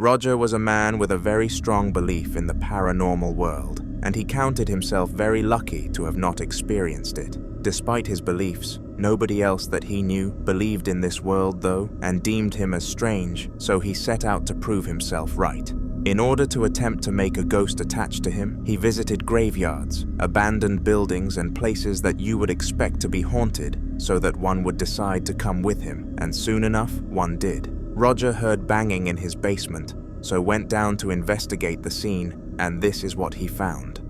Roger was a man with a very strong belief in the paranormal world, and he counted himself very lucky to have not experienced it. Despite his beliefs, nobody else that he knew believed in this world though, and deemed him as strange, so he set out to prove himself right. In order to attempt to make a ghost attached to him, he visited graveyards, abandoned buildings and places that you would expect to be haunted so that one would decide to come with him, and soon enough, one did. Roger heard banging in his basement, so went down to investigate the scene, and this is what he found.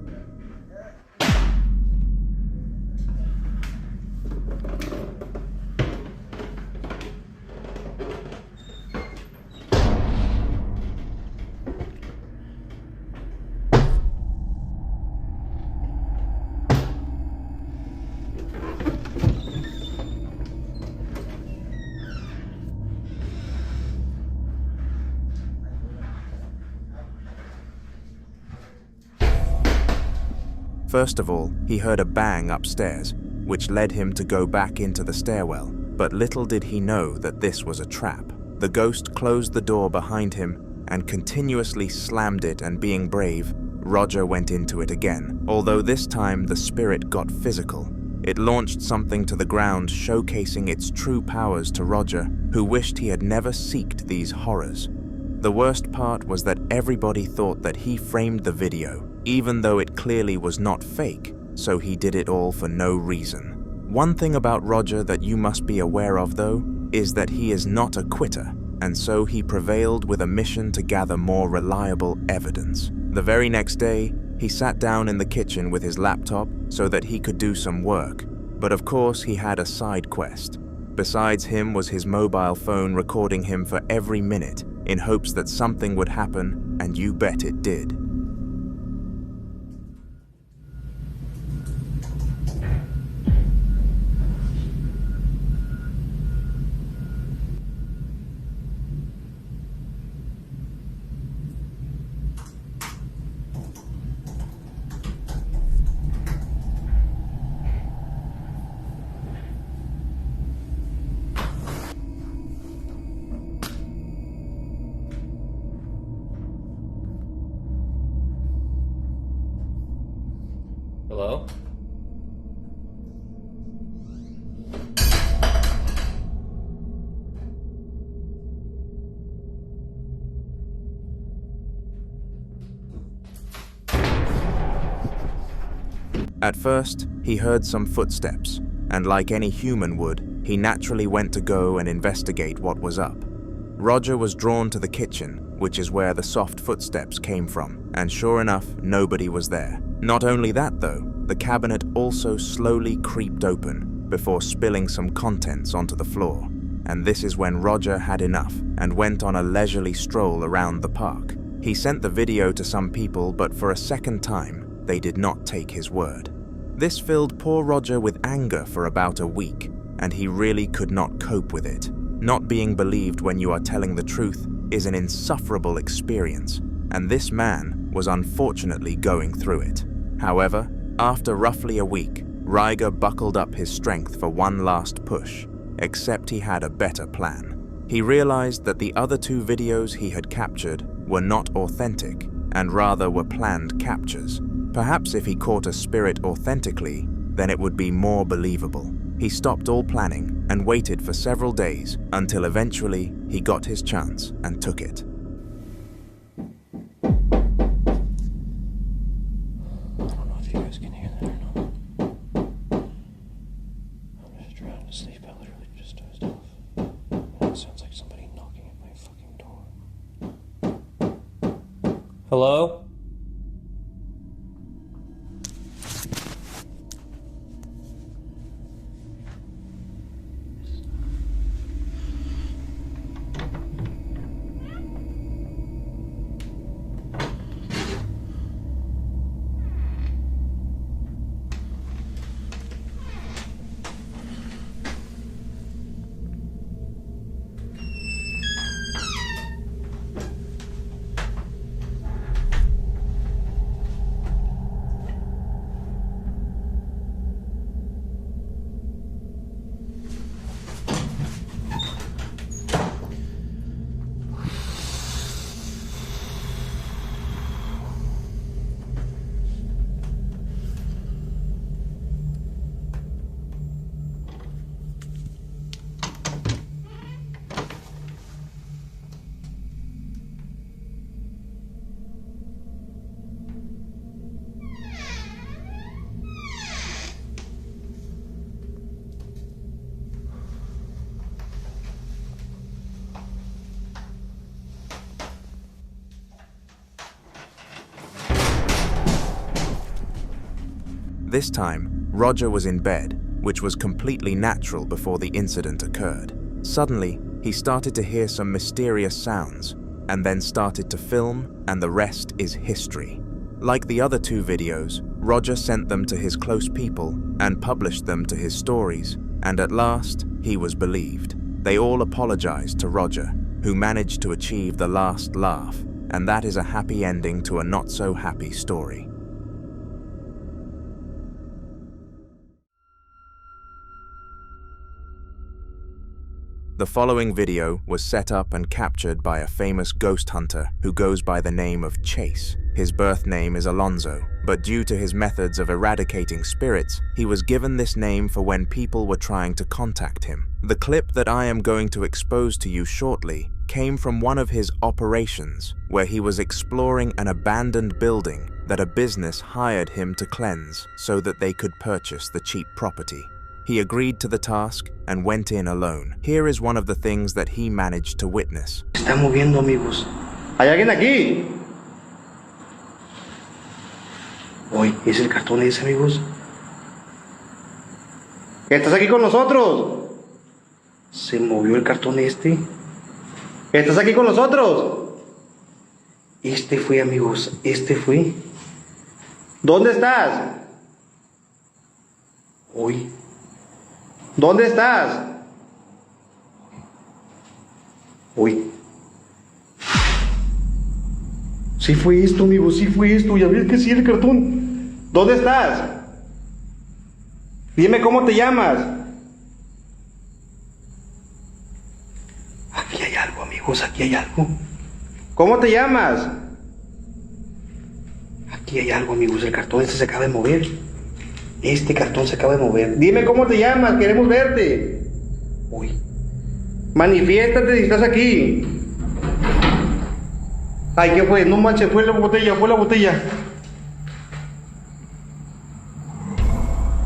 First of all, he heard a bang upstairs, which led him to go back into the stairwell, but little did he know that this was a trap. The ghost closed the door behind him and continuously slammed it, and being brave, Roger went into it again, although this time the spirit got physical. It launched something to the ground, showcasing its true powers to Roger, who wished he had never seeked these horrors. The worst part was that everybody thought that he framed the video, even though it clearly was not fake, so he did it all for no reason. One thing about Roger that you must be aware of though, is that he is not a quitter, and so he prevailed with a mission to gather more reliable evidence. The very next day, he sat down in the kitchen with his laptop so that he could do some work, but of course he had a side quest. Besides him was his mobile phone recording him for every minute, in hopes that something would happen, and you bet it did. Hello? At first, he heard some footsteps, and like any human would, he naturally went to go and investigate what was up. Roger was drawn to the kitchen, which is where the soft footsteps came from, and sure enough, nobody was there. Not only that though, the cabinet also slowly creeped open before spilling some contents onto the floor. And this is when Roger had enough and went on a leisurely stroll around the park. He sent the video to some people, but for a second time, they did not take his word. This filled poor Roger with anger for about a week, and he really could not cope with it. Not being believed when you are telling the truth is an insufferable experience, and this man was unfortunately going through it. However, after roughly a week, Ryger buckled up his strength for one last push, except he had a better plan. He realized that the other two videos he had captured were not authentic, and rather were planned captures. Perhaps if he caught a spirit authentically, then it would be more believable. He stopped all planning and waited for several days until eventually he got his chance and took it. I don't know if you guys can hear that or not. I'm just trying to sleep. I literally just dozed off. And it sounds like somebody knocking at my fucking door. Hello? This time, Roger was in bed, which was completely natural before the incident occurred. Suddenly, he started to hear some mysterious sounds, and then started to film, and the rest is history. Like the other 2 videos, Roger sent them to his close people and published them to his stories, and at last, he was believed. They all apologized to Roger, who managed to achieve the last laugh, and that is a happy ending to a not-so-happy story. The following video was set up and captured by a famous ghost hunter who goes by the name of Chase. His birth name is Alonzo, but due to his methods of eradicating spirits, he was given this name for when people were trying to contact him. The clip that I am going to expose to you shortly came from one of his operations, where he was exploring an abandoned building that a business hired him to cleanse so that they could purchase the cheap property. He agreed to the task and went in alone. Here is one of the things that he managed to witness. Está moviendo, amigos. ¿Hay alguien aquí? Hoy es el cartón ese, amigos. ¿Estás aquí con nosotros? Se movió el cartón este. ¿Estás aquí con nosotros? Este fue, amigos. Este fue. ¿Dónde estás? Hoy. ¿Dónde estás? Uy. Sí fue esto, amigo, sí fue esto. Ya ves que sí, el cartón. ¿Dónde estás? Dime cómo te llamas. Aquí hay algo, amigos, aquí hay algo. ¿Cómo te llamas? Aquí hay algo, amigos. El cartón este se acaba de mover. Este cartón se acaba de mover. Dime cómo te llamas, queremos verte. Uy. Manifiéstate si estás aquí. Ay, ¿qué fue? No manches, fue la botella, fue la botella.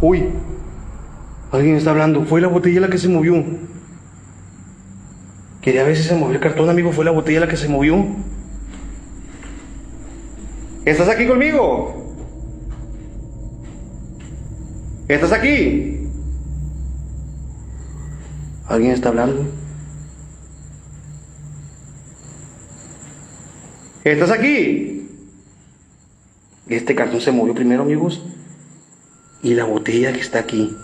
Uy. Alguien está hablando, fue la botella la que se movió. Quería ver si se movió el cartón, amigo, fue la botella la que se movió. ¿Estás aquí conmigo? ¿Estás aquí? ¿Alguien está hablando? ¿Estás aquí? Este cartón se movió primero, amigos. Y la botella que está aquí.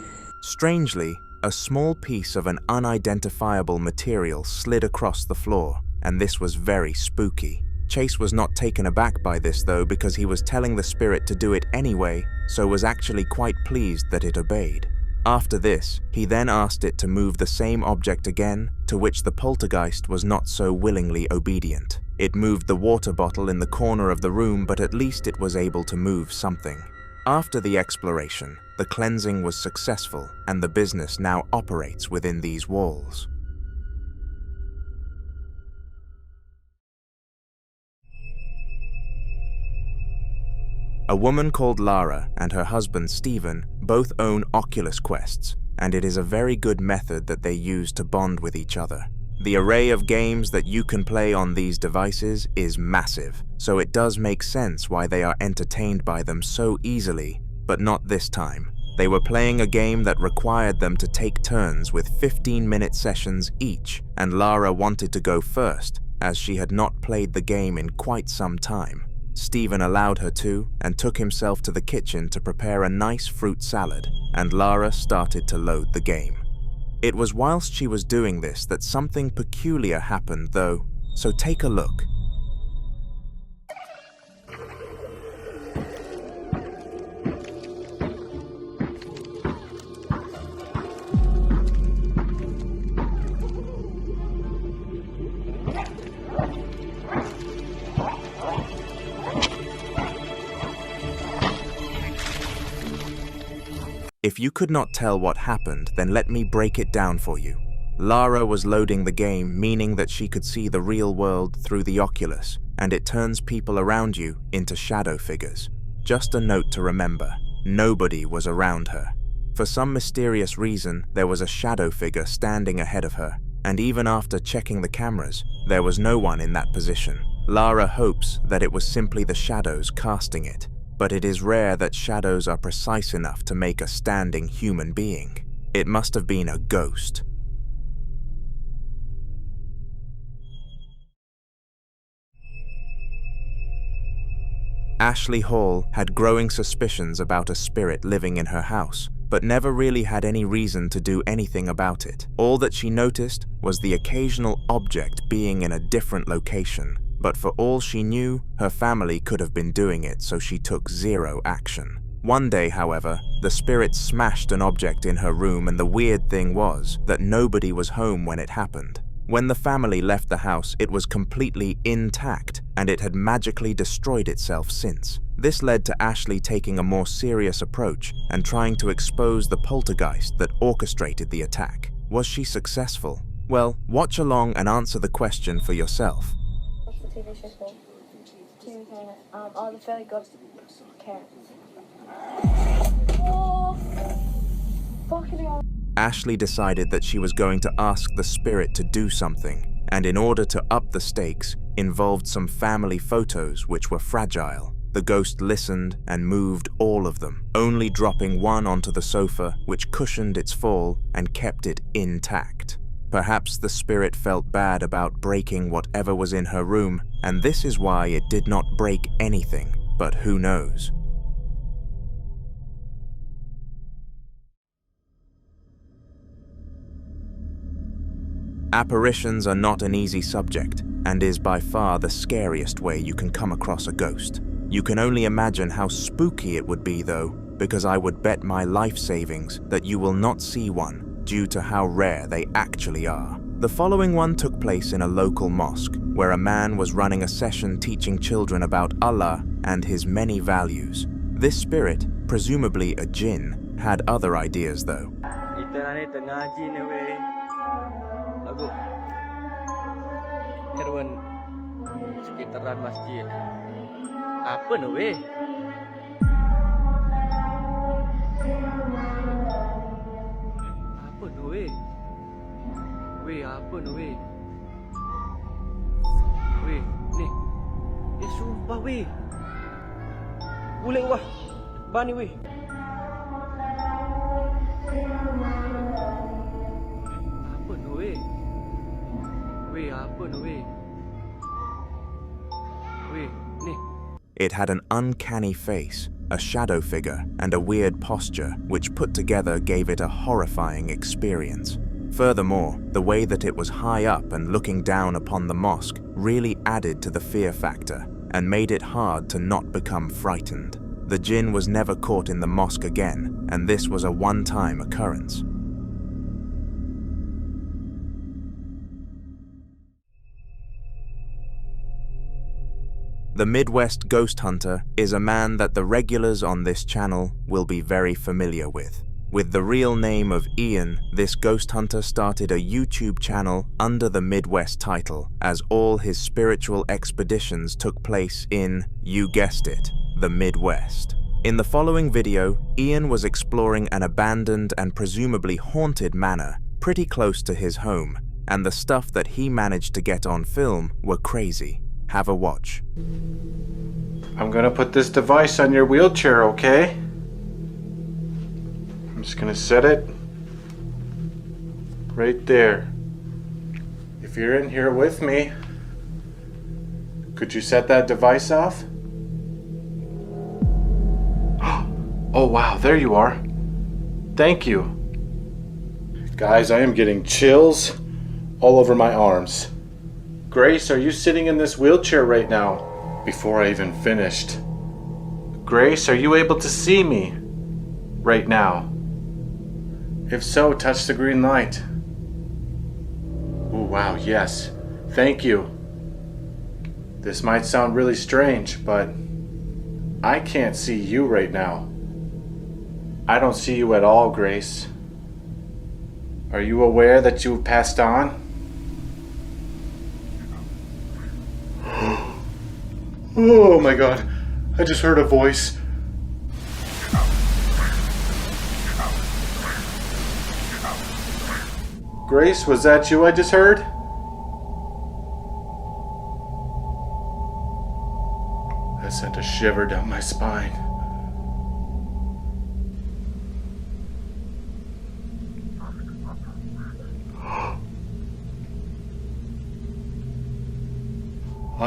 Strangely, a small piece of an unidentifiable material slid across the floor, and this was very spooky. Chase was not taken aback by this though, because he was telling the spirit to do it anyway, so was actually quite pleased that it obeyed. After this, he then asked it to move the same object again, to which the poltergeist was not so willingly obedient. It moved the water bottle in the corner of the room, but at least it was able to move something. After the exploration, the cleansing was successful, and the business now operates within these walls. A woman called Lara and her husband Stephen both own Oculus Quests, and it is a very good method that they use to bond with each other. The array of games that you can play on these devices is massive, so it does make sense why they are entertained by them so easily, but not this time. They were playing a game that required them to take turns with 15-minute sessions each, and Lara wanted to go first, as she had not played the game in quite some time. Stephen allowed her to, and took himself to the kitchen to prepare a nice fruit salad, and Lara started to load the game. It was whilst she was doing this that something peculiar happened though, so take a look. If you could not tell what happened, then let me break it down for you. Lara was loading the game, meaning that she could see the real world through the Oculus, and it turns people around you into shadow figures. Just a note to remember, nobody was around her. For some mysterious reason, there was a shadow figure standing ahead of her, and even after checking the cameras, there was no one in that position. Lara hopes that it was simply the shadows casting it. but it is rare that shadows are precise enough to make a standing human being. It must have been a ghost. Ashley Hall had growing suspicions about a spirit living in her house, but never really had any reason to do anything about it. All that she noticed was the occasional object being in a different location, but for all she knew, her family could have been doing it, so she took zero action. One day, however, the spirit smashed an object in her room, and the weird thing was that nobody was home when it happened. When the family left the house, it was completely intact, and it had magically destroyed itself since. This led to Ashley taking a more serious approach and trying to expose the poltergeist that orchestrated the attack. Was she successful? Well, watch along and answer the question for yourself. What's the TV show called? Oh, the Fairly Good Care. Oh, fucking hell. Ashley decided that she was going to ask the spirit to do something, and in order to up the stakes, involved some family photos which were fragile. The ghost listened and moved all of them, only dropping one onto the sofa, which cushioned its fall and kept it intact. Perhaps the spirit felt bad about breaking whatever was in her room, and this is why it did not break anything, but who knows? Apparitions are not an easy subject, and is by far the scariest way you can come across a ghost. You can only imagine how spooky it would be though, because I would bet my life savings that you will not see one due to how rare they actually are. The following one took place in a local mosque, where a man was running a session teaching children about Allah and his many values. This spirit, presumably a jinn, had other ideas though. Karuan sekitaran masjid. Apa no weh? Apa no weh? Weh, apa no weh? Weh, ni. Sumpah weh. Boleh wah. Bani weh. Apa no weh? It had an uncanny face, a shadow figure, and a weird posture, which put together gave it a horrifying experience. Furthermore, the way that it was high up and looking down upon the mosque really added to the fear factor and made it hard to not become frightened. The jinn was never caught in the mosque again, and this was a one-time occurrence. The Midwest Ghost Hunter is a man that the regulars on this channel will be very familiar with. With the real name of Ian, this ghost hunter started a YouTube channel under the Midwest title, as all his spiritual expeditions took place in, you guessed it, the Midwest. In the following video, Ian was exploring an abandoned and presumably haunted manor pretty close to his home, and the stuff that he managed to get on film were crazy. Have a watch. I'm gonna put this device on your wheelchair, okay? I'm just gonna set it right there. If you're in here with me, could you set that device off? Oh wow, there you are. Thank you. Guys, I am getting chills all over my arms. Grace, are you sitting in this wheelchair right now? Before I even finished. Grace, are you able to see me right now? If so, touch the green light. Oh wow, yes. Thank you. This might sound really strange, but I can't see you right now. I don't see you at all, Grace. Are you aware that you've passed on? Oh my god, I just heard a voice. Grace, was that you I just heard? That sent a shiver down my spine.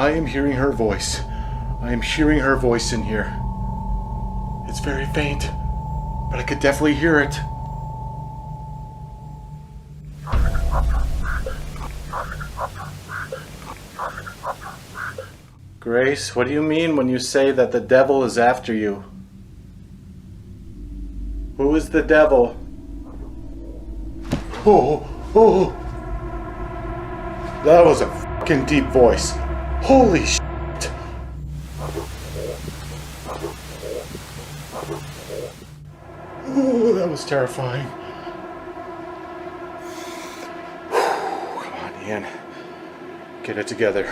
I am hearing her voice. I am hearing her voice in here. It's very faint, but I could definitely hear it. Grace, what do you mean when you say that the devil is after you? Who is the devil? Oh. That was a fucking deep voice. Holy shit. Oh, that was terrifying. Come on, Ian. Get it together.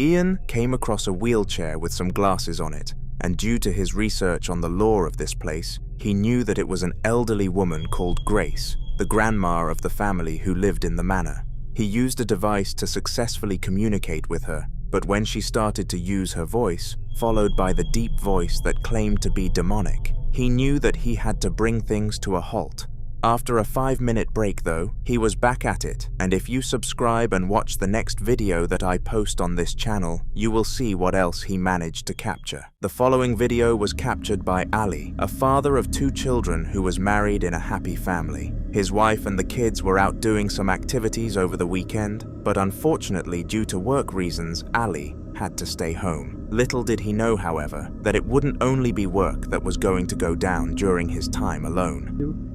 Ian came across a wheelchair with some glasses on it, and due to his research on the lore of this place, he knew that it was an elderly woman called Grace, the grandma of the family who lived in the manor. He used a device to successfully communicate with her, but when she started to use her voice, followed by the deep voice that claimed to be demonic, he knew that he had to bring things to a halt. After a 5-minute break though, he was back at it, and if you subscribe and watch the next video that I post on this channel, you will see what else he managed to capture. The following video was captured by Ali, a father of 2 children who was married in a happy family. His wife and the kids were out doing some activities over the weekend, but unfortunately due to work reasons, Ali had to stay home. Little did he know, however, that it wouldn't only be work that was going to go down during his time alone.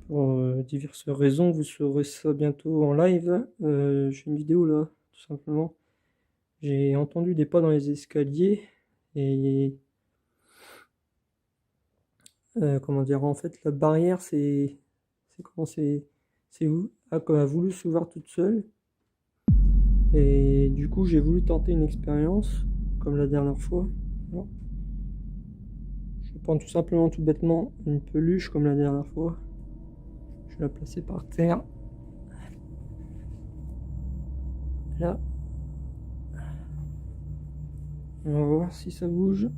Pour diverses raisons, vous saurez ça bientôt en live. J'ai une vidéo là, tout simplement. J'ai entendu des pas dans les escaliers et comment dire, en fait la barrière a voulu s'ouvrir toute seule et du coup j'ai voulu tenter une expérience comme la dernière fois. Alors, je vais prendre tout simplement tout bêtement une peluche comme la dernière fois. Je vais la placer par terre. Là. On va voir si ça bouge.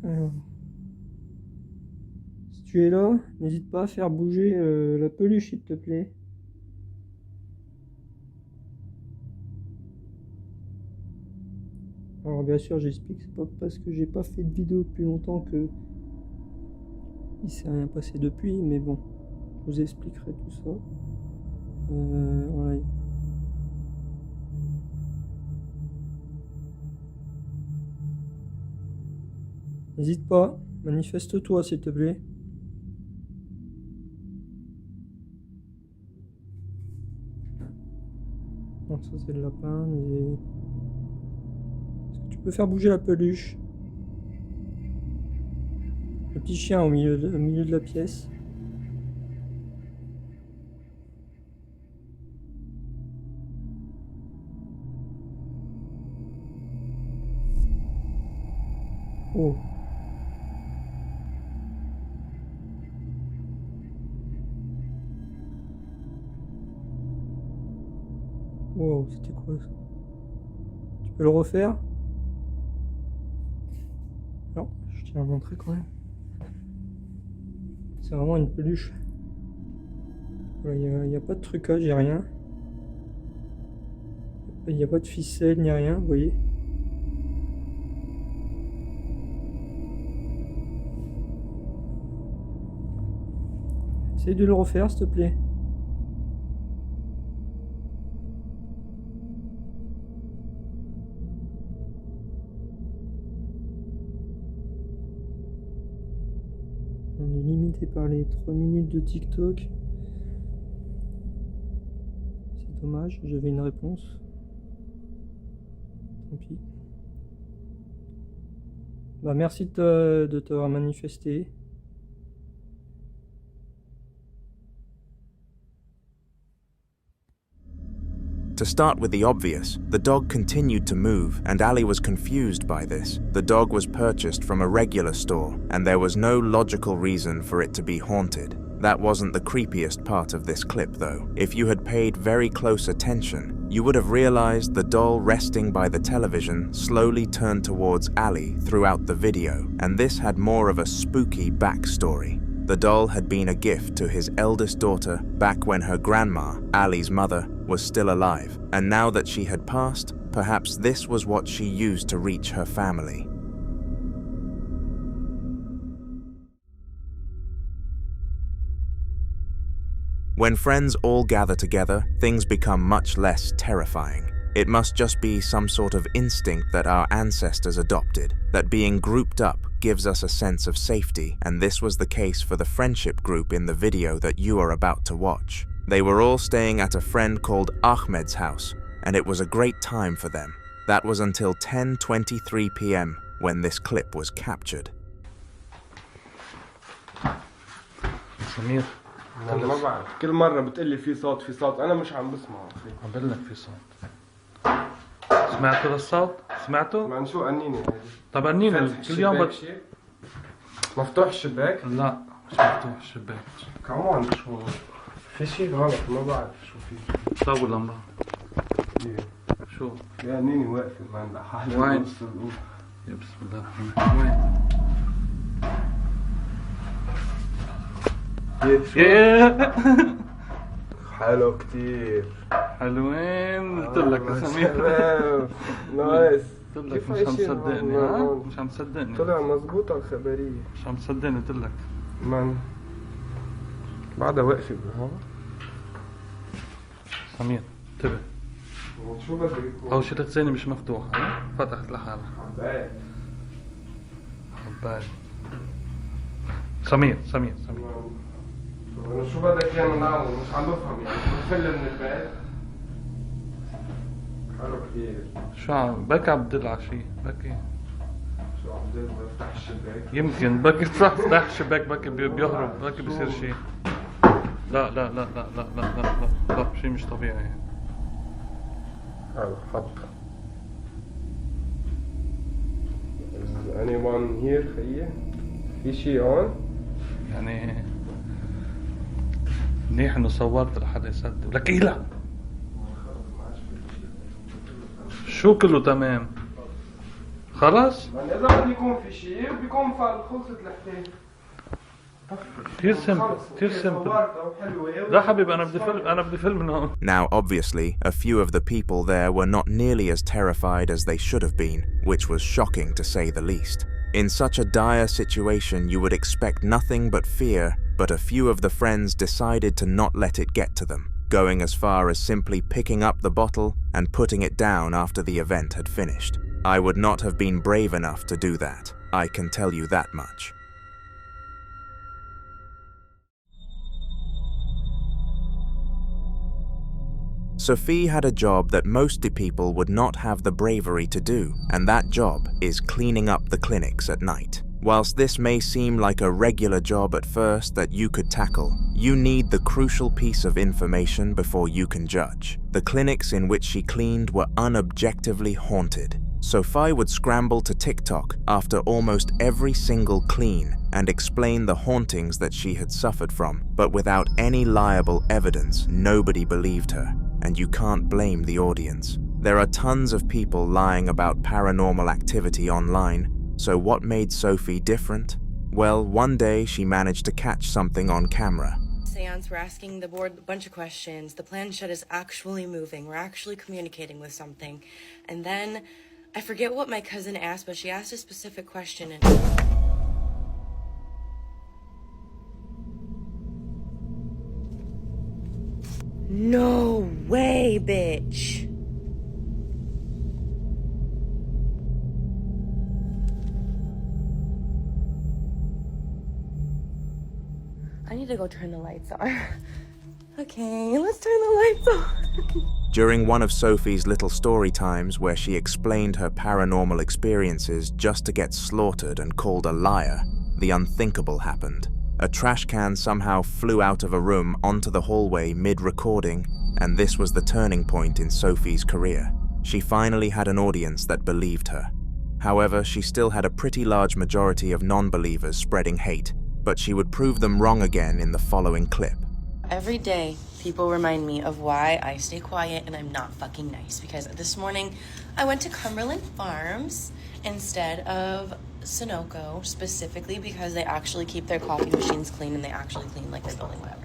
Alors. Si tu es là, n'hésite pas à faire bouger la peluche s'il te plaît. Alors bien sûr j'explique, c'est pas parce que j'ai pas fait de vidéo depuis longtemps que il s'est rien passé depuis, mais bon, je vous expliquerai tout ça. Voilà. N'hésite pas, manifeste-toi s'il te plaît. Donc ça c'est le lapin, mais... Est-ce que tu peux faire bouger la peluche? Le petit chien au milieu de la pièce. Oh. Wow, c'était quoi ça? Tu peux le refaire? Non, je tiens à montrer quand même. C'est vraiment une peluche. Il n'y a pas de trucage, il n'y a rien. Il n'y a pas de ficelle, ni rien, vous voyez. Essaye de le refaire, s'il te plaît. On est limité par les 3 minutes de TikTok. C'est dommage, j'avais une réponse. Tant pis. Bah, merci de t'avoir manifesté. To start with the obvious, the dog continued to move, and Ali was confused by this. The dog was purchased from a regular store, and there was no logical reason for it to be haunted. That wasn't the creepiest part of this clip, though. If you had paid very close attention, you would have realized the doll resting by the television slowly turned towards Ali throughout the video, and this had more of a spooky backstory. The doll had been a gift to his eldest daughter back when her grandma, Ali's mother, was still alive, and now that she had passed, perhaps this was what she used to reach her family. When friends all gather together, things become much less terrifying. It must just be some sort of instinct that our ancestors adopted, that being grouped up gives us a sense of safety, and this was the case for the friendship group in the video that you are about to watch. They were all staying at a friend called Ahmed's house, and it was a great time for them. That was until 10:23 p.m. when this clip was captured. سمير انا ما بعرف كل مره بتقلي في صوت انا مش عم بسمع عم بقول لك في صوت سمعتوا للصوت؟ سمعتوا؟ من شو قنيني هذه؟ طب قنيني كل يوم مفتوح الشباك؟ لا مش مفتوح الشباك كمان شو في شيء غلط ما بعرف شو في طول لمبة شو؟ يا قنيني واقفة ما عندها حالة وين؟ يا بسم الله الرحمن وين؟ حلو كتير حلوين قلت لك يا سمير نايس قلت لك مش عم تصدقني ها؟ مش عم تصدقني طلع مزبوطة الخبرية مش عم تصدقني قلت لك من بعدها واقفة بالهوا سمير انتبه شو بدك يكون؟ أول شي الخزانة مش مفتوحة فتحت لحالها حبايب سمير شو بدك اياه نعمل؟ مش عم بفهم يعني بنفل من البيت حلو كثير شو عم بكي عم بدل على شي بكي شو عم بدل بفتح الشباك يمكن بكي تفتح الشباك بكي بيهرب بكي بيصير شي لا شي مش طبيعي حلو حط Is anyone here خيي؟ في شي هون؟ يعني منيح انه صورت لحدا يصدق لك ايه لا شو كله تمام خلص اذا بده يكون في شيء بيكون خلصت الحكايه كتير سمبل لا حبيبي انا بدي فيلم من هون. Now obviously, a few of the people there were not nearly as terrified as they should have been, which was shocking to say the least. In such a dire situation you would expect nothing but fear, but a few of the friends decided to not let it get to them, going as far as simply picking up the bottle and putting it down after the event had finished. I would not have been brave enough to do that, I can tell you that much. Sophie had a job that most people would not have the bravery to do, and that job is cleaning up the clinics at night. Whilst this may seem like a regular job at first that you could tackle, you need the crucial piece of information before you can judge. The clinics in which she cleaned were unobjectively haunted. Sophie would scramble to TikTok after almost every single clean and explain the hauntings that she had suffered from, but without any liable evidence, nobody believed her. And you can't blame the audience. There are tons of people lying about paranormal activity online, so what made Sophie different? Well, one day she managed to catch something on camera. Seance, we're asking the board a bunch of questions. The planchette is actually moving. We're actually communicating with something. And then, I forget what my cousin asked, but she asked a specific question and... No way, bitch. I need to go turn the lights on. Okay, let's turn the lights on. During one of Sophie's little story times where she explained her paranormal experiences just to get slaughtered and called a liar, the unthinkable happened. A trash can somehow flew out of a room onto the hallway mid-recording, and this was the turning point in Sophie's career. She finally had an audience that believed her. However, she still had a pretty large majority of non-believers spreading hate, but she would prove them wrong again in the following clip. Every day, people remind me of why I stay quiet and I'm not fucking nice. Because this morning, I went to Cumberland Farms instead of Sunoco, specifically because they actually keep their coffee machines clean and they actually clean like they're building whatever.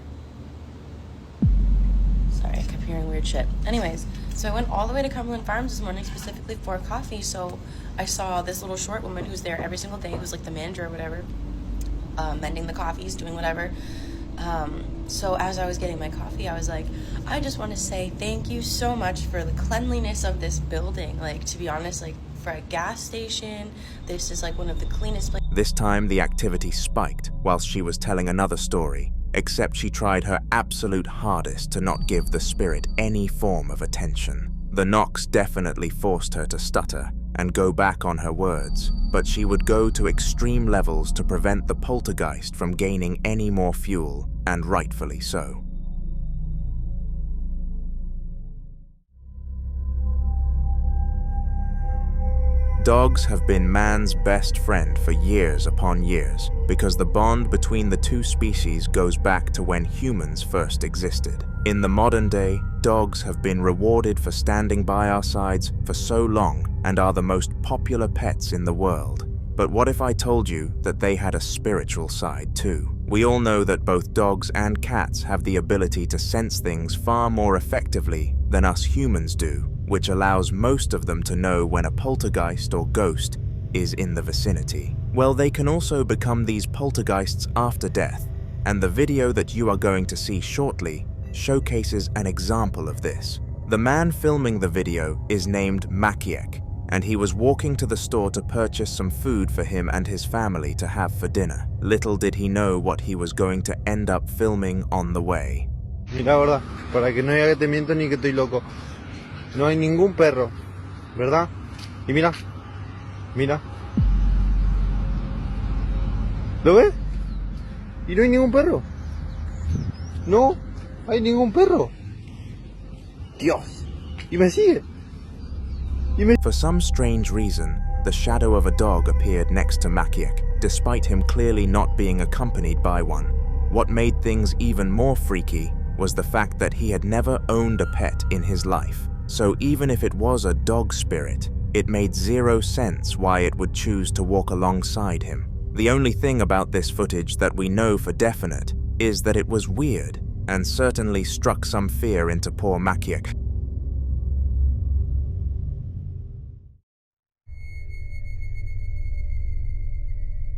Sorry, I kept hearing weird shit. Anyways, so I went all the way to Cumberland Farms this morning specifically for coffee. So I saw this little short woman who's there every single day, who's like the manager or whatever, mending the coffees, doing whatever. So as I was getting my coffee, I was like, I just want to say thank you so much for the cleanliness of this building. Like, to be honest, like for a gas station, this is like one of the cleanest places. This time the activity spiked whilst she was telling another story, except she tried her absolute hardest to not give the spirit any form of attention. The knocks definitely forced her to stutter and go back on her words, but she would go to extreme levels to prevent the poltergeist from gaining any more fuel, and rightfully so. Dogs have been man's best friend for years upon years because the bond between the two species goes back to when humans first existed. In the modern day, dogs have been rewarded for standing by our sides for so long and are the most popular pets in the world. But what if I told you that they had a spiritual side too? We all know that both dogs and cats have the ability to sense things far more effectively than us humans do, which allows most of them to know when a poltergeist or ghost is in the vicinity. Well, they can also become these poltergeists after death, and the video that you are going to see shortly showcases an example of this. The man filming the video is named Maciek, and he was walking to the store to purchase some food for him and his family to have for dinner. Little did he know what he was going to end up filming on the way. Mira, verdad, para que no diga que te miento ni que estoy loco. No hay ningún perro, ¿verdad? Y mira, mira. ¿Lo ves? Y no hay ningún perro. No hay ningún perro. Dios. Y me sigue. For some strange reason, the shadow of a dog appeared next to Maciek, despite him clearly not being accompanied by one. What made things even more freaky was the fact that he had never owned a pet in his life. So even if it was a dog spirit, it made zero sense why it would choose to walk alongside him. The only thing about this footage that we know for definite is that it was weird and certainly struck some fear into poor Maciek.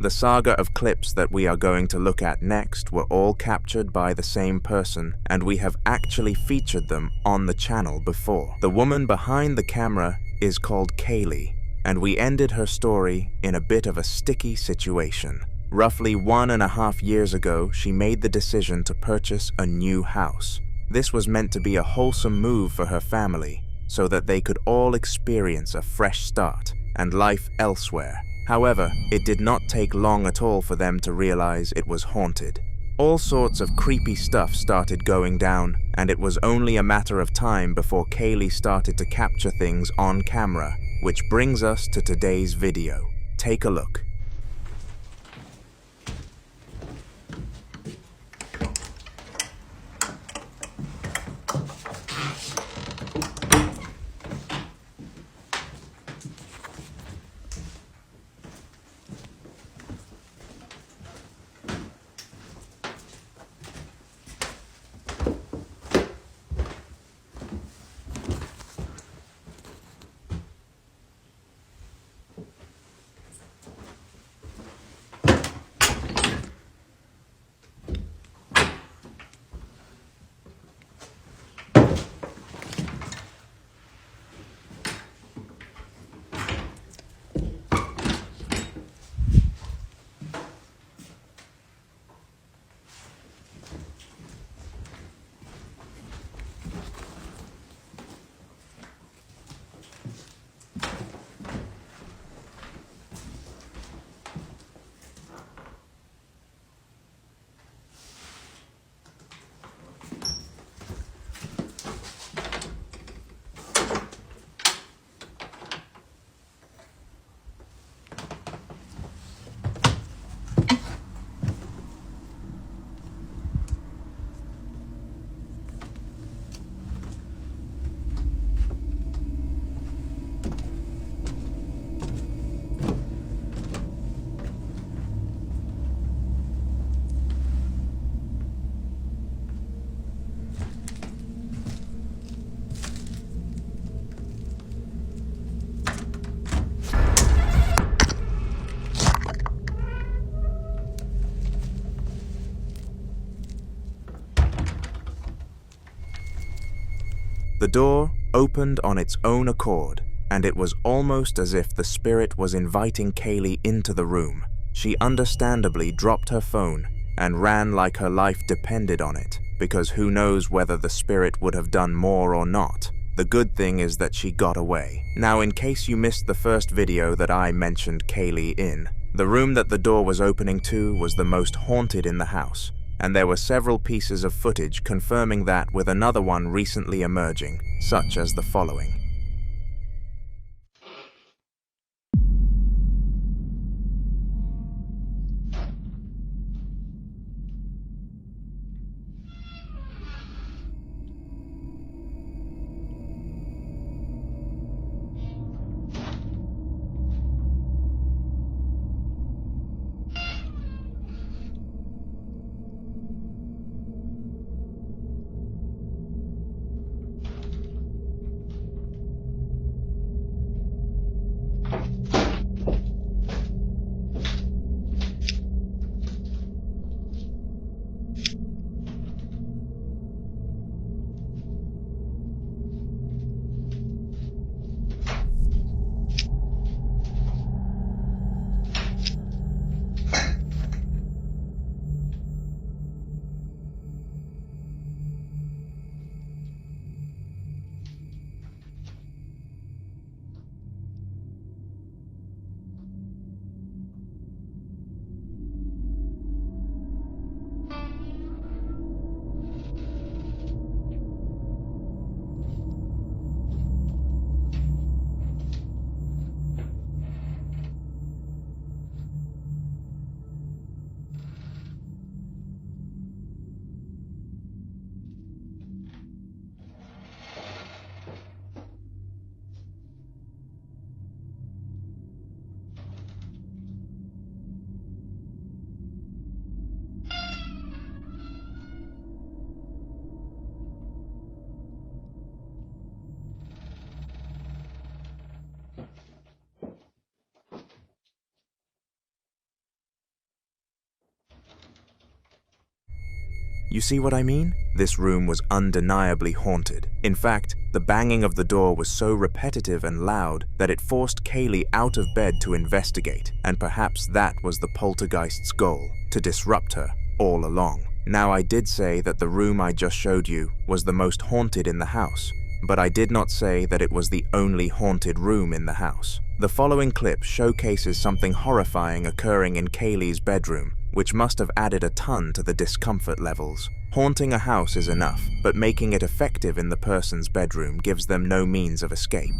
The saga of clips that we are going to look at next were all captured by the same person, and we have actually featured them on the channel before. The woman behind the camera is called Kaye, and we ended her story in a bit of a sticky situation. Roughly 1.5 years ago, she made the decision to purchase a new house. This was meant to be a wholesome move for her family, so that they could all experience a fresh start and life elsewhere. However, it did not take long at all for them to realize it was haunted. All sorts of creepy stuff started going down, and it was only a matter of time before Kaye started to capture things on camera, which brings us to today's video. Take a look. The door opened on its own accord, and it was almost as if the spirit was inviting Kaye into the room. She understandably dropped her phone and ran like her life depended on it, because who knows whether the spirit would have done more or not. The good thing is that she got away. Now, in case you missed the first video that I mentioned Kaye in, the room that the door was opening to was the most haunted in the house, and there were several pieces of footage confirming that, with another one recently emerging, such as the following. You see what I mean? This room was undeniably haunted. In fact, the banging of the door was so repetitive and loud that it forced Kaye out of bed to investigate, and perhaps that was the poltergeist's goal, to disrupt her all along. Now, I did say that the room I just showed you was the most haunted in the house, but I did not say that it was the only haunted room in the house. The following clip showcases something horrifying occurring in Kaye's bedroom, which must have added a ton to the discomfort levels. Haunting a house is enough, but making it effective in the person's bedroom gives them no means of escape.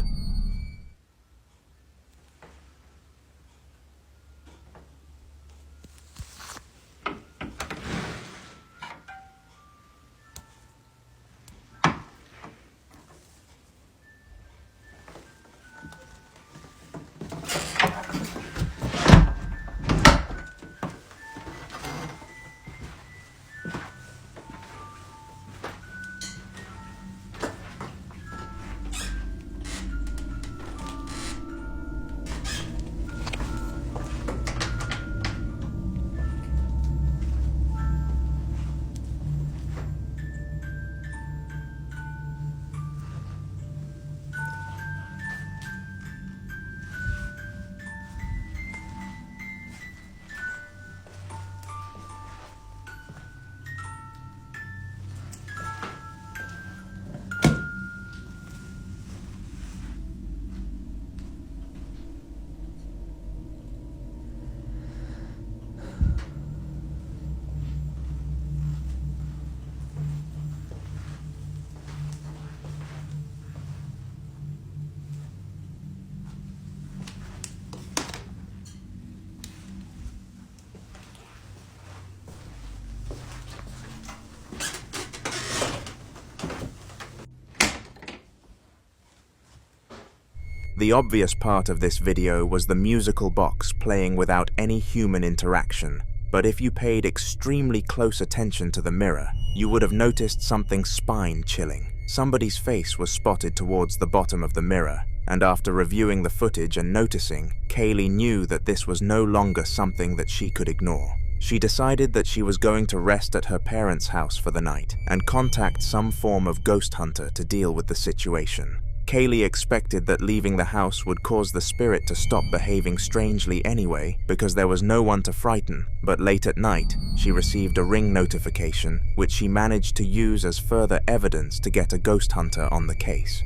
The obvious part of this video was the musical box playing without any human interaction, but if you paid extremely close attention to the mirror, you would have noticed something spine-chilling. Somebody's face was spotted towards the bottom of the mirror, and after reviewing the footage and noticing, Kaye knew that this was no longer something that she could ignore. She decided that she was going to rest at her parents' house for the night and contact some form of ghost hunter to deal with the situation. Kaye expected that leaving the house would cause the spirit to stop behaving strangely anyway because there was no one to frighten, but late at night, she received a ring notification which she managed to use as further evidence to get a ghost hunter on the case.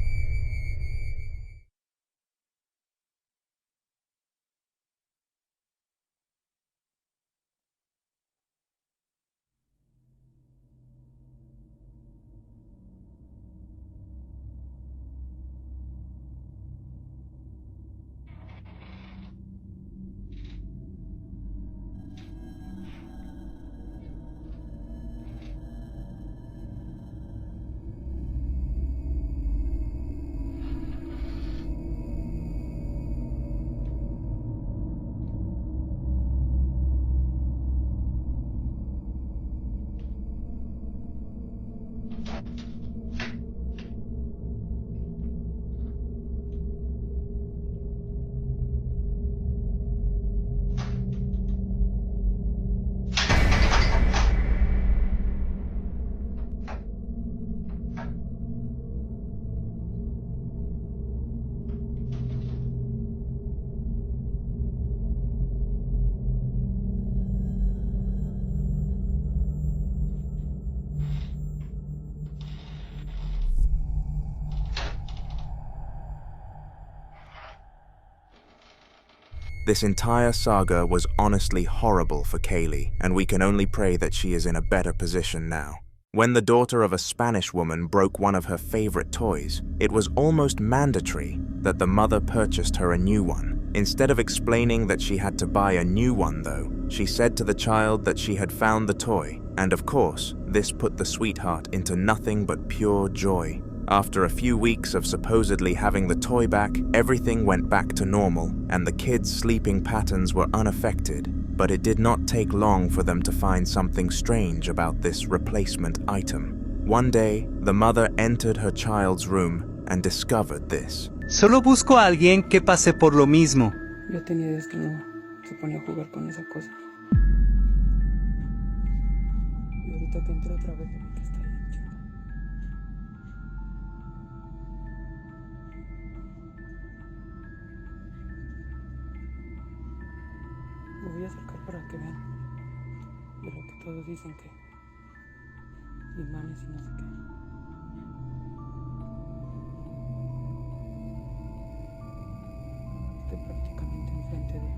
This entire saga was honestly horrible for Kaye, and we can only pray that she is in a better position now. When the daughter of a Spanish woman broke one of her favorite toys, it was almost mandatory that the mother purchased her a new one. Instead of explaining that she had to buy a new one though, she said to the child that she had found the toy, and of course, this put the sweetheart into nothing but pure joy. After a few weeks of supposedly having the toy back, everything went back to normal, and the kids' sleeping patterns were unaffected, but it did not take long for them to find something strange about this replacement item. One day, the mother entered her child's room and discovered this. Solo busco a alguien que pase por lo mismo. Yo tenía días que no se ponía a jugar con esa cosa. Y ahorita que entré otra vez, que está ahí. Me voy a acercar para que vean de lo que todos dicen que imanes y no sé qué. Estoy prácticamente enfrente de él.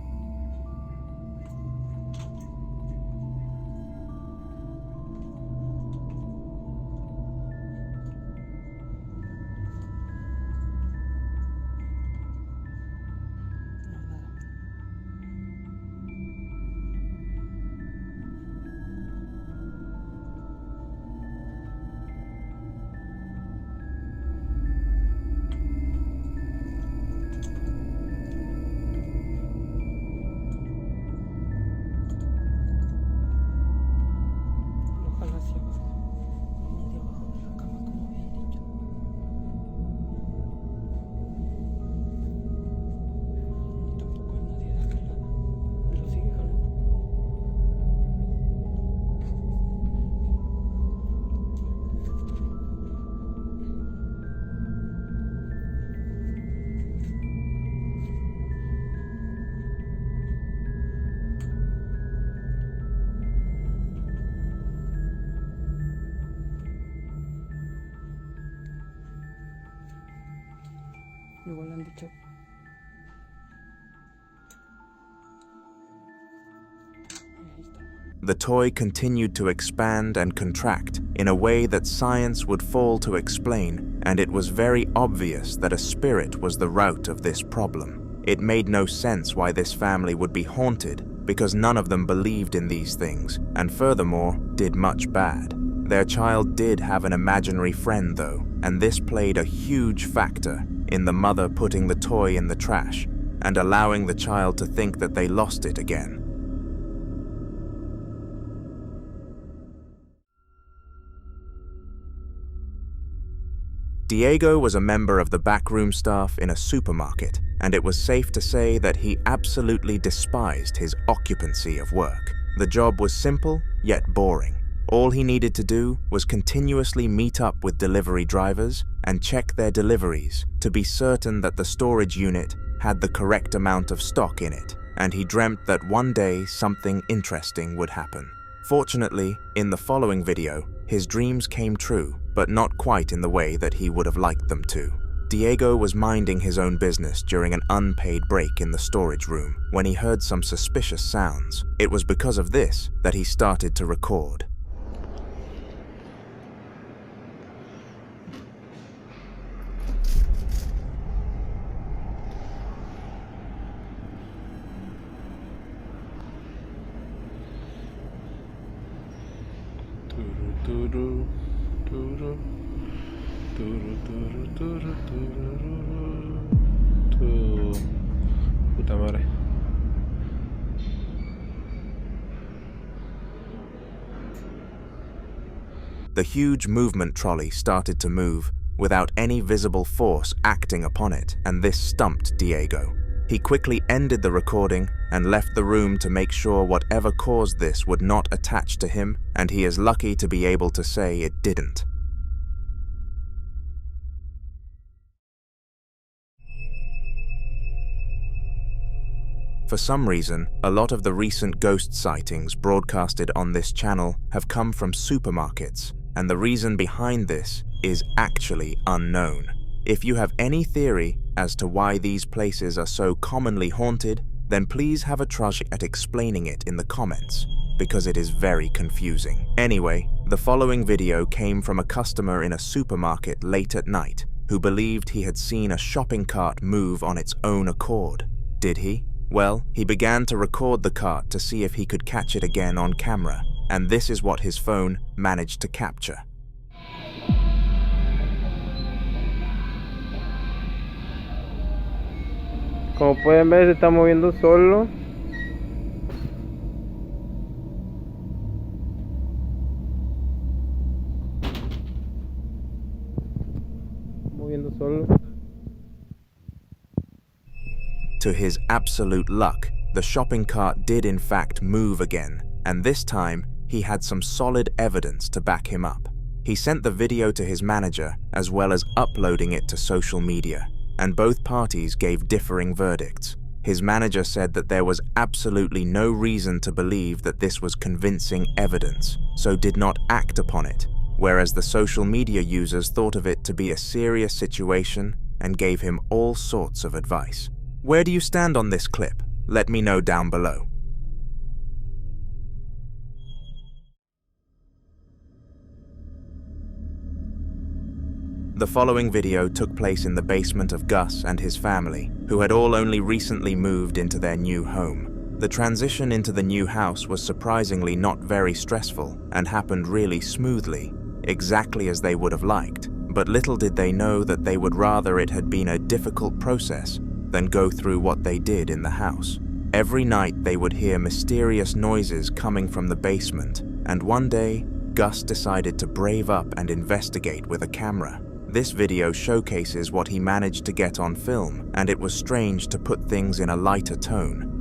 Igual han dicho. The toy continued to expand and contract in a way that science would fall to explain, and it was very obvious that a spirit was the root of this problem. It made no sense why this family would be haunted, because none of them believed in these things, and furthermore, did much bad. Their child did have an imaginary friend though, and this played a huge factor in the mother putting the toy in the trash and allowing the child to think that they lost it again. Diego was a member of the backroom staff in a supermarket, and it was safe to say that he absolutely despised his occupancy of work. The job was simple, yet boring. All he needed to do was continuously meet up with delivery drivers and check their deliveries to be certain that the storage unit had the correct amount of stock in it, and he dreamt that one day something interesting would happen. Fortunately, in the following video, his dreams came true, but not quite in the way that he would have liked them to. Diego was minding his own business during an unpaid break in the storage room when he heard some suspicious sounds. It was because of this that he started to record. Puta madre. The huge movement trolley started to move without any visible force acting upon it, and this stumped Diego. He quickly ended the recording and left the room to make sure whatever caused this would not attach to him, and he is lucky to be able to say it didn't. For some reason, a lot of the recent ghost sightings broadcasted on this channel have come from supermarkets, and the reason behind this is actually unknown. If you have any theory as to why these places are so commonly haunted, then please have a try at explaining it in the comments, because it is very confusing. Anyway, the following video came from a customer in a supermarket late at night who believed he had seen a shopping cart move on its own accord. Did he? Well, he began to record the cart to see if he could catch it again on camera, and this is what his phone managed to capture. Como pueden ver, se está moviendo solo. Moviendo solo. To his absolute luck, the shopping cart did in fact move again, and this time he had some solid evidence to back him up. He sent the video to his manager as well as uploading it to social media, and both parties gave differing verdicts. His manager said that there was absolutely no reason to believe that this was convincing evidence, so did not act upon it, whereas the social media users thought of it to be a serious situation and gave him all sorts of advice. Where do you stand on this clip? Let me know down below. The following video took place in the basement of Gus and his family, who had all only recently moved into their new home. The transition into the new house was surprisingly not very stressful and happened really smoothly, exactly as they would have liked, but little did they know that they would rather it had been a difficult process than go through what they did in the house. Every night they would hear mysterious noises coming from the basement, and one day, Gus decided to brave up and investigate with a camera. This video showcases what he managed to get on film, and it was strange to put things in a lighter tone.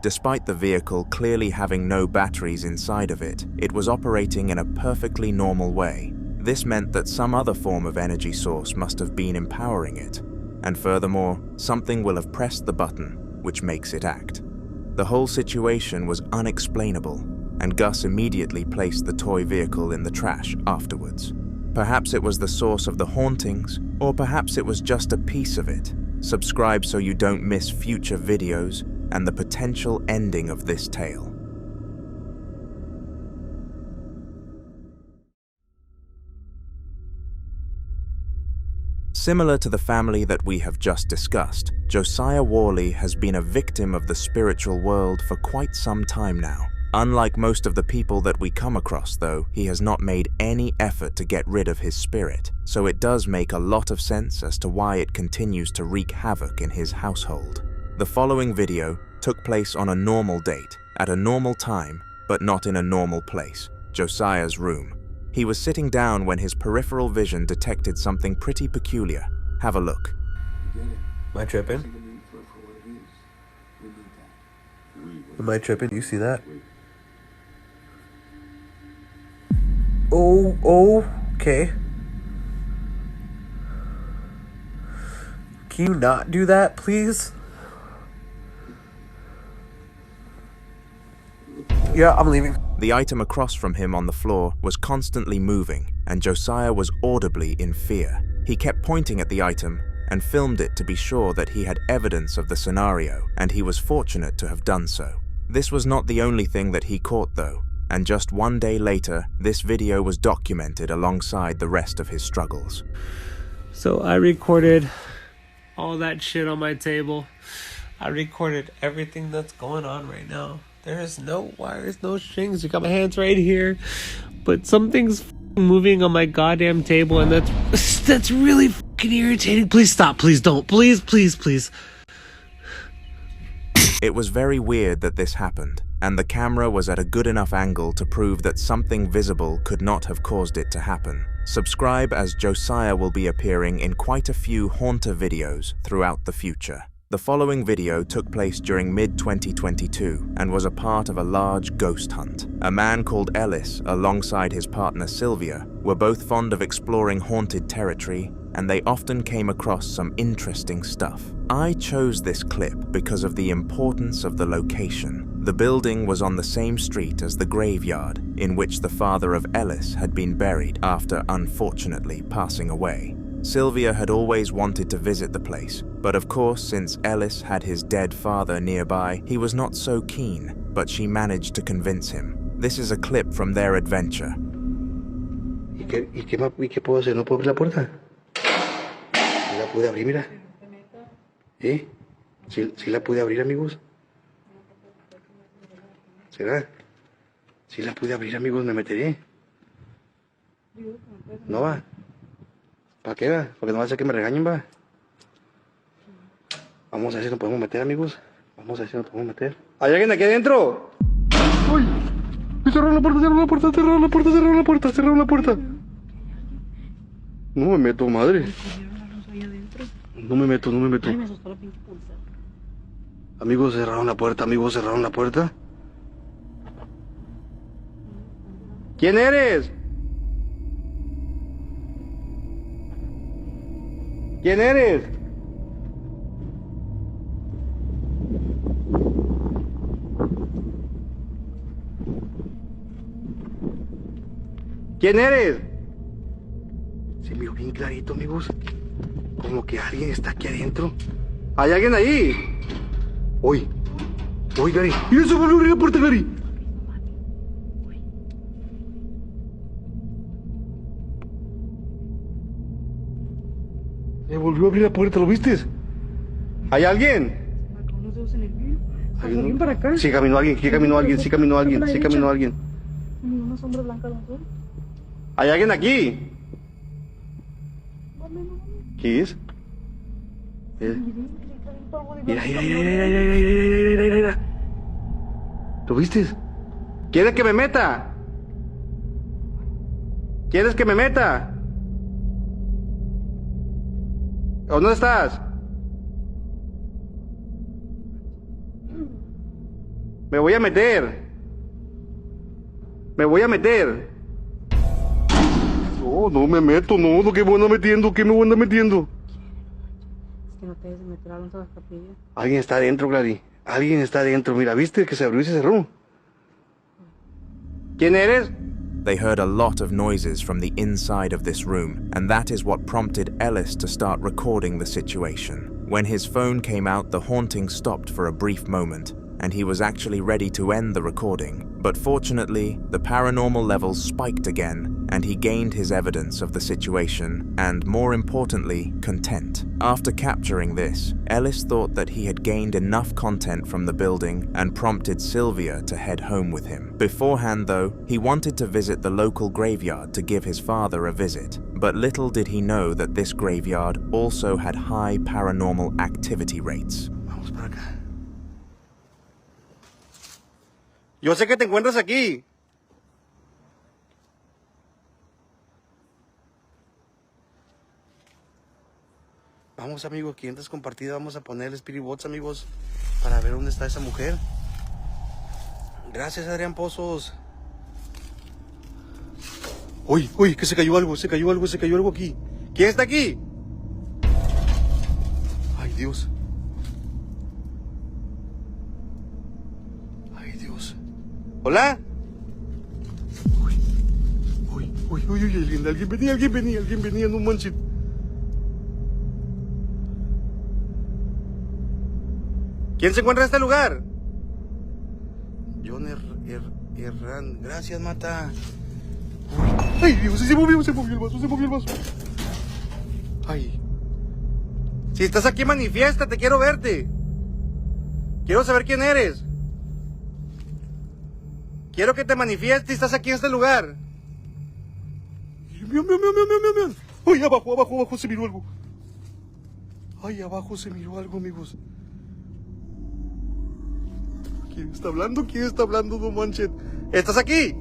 Despite the vehicle clearly having no batteries inside of it, it was operating in a perfectly normal way. This meant that some other form of energy source must have been empowering it, and furthermore, something will have pressed the button, which makes it act. The whole situation was unexplainable, and Gus immediately placed the toy vehicle in the trash afterwards. Perhaps it was the source of the hauntings, or perhaps it was just a piece of it. Subscribe so you don't miss future videos and the potential ending of this tale. Similar to the family that we have just discussed, Josiah Worley has been a victim of the spiritual world for quite some time now. Unlike most of the people that we come across, though, he has not made any effort to get rid of his spirit, so it does make a lot of sense as to why it continues to wreak havoc in his household. The following video took place on a normal date, at a normal time, but not in a normal place, Josiah's room. He was sitting down when his peripheral vision detected something pretty peculiar. Have a look. Am I tripping? Am I tripping? Do you see that? Oh, okay. Can you not do that, please? Yeah, I'm leaving. The item across from him on the floor was constantly moving, and Josiah was audibly in fear. He kept pointing at the item and filmed it to be sure that he had evidence of the scenario, and he was fortunate to have done so. This was not the only thing that he caught, though, and just one day later, this video was documented alongside the rest of his struggles. So I recorded all that shit on my table. I recorded everything that's going on right now. There's no wires, no strings. You got my hands right here, but something's moving on my goddamn table, and that's really fucking irritating. Please stop. Please don't. Please, please, please. It was very weird that this happened, and the camera was at a good enough angle to prove that something visible could not have caused it to happen. Subscribe, as Josiah will be appearing in quite a few haunter videos throughout the future. The following video took place during mid-2022 and was a part of a large ghost hunt. A man called Ellis, alongside his partner Sylvia, were both fond of exploring haunted territory, and they often came across some interesting stuff. I chose this clip because of the importance of the location. The building was on the same street as the graveyard in which the father of Ellis had been buried after unfortunately passing away. Sylvia had always wanted to visit the place, but of course, since Ellis had his dead father nearby, he was not so keen, but she managed to convince him. This is a clip from their adventure. ¿Y qué puedo hacer? ¿No puedo abrir la puerta? ¿Sí la pude abrir, mira? ¿Sí? ¿Sí la pude abrir, amigos? ¿Será? ¿Sí la pude abrir, amigos? ¿Me meteré? ¿No va? ¿Para qué va? Porque no va a ser que me regañen, va. Vamos a ver si nos podemos meter, amigos. Vamos a ver si nos podemos meter. ¿Hay alguien aquí adentro? ¡Uy! Cerraron la puerta, cerraron la puerta, cerraron la puerta, cerraron la puerta, cerraron la puerta. No me meto, madre. No me meto, no me meto. Ay, me asustó la pinche pulsa. Amigos, cerraron la puerta, amigos, cerraron la puerta. ¿Quién eres? ¿Quién eres? ¿Quién eres? Se miró bien clarito, amigos. Como que alguien está aquí adentro. ¿Hay alguien ahí? Uy. Uy, Gary. ¡Mira, se volvió a abrir la puerta, Gary! Se volvió a abrir la puerta, ¿lo viste? ¿Hay alguien? ¿Alguien para acá? Sí caminó alguien, sí caminó alguien, sí caminó alguien, sí caminó alguien. Una sombra blanca azul. ¿Hay alguien aquí? ¿Qué es? Mira, mira, mira, mira, mira. ¿Lo viste? ¿Quieres que me meta? ¿Quieres que me meta? ¿Dónde estás? Me voy a meter. Me voy a meter. No, no me meto, no, ¿qué me ando metiendo? ¿Qué me voy a andar metiendo? Es que no te debes meter a las capillas. Alguien está adentro, Clary. Alguien está adentro. Mira, ¿viste que se abrió y se cerró? ¿Quién eres? They heard a lot of noises from the inside of this room, and that is what prompted Ellis to start recording the situation. When his phone came out, the haunting stopped for a brief moment, and he was actually ready to end the recording. But fortunately, the paranormal levels spiked again, and he gained his evidence of the situation, and more importantly, content. After capturing this, Ellis thought that he had gained enough content from the building and prompted Sylvia to head home with him. Beforehand though, he wanted to visit the local graveyard to give his father a visit, but little did he know that this graveyard also had high paranormal activity rates. Vamos para acá. Yo sé que te encuentras aquí. Vamos, amigos, 500 compartidas. Vamos a poner el Spirit Box, amigos, para ver dónde está esa mujer. Gracias, Adrián Pozos. Uy, uy, que se cayó algo aquí. ¿Quién está aquí? Ay, Dios. Ay, Dios. ¿Hola? Uy, uy, uy, uy, uy, alguien venía, no manches. ¿Quién se encuentra en este lugar? John Herrán. Gracias, Mata. Uy. Ay, Dios, se movió el vaso. Ay. Si estás aquí, manifiéstate, quiero verte. Quiero saber quién eres. Quiero que te manifiestes, estás aquí en este lugar. Miau. Ay, abajo se miró algo. Ay, abajo se miró algo, amigos. ¿Quién está hablando? No manches. ¿Estás aquí?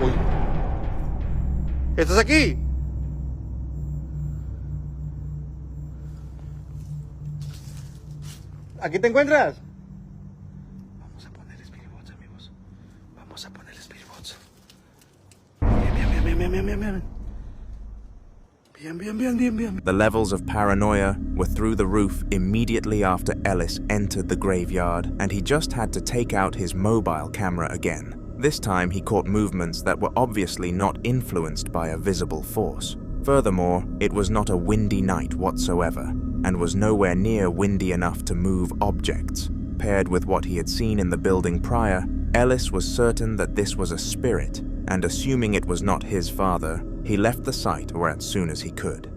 Uy. ¿Estás aquí? ¿Aquí te encuentras? Vamos a poner Spirit Box, amigos. Vamos a poner Spirit Box. Bien. The levels of paranoia were through the roof immediately after Ellis entered the graveyard, and he just had to take out his mobile camera again. This time he caught movements that were obviously not influenced by a visible force. Furthermore, it was not a windy night whatsoever, and was nowhere near windy enough to move objects. Paired with what he had seen in the building prior, Ellis was certain that this was a spirit, and assuming it was not his father, he left the site or as soon as he could.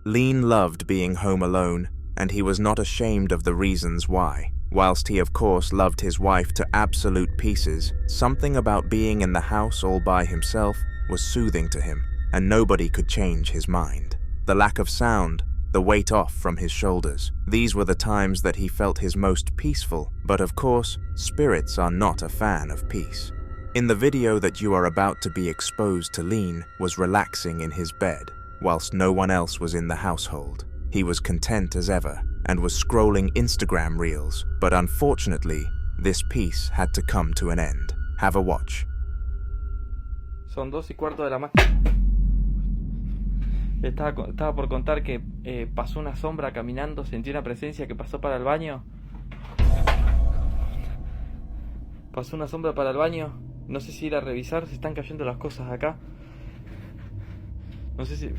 Lean loved being home alone, and he was not ashamed of the reasons why. Whilst he of course loved his wife to absolute pieces, something about being in the house all by himself was soothing to him, and nobody could change his mind. The lack of sound, the weight off from his shoulders, these were the times that he felt his most peaceful, but of course, spirits are not a fan of peace. In the video that you are about to be exposed to, Lean was relaxing in his bed, whilst no one else was in the household. He was content as ever, and was scrolling Instagram reels, but unfortunately, this piece had to come to an end. Have a watch. Son 2:15 de la mañana. Estaba por contar que pasó una sombra caminando, sentí una presencia que pasó para el baño. Pasó una sombra para el baño, no sé si ir a revisar, se están cayendo las cosas acá. No sé si...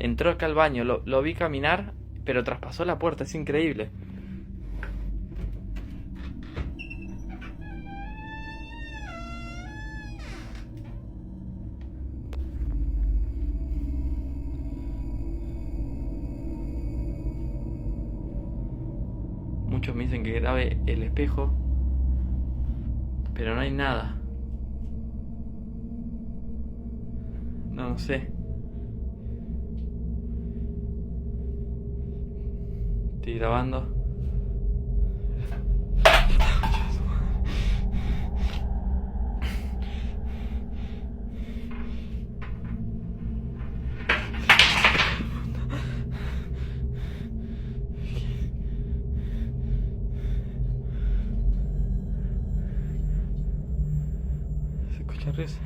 Entró acá al baño, lo vi caminar, pero traspasó la puerta, es increíble. Muchos me dicen que grabe el espejo, pero no hay nada. No sé. Estoy grabando. Risa.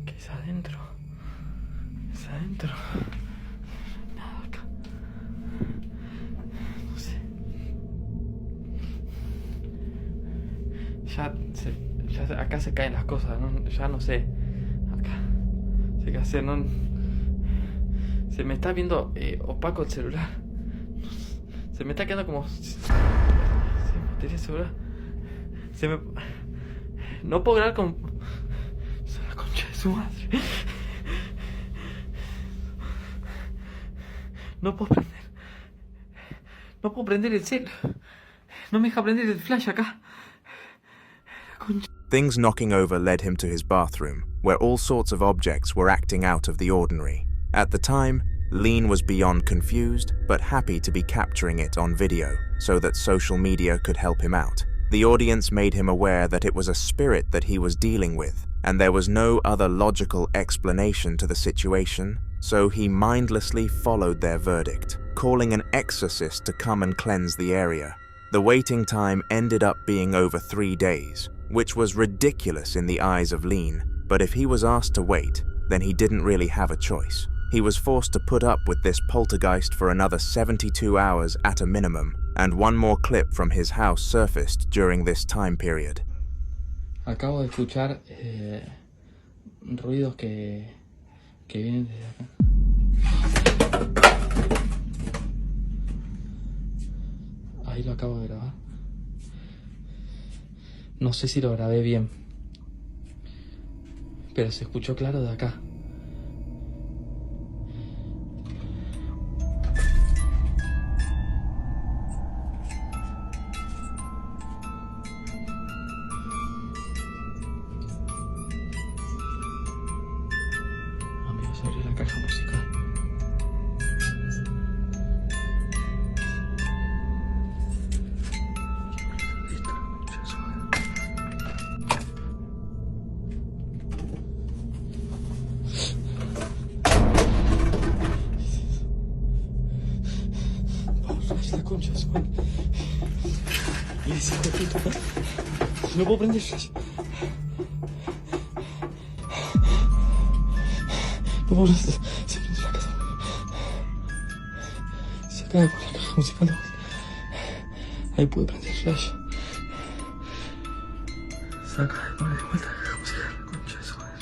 ¿Qué es adentro? adentro. Nada acá. No sé. Ya acá se caen las cosas, ¿no? Ya no sé. Acá. No sé qué hacer, no. Se me está viendo opaco el celular. Se me está quedando como. Sin batería celular. No puedo grabar con. La concha de su madre. No puedo prender. No puedo prender el cel. No me deja prender el flash acá. Things knocking over led him to his bathroom, where all sorts of objects were acting out of the ordinary. At the time, Lean was beyond confused, but happy to be capturing it on video, so that social media could help him out. The audience made him aware that it was a spirit that he was dealing with, and there was no other logical explanation to the situation, so he mindlessly followed their verdict, calling an exorcist to come and cleanse the area. The waiting time ended up being over 3 days, which was ridiculous in the eyes of Lean, but if he was asked to wait, then he didn't really have a choice. He was forced to put up with this poltergeist for another 72 hours at a minimum, and one more clip from his house surfaced during this time period. Acabo de escuchar ruidos que vienen desde acá. Ahí lo acabo de grabar. No sé si lo grabé bien, pero se escuchó claro de acá. Amigos, abrí la caja musical. La concha, Juan. Y ese hijo de puta. No puedo prender flash. No puedo prender. Se prendió la casa. Se acaba de poner la caja musical de vuelta. Ahí pude prender flash. Se acaba de poner de vuelta la caja musical. La concha de su madre.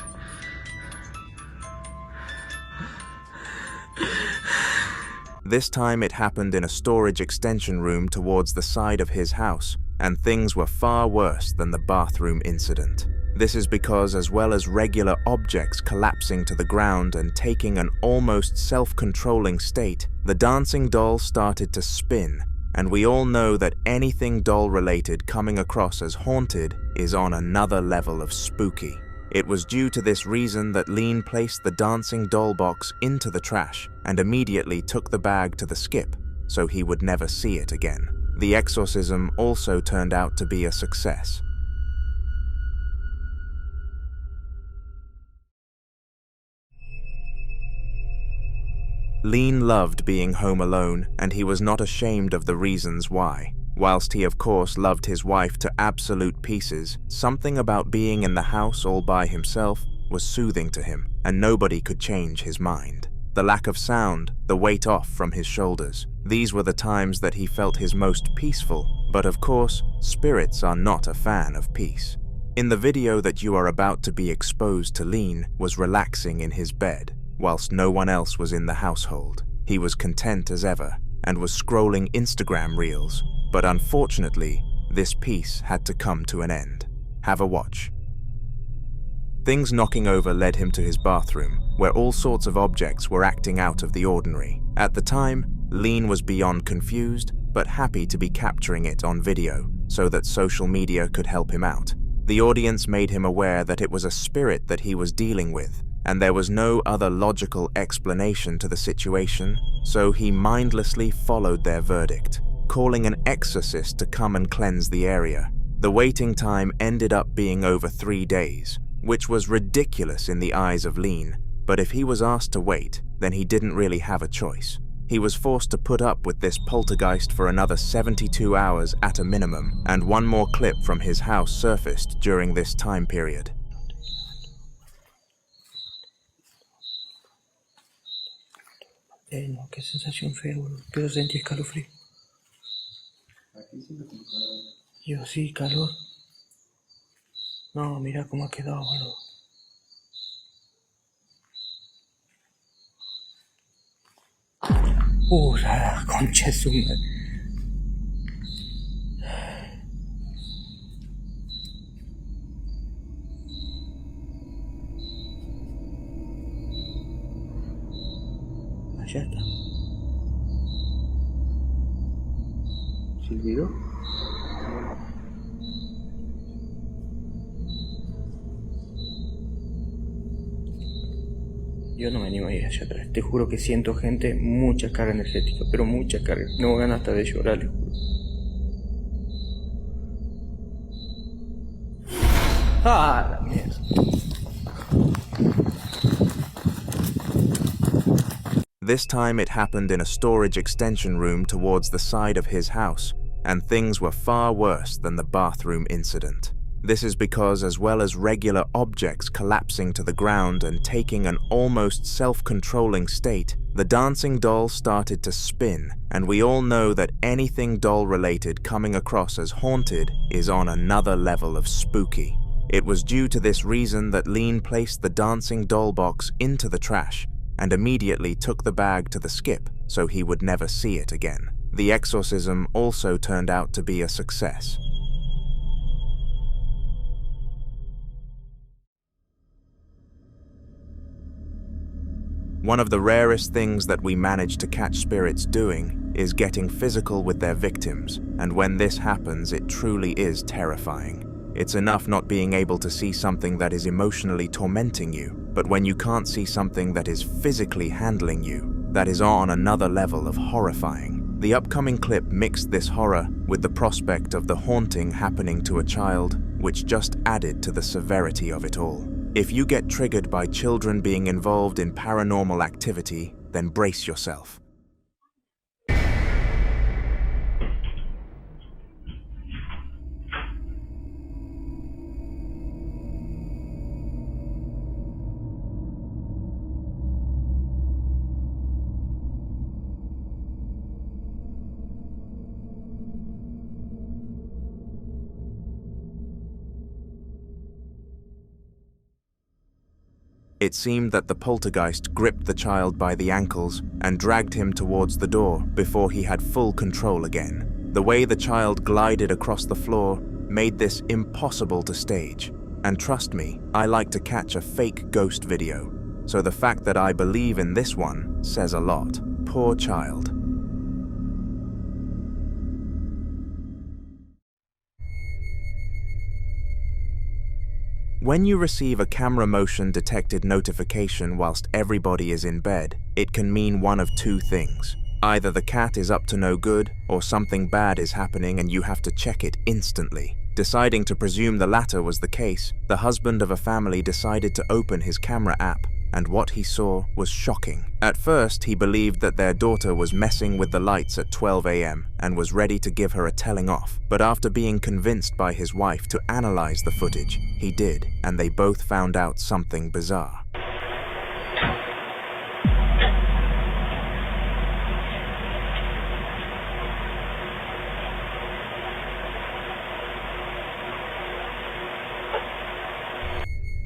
This time it happened in a storage extension room towards the side of his house, and things were far worse than the bathroom incident. This is because, as well as regular objects collapsing to the ground and taking an almost self-controlling state, the dancing doll started to spin, and we all know that anything doll-related coming across as haunted is on another level of spooky. It was due to this reason that Lean placed the dancing doll box into the trash and immediately took the bag to the skip, so he would never see it again. The exorcism also turned out to be a success. Lean loved being home alone, and he was not ashamed of the reasons why. Whilst he of course loved his wife to absolute pieces, something about being in the house all by himself was soothing to him, and nobody could change his mind. The lack of sound, the weight off from his shoulders, these were the times that he felt his most peaceful, but of course, spirits are not a fan of peace. In the video that you are about to be exposed to, Lean was relaxing in his bed, whilst no one else was in the household. He was content as ever, and was scrolling Instagram reels, but unfortunately, this piece had to come to an end. Have a watch. Things knocking over led him to his bathroom, where all sorts of objects were acting out of the ordinary. At the time, Lean was beyond confused, but happy to be capturing it on video, so that social media could help him out. The audience made him aware that it was a spirit that he was dealing with, and there was no other logical explanation to the situation, so he mindlessly followed their verdict, calling an exorcist to come and cleanse the area. The waiting time ended up being over 3 days, which was ridiculous in the eyes of Lean, but if he was asked to wait, then he didn't really have a choice. He was forced to put up with this poltergeist for another 72 hours at a minimum, and one more clip from his house surfaced during this time period. No, qué sensación fea, boludo. Pero sentí escalofrío. Yo sí, calor. No, mira cómo ha quedado, boludo. La concha de su madre. Allá está. ¿Silbido? Yo no me animo a ir allá atrás. Te juro que siento gente, mucha carga energética, pero mucha carga. No gano hasta de llorar, les juro. ¡Ah, la mierda! This time it happened in a storage extension room towards the side of his house, and things were far worse than the bathroom incident. This is because, as well as regular objects collapsing to the ground and taking an almost self-controlling state, the dancing doll started to spin, and we all know that anything doll-related coming across as haunted is on another level of spooky. It was due to this reason that Lean placed the dancing doll box into the trash and immediately took the bag to the skip so he would never see it again. The exorcism also turned out to be a success. One of the rarest things that we manage to catch spirits doing is getting physical with their victims, and when this happens, it truly is terrifying. It's enough not being able to see something that is emotionally tormenting you, but when you can't see something that is physically handling you, that is on another level of horrifying. The upcoming clip mixed this horror with the prospect of the haunting happening to a child, which just added to the severity of it all. If you get triggered by children being involved in paranormal activity, then brace yourself. It seemed that the poltergeist gripped the child by the ankles and dragged him towards the door before he had full control again. The way the child glided across the floor made this impossible to stage. And trust me, I like to catch a fake ghost video, so the fact that I believe in this one says a lot. Poor child. When you receive a camera motion detected notification whilst everybody is in bed, it can mean one of two things. Either the cat is up to no good, or something bad is happening and you have to check it instantly. Deciding to presume the latter was the case, the husband of a family decided to open his camera app, and what he saw was shocking. At first, he believed that their daughter was messing with the lights at 12 a.m. and was ready to give her a telling off. But after being convinced by his wife to analyze the footage, he did, and they both found out something bizarre.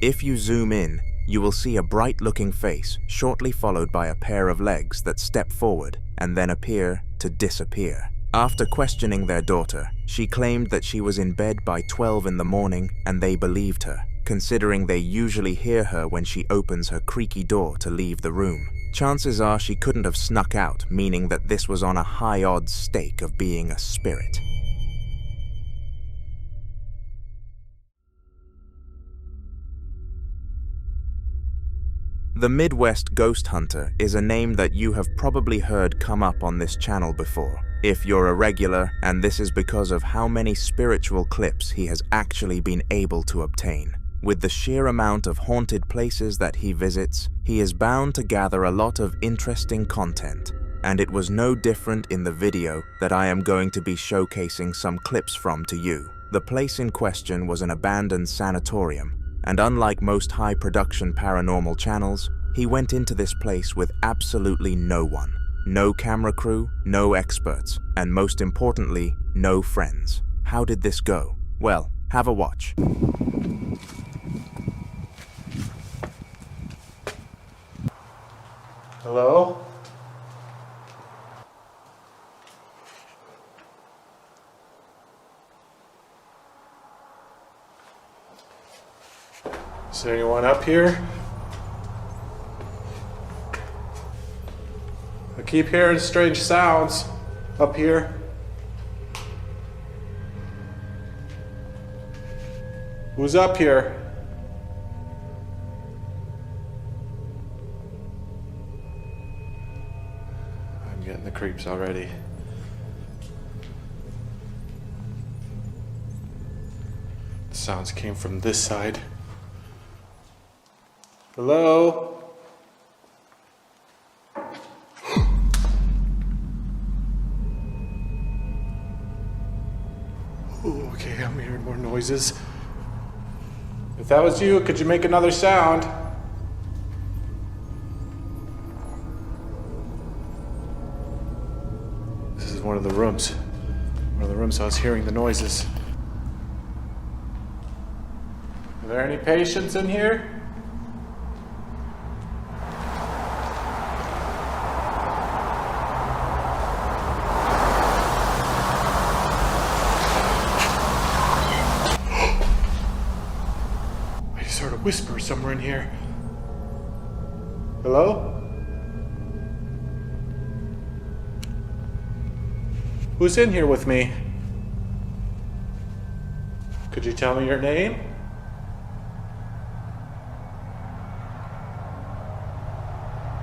If you zoom in, you will see a bright-looking face, shortly followed by a pair of legs that step forward and then appear to disappear. After questioning their daughter, she claimed that she was in bed by 12 in the morning and they believed her, considering they usually hear her when she opens her creaky door to leave the room. Chances are she couldn't have snuck out, meaning that this was on a high-odds stake of being a spirit. The Midwest Ghost Hunter is a name that you have probably heard come up on this channel before, if you're a regular, and this is because of how many spiritual clips he has actually been able to obtain. With the sheer amount of haunted places that he visits, he is bound to gather a lot of interesting content, and it was no different in the video that I am going to be showcasing some clips from to you. The place in question was an abandoned sanatorium, and unlike most high-production paranormal channels, He went into this place with absolutely no one. No camera crew, no experts, and most importantly, no friends. How did this go? Well, have a watch. Hello? Is there anyone up here? I keep hearing strange sounds up here. Who's up here? I'm getting the creeps already. The sounds came from this side. Hello? Ooh, okay, I'm hearing more noises. If that was you, could you make another sound? This is one of the rooms. One of the rooms I was hearing the noises. Are there any patients in here? Whisper somewhere in here. Hello? Who's in here with me? Could you tell me your name?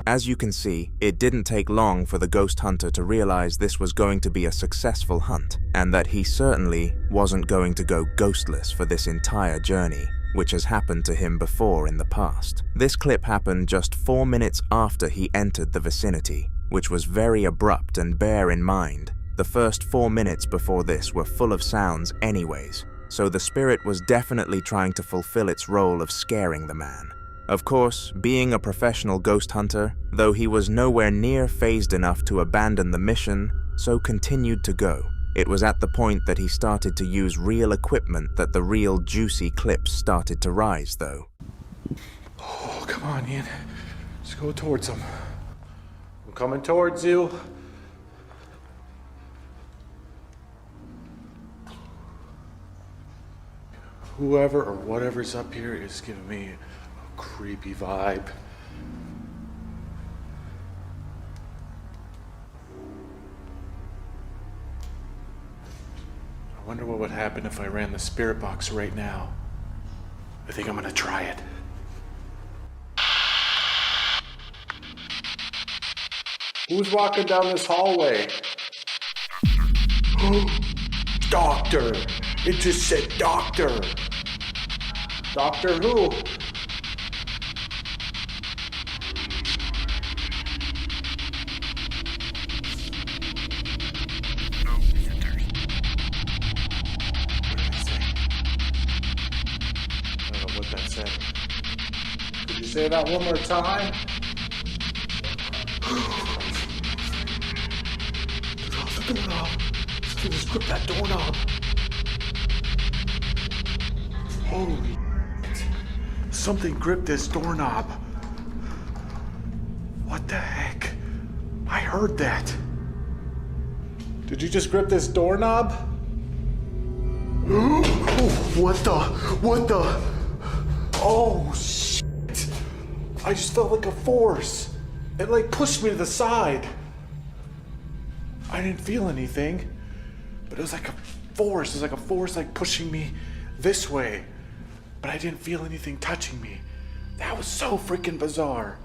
As you can see, it didn't take long for the ghost hunter to realize this was going to be a successful hunt, and that he certainly wasn't going to go ghostless for this entire journey, which has happened to him before in the past. This clip happened just 4 minutes after he entered the vicinity, which was very abrupt, and bear in mind, the first 4 minutes before this were full of sounds anyways, so the spirit was definitely trying to fulfill its role of scaring the man. Of course, being a professional ghost hunter, though he was nowhere near phased enough to abandon the mission, so continued to go. It was at the point that he started to use real equipment that the real juicy clips started to rise, though. Oh, come on, Ian. Let's go towards him. I'm coming towards you. Whoever or whatever's up here is giving me a creepy vibe. I wonder what would happen if I ran the spirit box right now. I think I'm gonna try it. Who's walking down this hallway? Doctor! It just said doctor! Doctor who? Say that one more time. The doorknob. Just grip that doorknob. Holy shit. Something gripped this doorknob. What the heck? I heard that. Did you just grip this doorknob? What the? Oh shit. I just felt like a force. It like pushed me to the side. I didn't feel anything, but it was like a force. It was like a force like pushing me this way, but I didn't feel anything touching me. That was so freaking bizarre.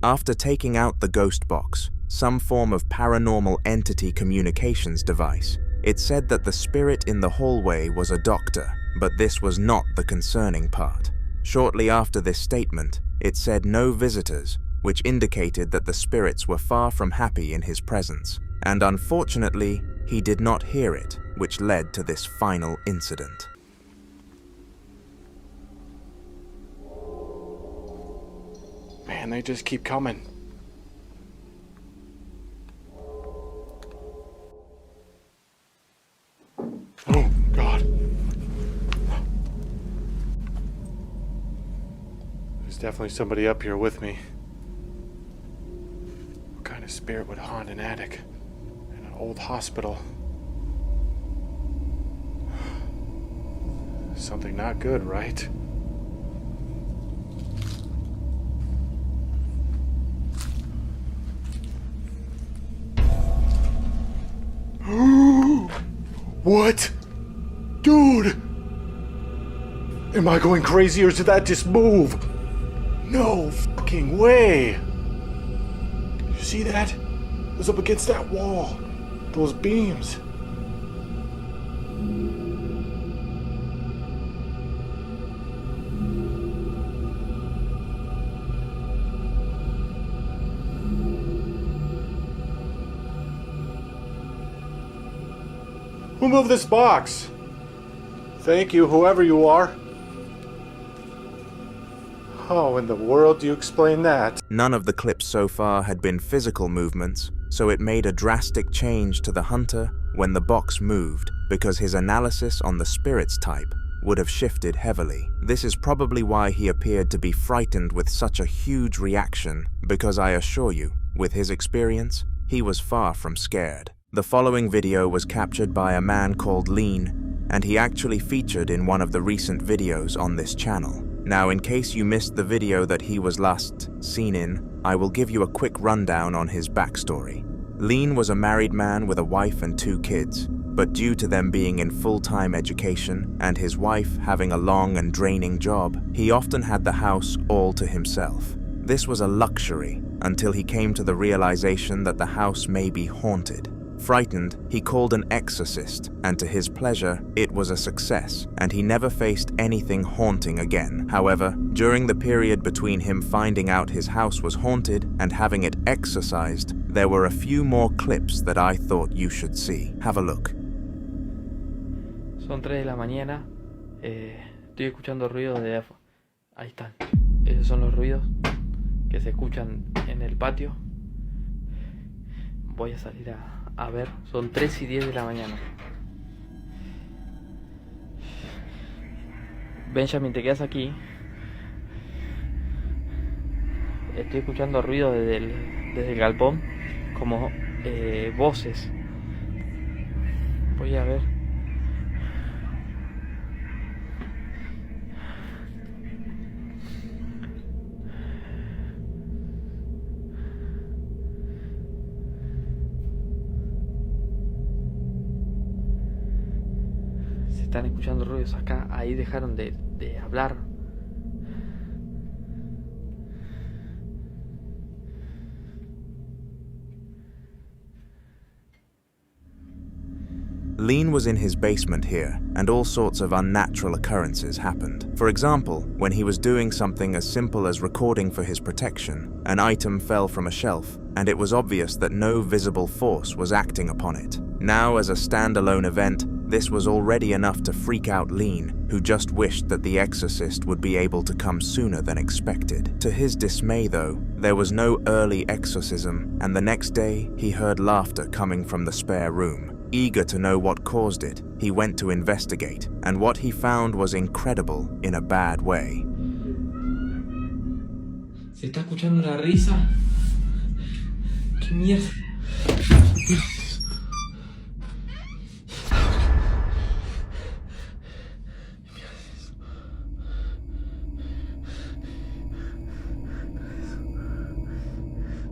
After taking out the ghost box, some form of paranormal entity communications device, it said that the spirit in the hallway was a doctor, but this was not the concerning part. Shortly after this statement, it said no visitors, which indicated that the spirits were far from happy in his presence, and unfortunately, he did not hear it, which led to this final incident. Man, and they just keep coming. Oh, God. There's definitely somebody up here with me. What kind of spirit would haunt an attic in an old hospital? Something not good, right? What? Dude! Am I going crazy or did that just move? No fucking way! You see that? It was up against that wall. Those beams. Who moved this box? Thank you, whoever you are. How in the world do you explain that? None of the clips so far had been physical movements, so it made a drastic change to the hunter when the box moved, because his analysis on the spirit's type would have shifted heavily. This is probably why he appeared to be frightened with such a huge reaction, because I assure you, with his experience, he was far from scared. The following video was captured by a man called Lean, and he actually featured in one of the recent videos on this channel. Now, in case you missed the video that he was last seen in, I will give you a quick rundown on his backstory. Lean was a married man with a wife and 2 kids, but due to them being in full-time education and his wife having a long and draining job, he often had the house all to himself. This was a luxury until he came to the realization that the house may be haunted. Frightened, he called an exorcist, and to his pleasure, it was a success, and he never faced anything haunting again. However, during the period between him finding out his house was haunted and having it exorcised, there were a few more clips that I thought you should see. Have a look. Son 3 de la mañana. Estoy escuchando ruidos de... Ahí están. Esos son los ruidos que se escuchan en el patio. Voy a salir a ver. Son 3:10 de la mañana. Benjamin, te quedas aquí. Estoy escuchando ruidos desde el galpón, como voces. Voy a ver. Están escuchando ruidos acá. Ahí dejaron de hablar. Lean was in his basement here, and all sorts of unnatural occurrences happened. For example, when he was doing something as simple as recording for his protection, an item fell from a shelf, and it was obvious that no visible force was acting upon it. Now, as a standalone event, this was already enough to freak out Lean, who just wished that the exorcist would be able to come sooner than expected. To his dismay, though, there was no early exorcism, and the next day, he heard laughter coming from the spare room. Eager to know what caused it, he went to investigate, and what he found was incredible in a bad way. ¿Se está escuchando una risa? ¿Qué mierda?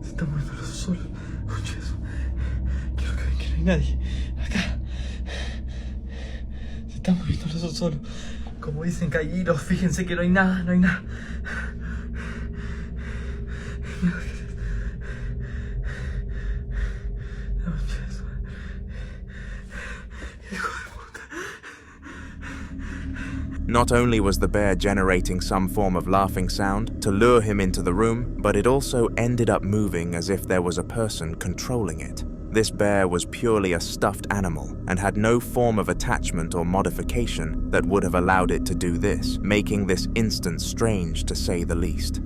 Se está moviendo el sol. Escucha eso. Quiero que vean que no hay nadie. Acá. Se está moviendo el sol solo. Como dicen caídos, fíjense que no hay nada, no hay nada. Not only was the bear generating some form of laughing sound to lure him into the room, but it also ended up moving as if there was a person controlling it. This bear was purely a stuffed animal and had no form of attachment or modification that would have allowed it to do this, making this instance strange to say the least.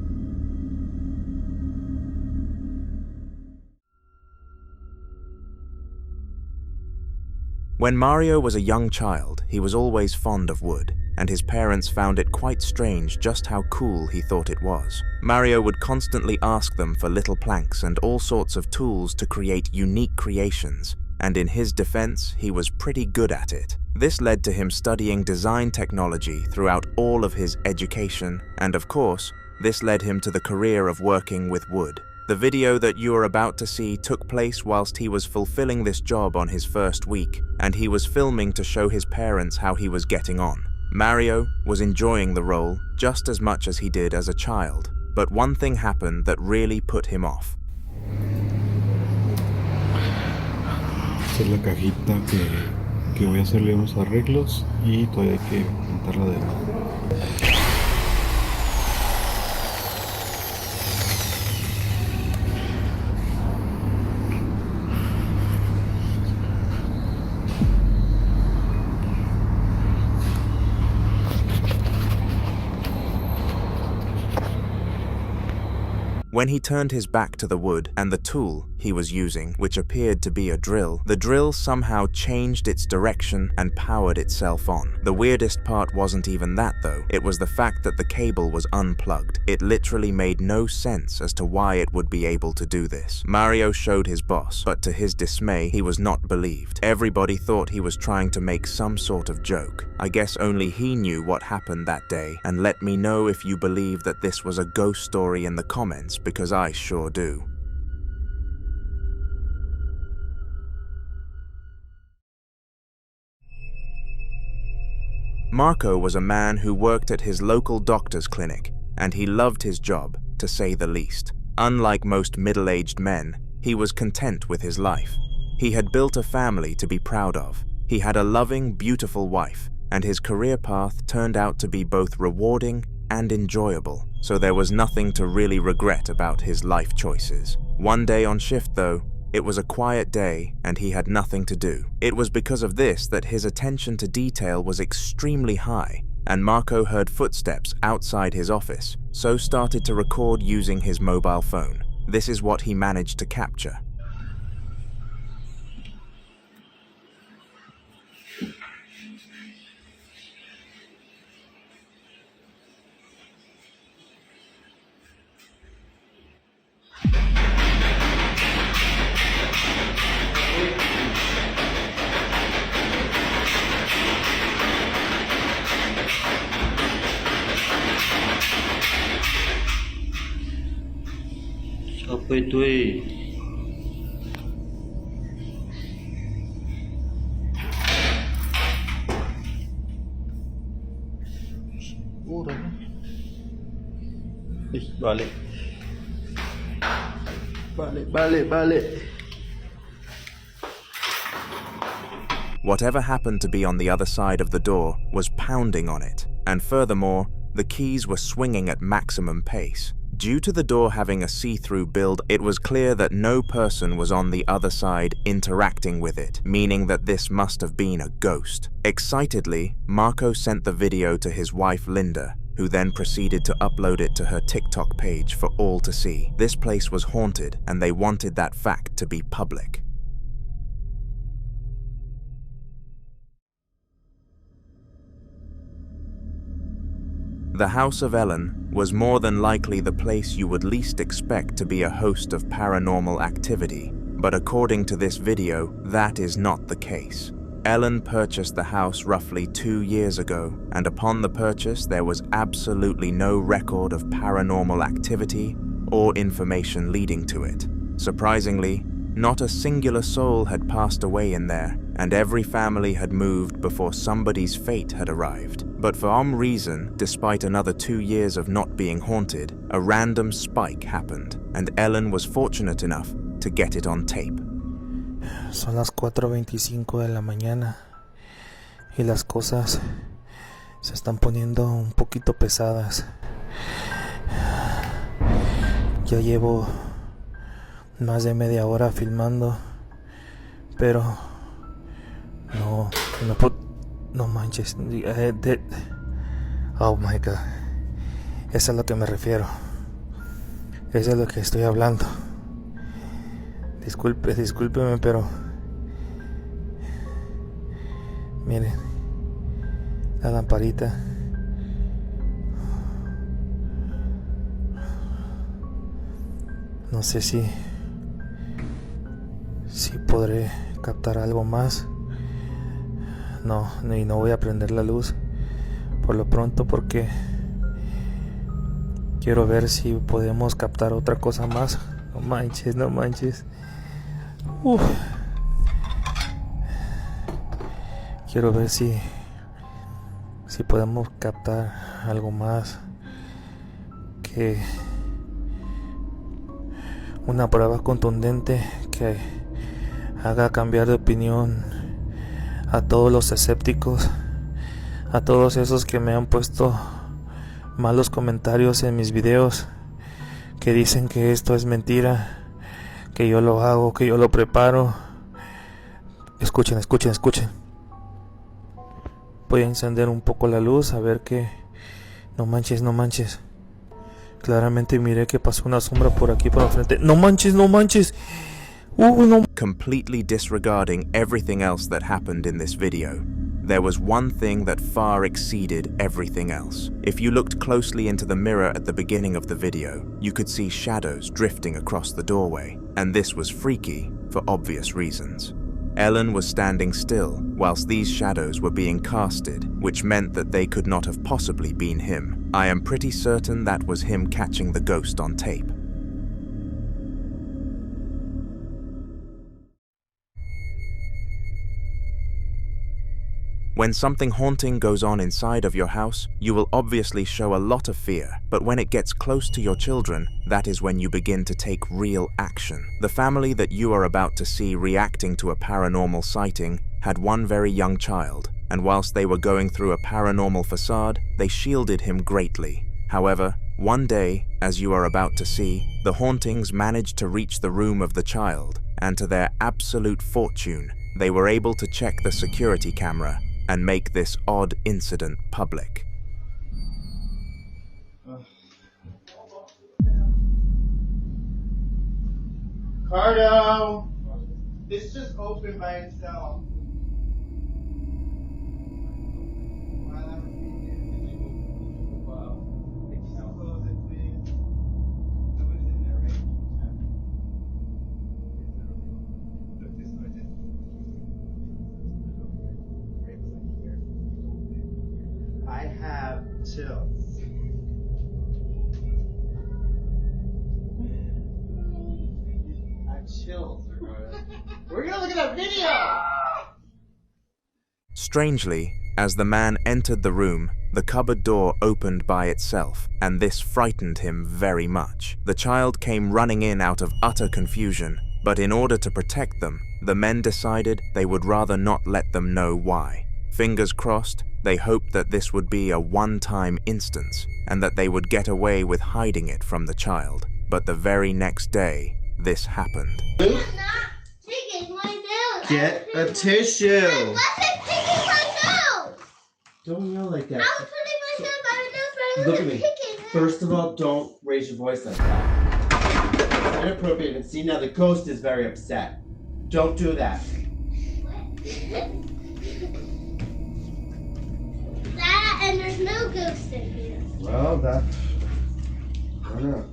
When Mario was a young child, he was always fond of wood, and his parents found it quite strange just how cool he thought it was. Mario would constantly ask them for little planks and all sorts of tools to create unique creations, and in his defense, he was pretty good at it. This led to him studying design technology throughout all of his education, and of course, this led him to the career of working with wood. The video that you are about to see took place whilst he was fulfilling this job on his first week, and he was filming to show his parents how he was getting on. Mario was enjoying the role just as much as he did as a child, but one thing happened that really put him off. Esta es la cajita que voy a hacerle unos arreglos y todavía hay que montarla de nuevo. When he turned his back to the wood and the tool he was using, which appeared to be a drill, the drill somehow changed its direction and powered itself on. The weirdest part wasn't even that though, it was the fact that the cable was unplugged. It literally made no sense as to why it would be able to do this. Mario showed his boss, but to his dismay, he was not believed. Everybody thought he was trying to make some sort of joke. I guess only he knew what happened that day, and let me know if you believe that this was a ghost story in the comments, because I sure do. Marco was a man who worked at his local doctor's clinic, and he loved his job, to say the least. Unlike most middle-aged men, he was content with his life. He had built a family to be proud of. He had a loving, beautiful wife, and his career path turned out to be both rewarding and enjoyable, so there was nothing to really regret about his life choices. One day on shift though, it was a quiet day and he had nothing to do. It was because of this that his attention to detail was extremely high, and Marco heard footsteps outside his office, so started to record using his mobile phone. This is what he managed to capture. Apa itu Vale. Whatever happened to be on the other side of the door was pounding on it, and furthermore, the keys were swinging at maximum pace. Due to the door having a see-through build, it was clear that no person was on the other side interacting with it, meaning that this must have been a ghost. Excitedly, Marco sent the video to his wife Linda, who then proceeded to upload it to her TikTok page for all to see. This place was haunted, and they wanted that fact to be public. The House of Ellen was more than likely the place you would least expect to be a host of paranormal activity, but according to this video, that is not the case. Ellen purchased the house roughly 2 years ago, and upon the purchase there was absolutely no record of paranormal activity or information leading to it. Surprisingly, not a singular soul had passed away in there, and every family had moved before somebody's fate had arrived. But for some reason, despite another 2 years of not being haunted, a random spike happened, and Ellen was fortunate enough to get it on tape. Son las 4:25 de la mañana y las cosas se están poniendo un poquito pesadas. Ya llevo más de media hora filmando, pero no manches. Oh my god, eso es a lo que me refiero, eso es lo que estoy hablando. Discúlpeme, pero Miren, la lamparita. No sé si podré captar algo más. No, y no voy a prender la luz por lo pronto porque quiero ver si podemos captar otra cosa más. No manches, no manches. Uf. Quiero ver si podemos captar algo más, que una prueba contundente que haga cambiar de opinión a todos los escépticos, a todos esos que me han puesto malos comentarios en mis videos, que dicen que esto es mentira, que yo lo hago, que yo lo preparo. Escuchen, escuchen, escuchen. Voy a encender un poco la luz a ver que... No manches, no manches. Claramente miré que pasó una sombra por aquí por enfrente. No manches, no manches. No. Completely disregarding everything else that happened in this video, there was one thing that far exceeded everything else. If you looked closely into the mirror at the beginning of the video, you could see shadows drifting across the doorway, and this was freaky for obvious reasons. Ellen was standing still whilst these shadows were being casted, which meant that they could not have possibly been him. I am pretty certain that was him catching the ghost on tape. When something haunting goes on inside of your house, you will obviously show a lot of fear, but when it gets close to your children, that is when you begin to take real action. The family that you are about to see reacting to a paranormal sighting had one very young child, and whilst they were going through a paranormal facade, they shielded him greatly. However, one day, as you are about to see, the hauntings managed to reach the room of the child, and to their absolute fortune, they were able to check the security camera and make this odd incident public. Cardo! This just opened by itself. I have chills. I have chills. We're gonna look at that video! Strangely, as the man entered the room, the cupboard door opened by itself, and this frightened him very much. The child came running in out of utter confusion, but in order to protect them, the men decided they would rather not let them know why. Fingers crossed, they hoped that this would be a one-time instance, and that they would get away with hiding it from the child. But the very next day, this happened. Get a tissue! I wasn't picking my nose! Don't yell like that. I was putting myself on my nose, but I Look at wasn't me. picking it. First of all, don't raise your voice like that. It's inappropriate. And see, now the ghost is very upset. Don't do that. That, and there's no ghost in here. Well, that... I don't know.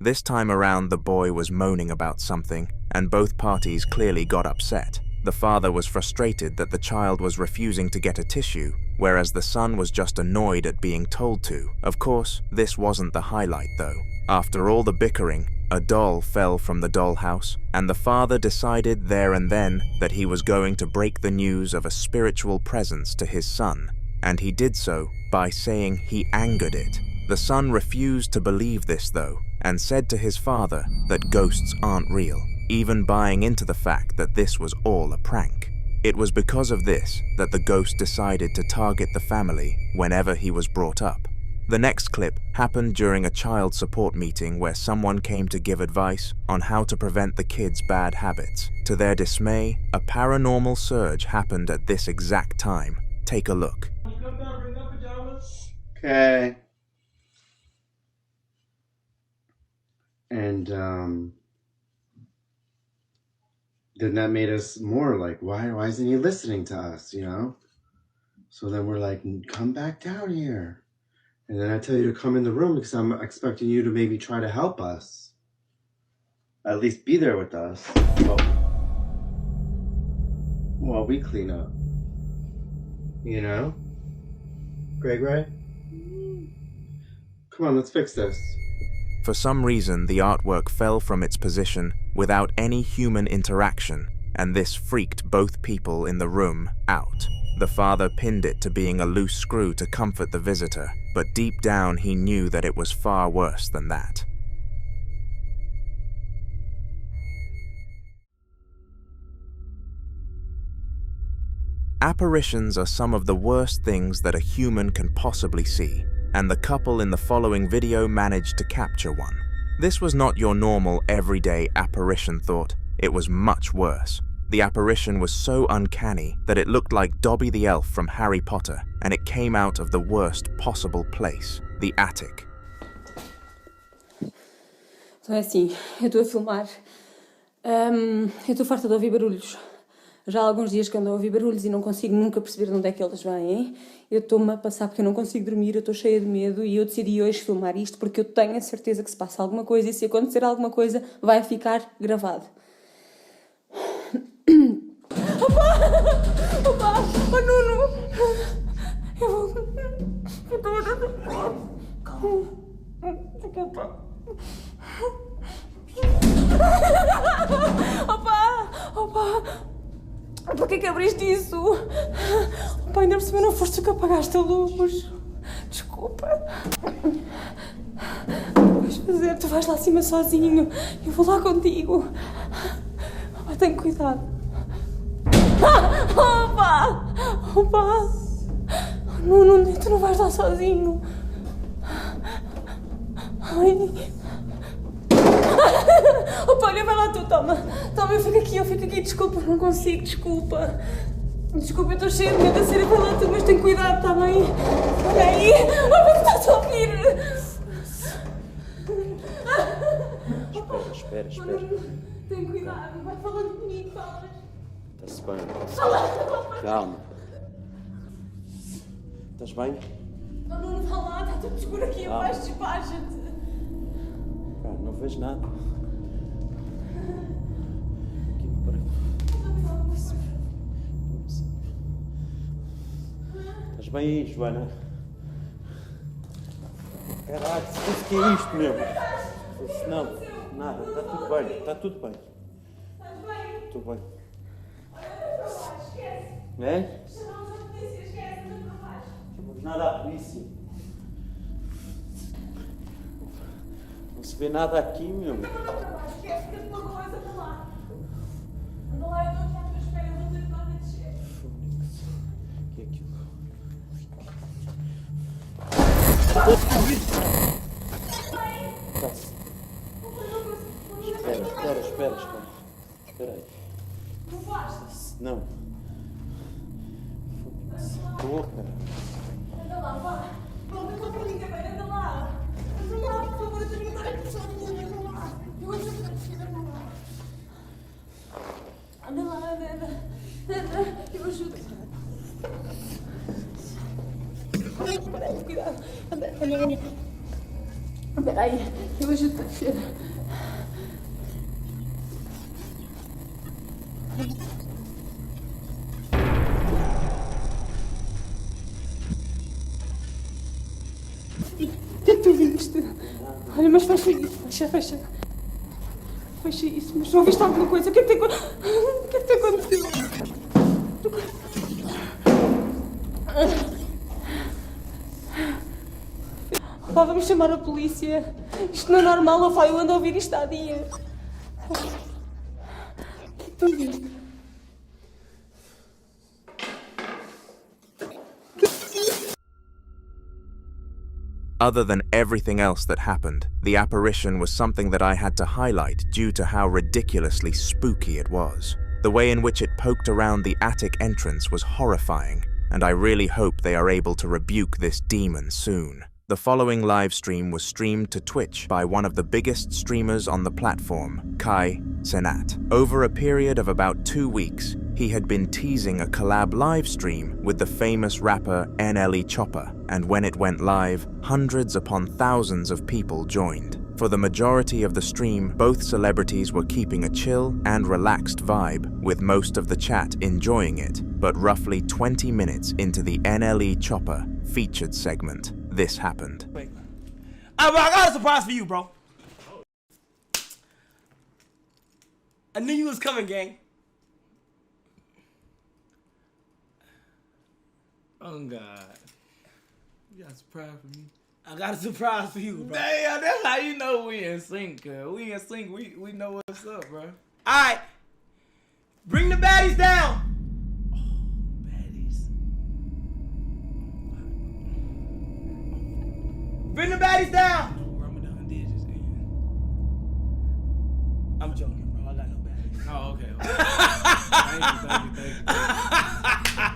This time around, the boy was moaning about something, and both parties clearly got upset. The father was frustrated that the child was refusing to get a tissue, whereas the son was just annoyed at being told to. Of course, this wasn't the highlight though. After all the bickering, a doll fell from the dollhouse, and the father decided there and then that he was going to break the news of a spiritual presence to his son, and he did so by saying he angered it. The son refused to believe this though, and said to his father that ghosts aren't real, even buying into the fact that this was all a prank. It was because of this that the ghost decided to target the family whenever he was brought up. The next clip happened during a child support meeting where someone came to give advice on how to prevent the kids' bad habits. To their dismay, a paranormal surge happened at this exact time. Take a look. Okay. And, then that made us more like, why isn't he listening to us, you know? So then we're like, come back down here. And then I tell you to come in the room because I'm expecting you to maybe try to help us. At least be there with us. While we clean up. You know? Greg? Come on, let's fix this. For some reason, the artwork fell from its position without any human interaction, and this freaked both people in the room out. The father pinned it to being a loose screw to comfort the visitor, but deep down he knew that it was far worse than that. Apparitions are some of the worst things that a human can possibly see, and the couple in the following video managed to capture one. This was not your normal, everyday apparition thought. It was much worse. The apparition was so uncanny that it looked like Dobby the elf from Harry Potter, and it came out of the worst possible place, the attic. Então é assim, eu estou a filmar. Eu estou farta de ouvir barulhos. Já há alguns dias que ando a ouvir barulhos e não consigo nunca perceber de onde é que eles vêm. Eu estou-me a passar porque eu não consigo dormir, eu estou cheia de medo e eu decidi hoje filmar isto porque eu tenho a certeza que se passa alguma coisa e se acontecer alguma coisa vai ficar gravado. Opa! Oh, Nuno! Eu estou... Calma. Opa! Porquê que abriste isso? Opa, ainda por cima não foste tu que apagaste a luz. Desculpa. Vais fazer, tu vais lá acima sozinho. Eu vou lá contigo. Opa, tenha cuidado. Opa! Não, tu não vais lá sozinho. Ai... Opa, olha, vai lá tu, toma, eu fico aqui, desculpa, não consigo, desculpa, eu estou cheia de medo, a sério, vai lá tu, mas tem cuidado, está bem? Olha aí, opa, que estás a ouvir? Espera. Tem cuidado, vai falando comigo, falas. Está-se bem. Calma. Estás bem? Não vá lá, está tudo escuro aqui abaixo, despacha-te. Não vejo nada. Estás bem aí, Joana? Caralho, o que é isto mesmo? Não, nada, está tudo bem. Estás bem? Estou bem. Esquece. É? Chamamos a polícia, esquece, não faz. Chamamos nada à polícia. Não se vê nada aqui, meu. Esquece que uma coisa, anda lá. Anda lá, eu estou aqui à tua espera, eu vou dizer para onde descer. O que é aquilo? Espera. Espera aí. Não faz? Não. Porra. Anda lá, vá. Não estou para ninguém, anda lá. Anda lá, por favor, eu tenho que estar aqui sozinha, anda lá. Eu acho que anda lá. Anda lá, anda. Eu ajudo. Cuidado. Anda. Espera aí, eu ajudo a descer. O que é que tu viste? Olha, mas fecha isso, fecha. Fecha isso, mas não viste alguma coisa? O que é que te aconteceu? Pá, vamos chamar a polícia. Isto não é normal, Fá, eu ando a ouvir isto há dias. O que é que tu viste? Other than everything else that happened, the apparition was something that I had to highlight due to how ridiculously spooky it was. The way in which it poked around the attic entrance was horrifying, and I really hope they are able to rebuke this demon soon. The following live stream was streamed to Twitch by one of the biggest streamers on the platform, Kaye. Over a period of about 2 weeks, he had been teasing a collab live stream with the famous rapper NLE Chopper, and when it went live, hundreds upon thousands of people joined. For the majority of the stream, both celebrities were keeping a chill and relaxed vibe, with most of the chat enjoying it, but roughly 20 minutes into the NLE Chopper featured segment, this happened. Wait. I got a surprise for you, bro. I knew you was coming, gang. Oh, God. You got a surprise for me? I got a surprise for you, bro. Damn, that's how you know we in sync, cuz. We in sync. We know what's up, bro. All right. Bring the baddies down. Oh, baddies. Bring the baddies down. Ramadan dishes, I'm joking, bro. I got no baddies. Oh, okay.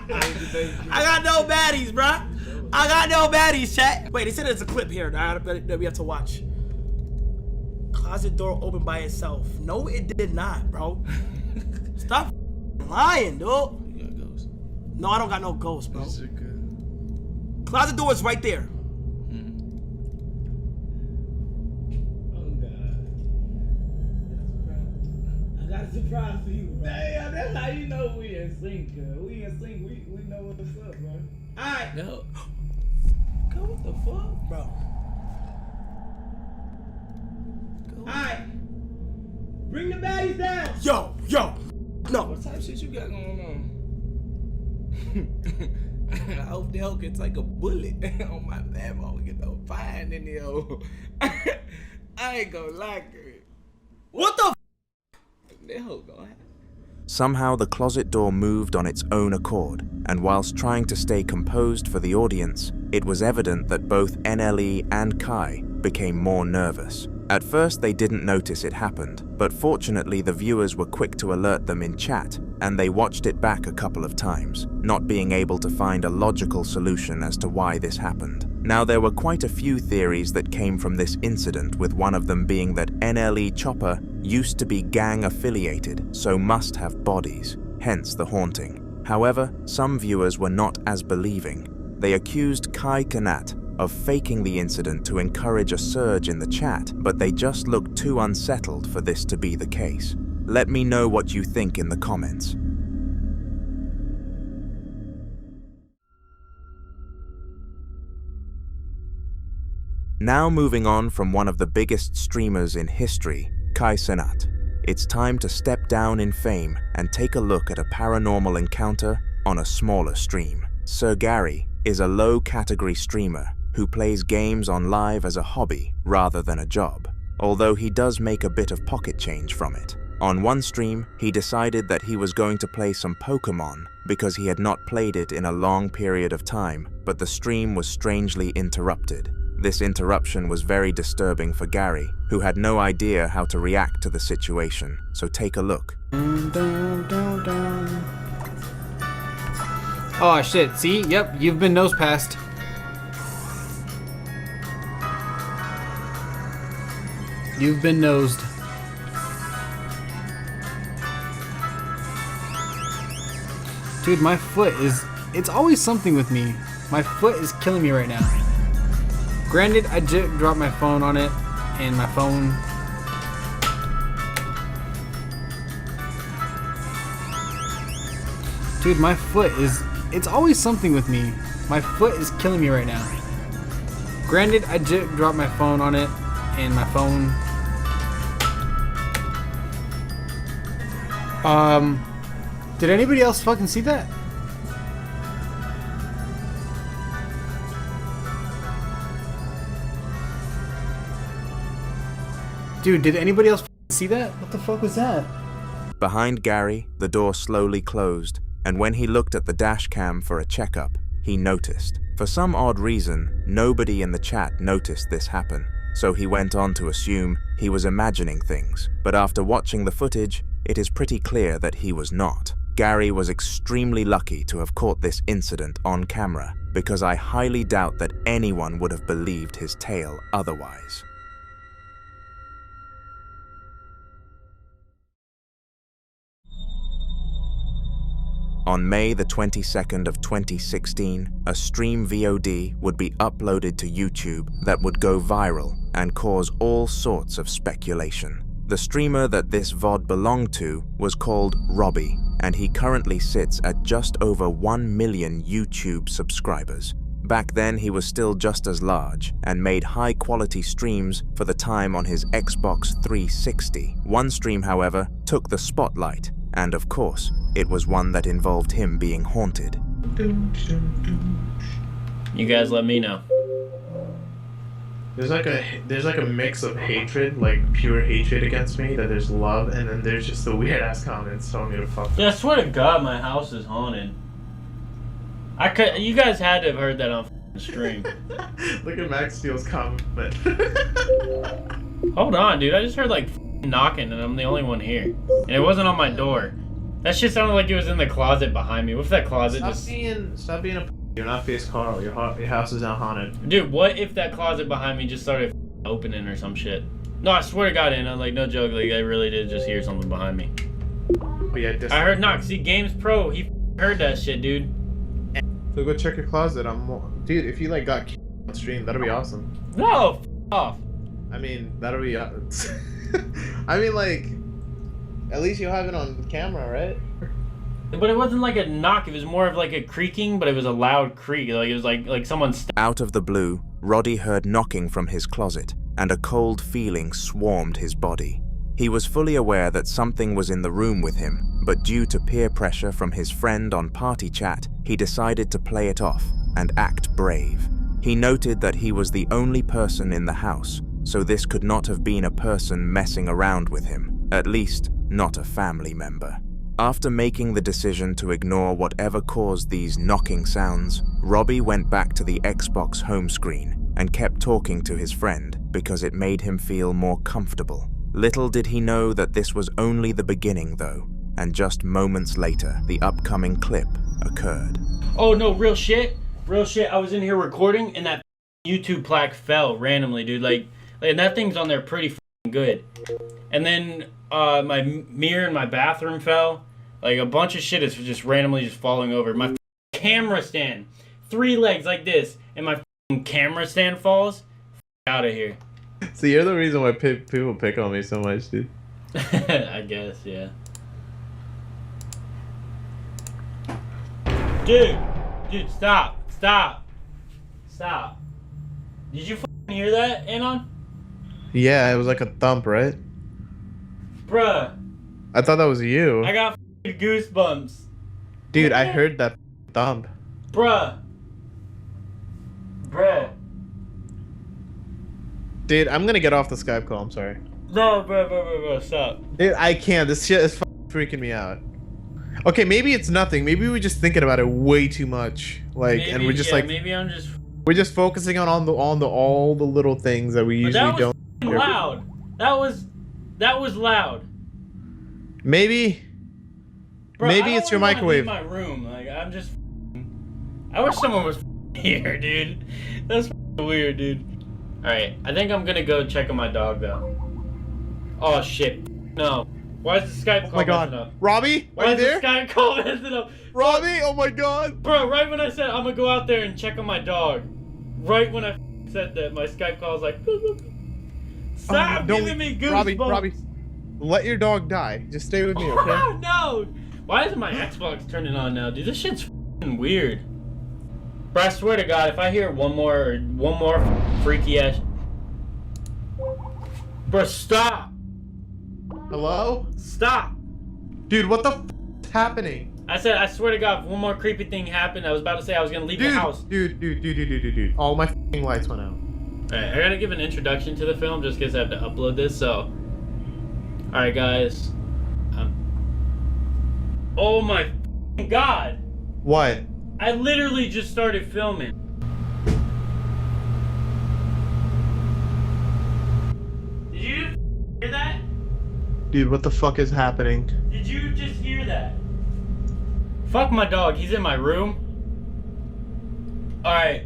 Thank you. I got no baddies, bro. I got no baddies, chat. Wait, they said there's a clip here that we have to watch. Closet door opened by itself. No, it did not, bro. Stop lying, dude. You got ghosts? No, I don't got no ghosts, bro. This shit good. Closet door is right there. Oh, God. I got a surprise for you, bro. Damn, that's how you know we in sync, cuz. We in sync. We know what's up, bro. All right. No. God, what the fuck? Bro. Alright. Bring the baddies down. Yo. No. What type of shit you got going on? I hope the hell can take a bullet on my bad. I get no fine in the old. I ain't gonna like it. What the That hoe gonna happen. Somehow the closet door moved on its own accord, and whilst trying to stay composed for the audience, it was evident that both NLE and Kaye became more nervous. At first they didn't notice it happened, but fortunately the viewers were quick to alert them in chat, and they watched it back a couple of times, not being able to find a logical solution as to why this happened. Now there were quite a few theories that came from this incident, with one of them being that NLE Chopper used to be gang affiliated, so must have bodies, hence the haunting. However, some viewers were not as believing. They accused Kaye of faking the incident to encourage a surge in the chat, but they just looked too unsettled for this to be the case. Let me know what you think in the comments. Now moving on from one of the biggest streamers in history, Kaye. It's time to step down in fame and take a look at a paranormal encounter on a smaller stream. Sir Gary is a low-category streamer who plays games on live as a hobby rather than a job, although he does make a bit of pocket change from it. On one stream, he decided that he was going to play some Pokemon because he had not played it in a long period of time, but the stream was strangely interrupted. This interruption was very disturbing for Gary, who had no idea how to react to the situation, so take a look. Oh shit, see? Yep, you've been nose passed. You've been nosed. Dude, my foot is... It's always something with me. My foot is killing me right now. Granted, I just dropped my phone on it, and my phone... Dude, my foot is... It's always something with me. My foot is killing me right now. Granted, I just dropped my phone on it, and my phone... Did anybody else fucking see that? Dude, did anybody else see that? What the fuck was that? Behind Gary, the door slowly closed, and when he looked at the dash cam for a checkup, he noticed. For some odd reason, nobody in the chat noticed this happen, so he went on to assume he was imagining things. But after watching the footage, it is pretty clear that he was not. Gary was extremely lucky to have caught this incident on camera, because I highly doubt that anyone would have believed his tale otherwise. On May the 22nd of 2016, a stream VOD would be uploaded to YouTube that would go viral and cause all sorts of speculation. The streamer that this VOD belonged to was called Robbie, and he currently sits at just over 1 million YouTube subscribers. Back then, he was still just as large and made high-quality streams for the time on his Xbox 360. One stream, however, took the spotlight, and of course, it was one that involved him being haunted. You guys let me know. There's like a mix of hatred, like pure hatred against me, that there's love, and then there's just the weird ass comments telling me to fuck. Yeah, I swear to God, my house is haunted. You guys had to have heard that on stream. Look at Max Steele's comment. Hold on, dude. I just heard like knocking, and I'm the only one here, and it wasn't on my door. That shit sounded like it was in the closet behind me. What if that closet Stop being a. You're not Face Carl. Your house is not haunted. Dude, what if that closet behind me just started opening or some shit? No, I swear to God, and I'm like, no joke, like I really did just hear something behind me. Oh yeah, I heard knock. See, Games Pro, he heard that shit, dude. So go check your closet. Dude, if you like got on stream, that'll be awesome. No, off. I mean, that'll be. I mean, like, at least you'll have it on camera, right? But it wasn't like a knock. It was more of like a creaking, but it was a loud creak. Like it was like someone. Out of the blue, Roddy heard knocking from his closet, and a cold feeling swarmed his body. He was fully aware that something was in the room with him, but due to peer pressure from his friend on party chat, he decided to play it off and act brave. He noted that he was the only person in the house, so this could not have been a person messing around with him, at least not a family member. After making the decision to ignore whatever caused these knocking sounds, Robbie went back to the Xbox home screen and kept talking to his friend because it made him feel more comfortable. Little did he know that this was only the beginning though, and just moments later, the upcoming clip occurred. Oh no, real shit? Real shit, I was in here recording and that YouTube plaque fell randomly, dude. Like and that thing's on there pretty good. And then my mirror in my bathroom fell. Like a bunch of shit is just randomly just falling over. My camera stand, 3 legs like this, and my camera stand falls. Out of here. So you're the reason why people pick on me so much, dude. I guess, yeah. Dude, stop. Did you hear that, Anon? Yeah, it was like a thump, right? Bruh. I thought that was you. I got goosebumps. Dude, I heard that thump. Bruh. Dude, I'm gonna get off the Skype call, I'm sorry. No, bro, stop. Dude, I can't. This shit is freaking me out. Okay, maybe it's nothing. Maybe we're just thinking about it way too much. Like, Maybe, and we're just yeah, like... Maybe I'm just... We're just focusing on all the little things that we usually don't... That was loud. That was loud. Maybe... Bro, maybe it's your microwave. Leave my room. Like, I'm just... I wish someone was here, dude. That's weird, dude. Alright, I think I'm gonna go check on my dog, though. Oh, shit. No. Why is the Skype call messing up? Robbie? Why is the Skype call messing up? Robbie? Oh my god! Bro, right when I said I'm gonna go out there and check on my dog, right when I said that, my Skype call was like... Stop giving me goosebumps! Robbie, let your dog die. Just stay with me, okay? No! Why isn't my Xbox turning on now, dude? This shit's weird. Bro, I swear to God, if I hear one more freaky ass... Bro, stop! Hello? Stop! Dude, what the is happening? I said, I swear to God, if one more creepy thing happened, I was about to say I was gonna leave the house. Dude. All my lights went out. Alright, I gotta give an introduction to the film just because I have to upload this, so... Alright, guys. Oh my God! What? I literally just started filming. Did you hear that? Dude, what the fuck is happening? Did you just hear that? Fuck my dog, he's in my room. Alright.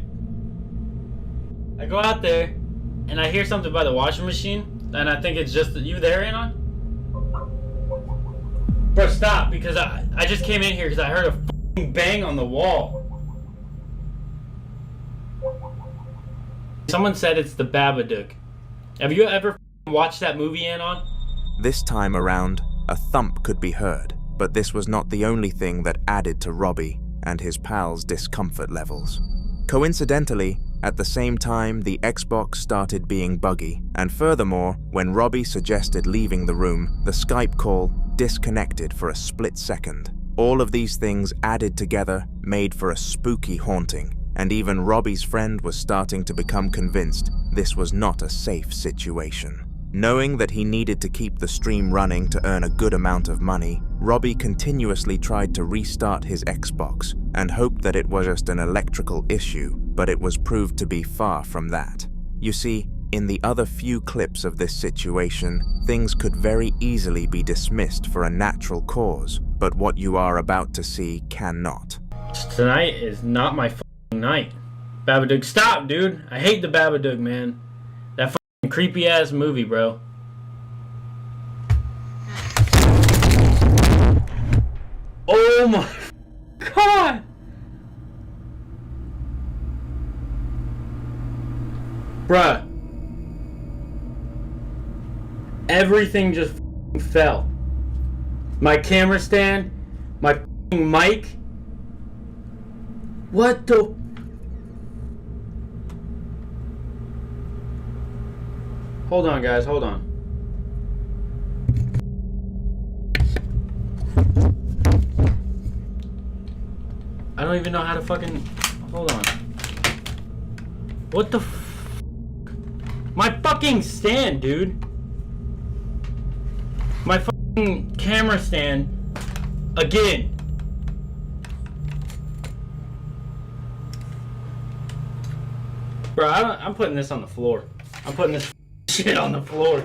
I go out there, and I hear something by the washing machine, and I think it's just you there, Antoine? Bro, stop, because I just came in here because I heard a f***ing bang on the wall. Someone said it's the Babadook. Have you ever watched that movie, Antoine? This time around, a thump could be heard, but this was not the only thing that added to Robbie and his pals' discomfort levels. Coincidentally, at the same time, the Xbox started being buggy, and furthermore, when Robbie suggested leaving the room, the Skype call disconnected for a split second. All of these things added together made for a spooky haunting, and even Robbie's friend was starting to become convinced this was not a safe situation. Knowing that he needed to keep the stream running to earn a good amount of money, Robbie continuously tried to restart his Xbox and hoped that it was just an electrical issue, but it was proved to be far from that. You see, in the other few clips of this situation, things could very easily be dismissed for a natural cause, but what you are about to see cannot. Tonight is not my f***ing night. Babadook, stop, dude! I hate the Babadook, man. That f***ing creepy ass movie, bro. Oh my god! Bruh. Everything just f***ing fell. My camera stand, my f***ing mic. What the? Hold on, guys, hold on. I don't even know how to fucking... Hold on. What the f... My fucking stand, dude. My fucking camera stand. Again. Bro, I'm putting this on the floor. I'm putting this shit on the floor.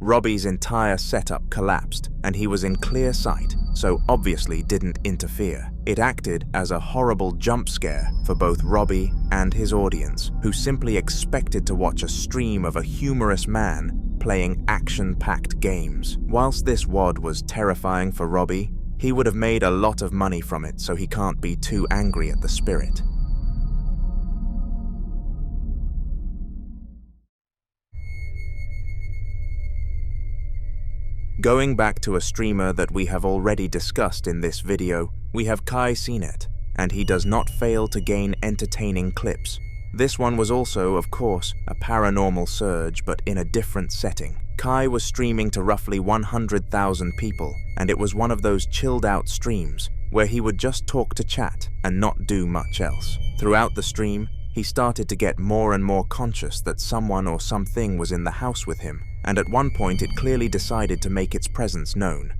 Robbie's entire setup collapsed, and he was in clear sight, so obviously didn't interfere. It acted as a horrible jump scare for both Robbie and his audience, who simply expected to watch a stream of a humorous man playing action-packed games. Whilst this WOD was terrifying for Robbie, he would have made a lot of money from it, so he can't be too angry at the spirit. Going back to a streamer that we have already discussed in this video, we have Kaye, and he does not fail to gain entertaining clips. This one was also, of course, a paranormal surge, but in a different setting. Kaye was streaming to roughly 100,000 people, and it was one of those chilled out streams where he would just talk to chat and not do much else. Throughout the stream, he started to get more and more conscious that someone or something was in the house with him, and at one point it clearly decided to make its presence known.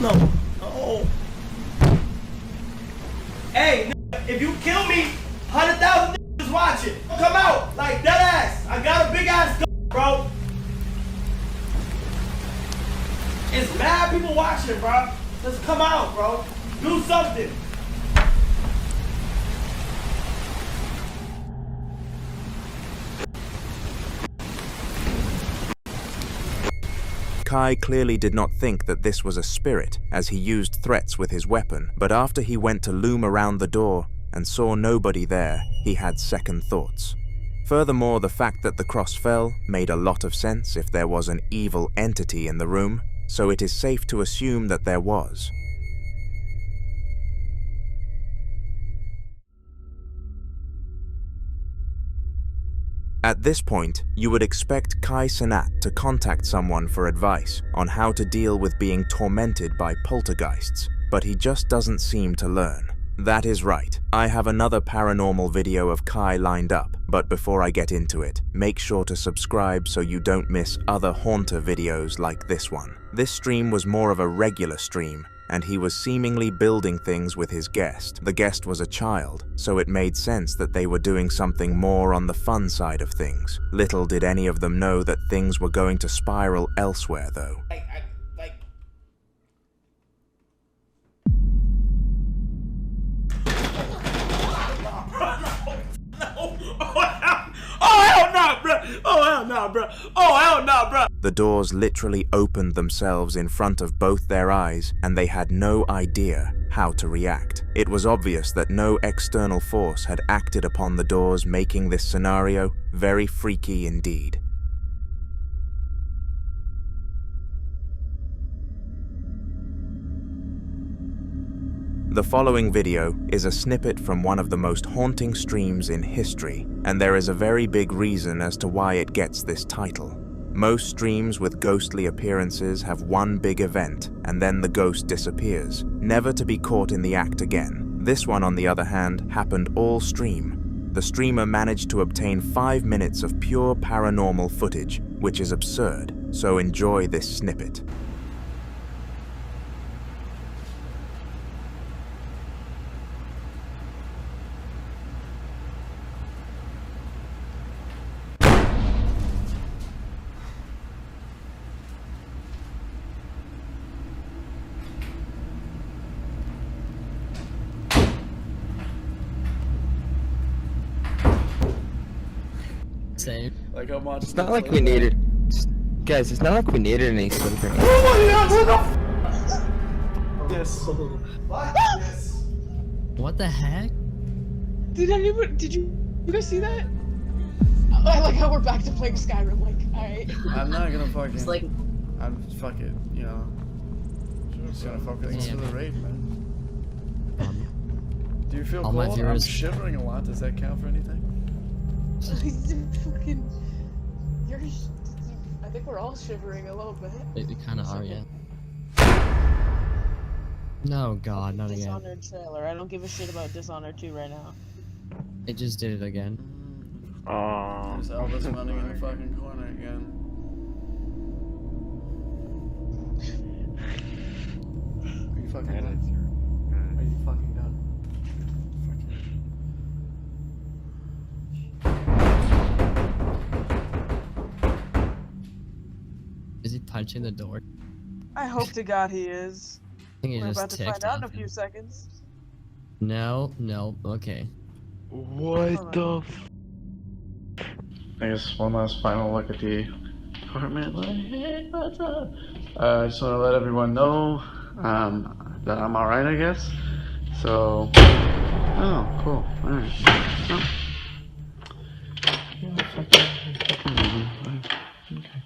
No. Oh. Hey, if you kill me, 100,000 is watching. Come out like that ass. I got a big ass gun, bro. It's mad people watching, bro. Just come out, bro. Do something. Kaye clearly did not think that this was a spirit, as he used threats with his weapon, but after he went to loom around the door and saw nobody there, he had second thoughts. Furthermore, the fact that the cross fell made a lot of sense if there was an evil entity in the room, so it is safe to assume that there was. At this point, you would expect Kaye to contact someone for advice on how to deal with being tormented by poltergeists, but he just doesn't seem to learn. That is right, I have another paranormal video of Kaye lined up, but before I get into it, make sure to subscribe so you don't miss other haunter videos like this one. This stream was more of a regular stream, and he was seemingly building things with his guest. The guest was a child, so it made sense that they were doing something more on the fun side of things. Little did any of them know that things were going to spiral elsewhere, though. The doors literally opened themselves in front of both their eyes, and they had no idea how to react. It was obvious that no external force had acted upon the doors, making this scenario very freaky indeed. The following video is a snippet from one of the most haunting streams in history, and there is a very big reason as to why it gets this title. Most streams with ghostly appearances have one big event, and then the ghost disappears, never to be caught in the act again. This one, on the other hand, happened all stream. The streamer managed to obtain 5 minutes of pure paranormal footage, which is absurd, so enjoy this snippet. Same. Like I'm watching. It's not like we needed, guys. It's not like we needed any sleep or anything. Yes. What the heck? Did you guys see that? I like how we're back to playing Skyrim. Like, alright. I'm not gonna fucking. It's like, I'm fucking. You know. I'm just gonna focus on the raid, man. Do you feel all my cold? viewers- I'm shivering a lot. Does that count for anything? fucking. I think we're all shivering a little bit. We kind of are, yeah. No, God, not again. Dishonored trailer. I don't give a shit about Dishonored 2 right now. It just did it again. There's Elvis running in the fucking corner again. Are you fucking done? Are you fucking done? Is he punching the door? I hope to God he is. I think he We're just about to find ticked out in a off few seconds. No, okay. What the I guess one last final look at the apartment. Like, hey, what's up? I just want to let everyone know that I'm alright, I guess. So, oh, cool. Alright. Oh. Yeah, fucking okay.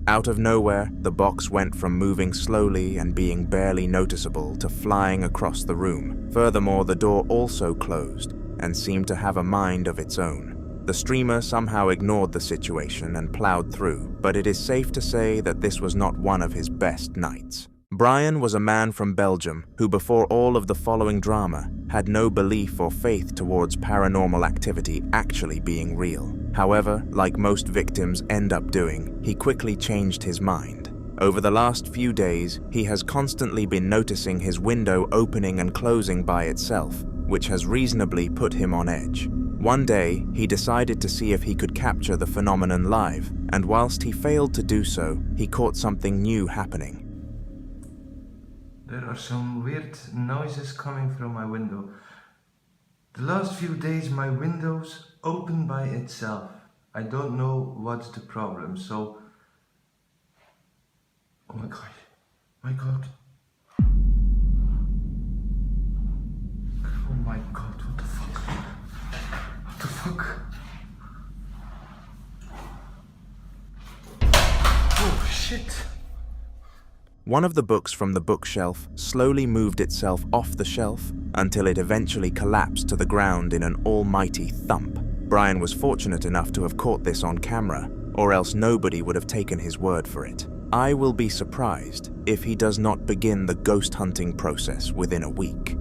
Out of nowhere, the box went from moving slowly and being barely noticeable to flying across the room. Furthermore, the door also closed and seemed to have a mind of its own. The streamer somehow ignored the situation and plowed through, but it is safe to say that this was not one of his best nights. Brian was a man from Belgium who, before all of the following drama, had no belief or faith towards paranormal activity actually being real. However, like most victims end up doing, he quickly changed his mind. Over the last few days, he has constantly been noticing his window opening and closing by itself, which has reasonably put him on edge. One day, he decided to see if he could capture the phenomenon live, and whilst he failed to do so, he caught something new happening. There are some weird noises coming from my window. The last few days my windows open by itself. I don't know what's the problem, so... Oh my god. My god. Oh my god, what the fuck? What the fuck? Oh shit. One of the books from the bookshelf slowly moved itself off the shelf until it eventually collapsed to the ground in an almighty thump. Brian was fortunate enough to have caught this on camera, or else nobody would have taken his word for it. I will be surprised if he does not begin the ghost hunting process within a week.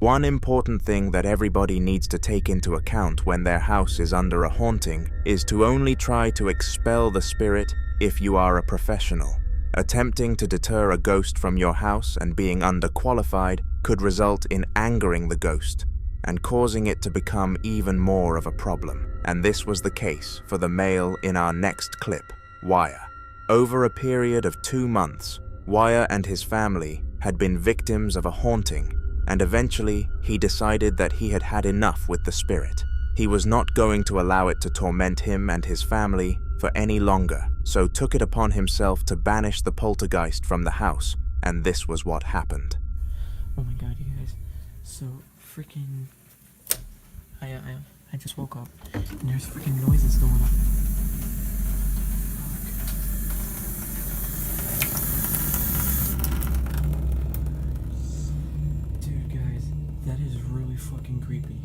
One important thing that everybody needs to take into account when their house is under a haunting is to only try to expel the spirit if you are a professional. Attempting to deter a ghost from your house and being underqualified could result in angering the ghost and causing it to become even more of a problem. And this was the case for the male in our next clip, Wire. Over a period of 2 months, Wire and his family had been victims of a haunting, and eventually he decided that he had had enough with the spirit. He was not going to allow it to torment him and his family for any longer, so took it upon himself to banish the poltergeist from the house, and this was what happened. Oh my god, you guys. So freaking... I just woke up, and there's freaking noises going on. Dude, guys, that is really fucking creepy.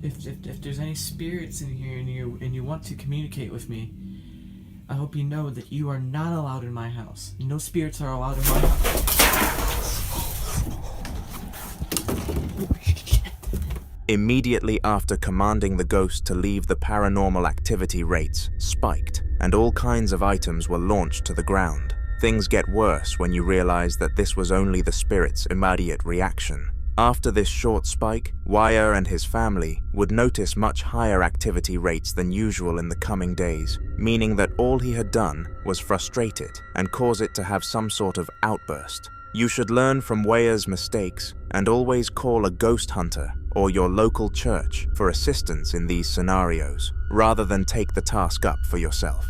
If there's any spirits in here and you want to communicate with me, I hope you know that you are not allowed in my house. No spirits are allowed in my house. Immediately after commanding the ghost to leave, the paranormal activity rates spiked, and all kinds of items were launched to the ground. Things get worse when you realize that this was only the spirit's immediate reaction. After this short spike, Wire and his family would notice much higher activity rates than usual in the coming days, meaning that all he had done was frustrate it and cause it to have some sort of outburst. You should learn from Wire's mistakes and always call a ghost hunter or your local church for assistance in these scenarios, rather than take the task up for yourself.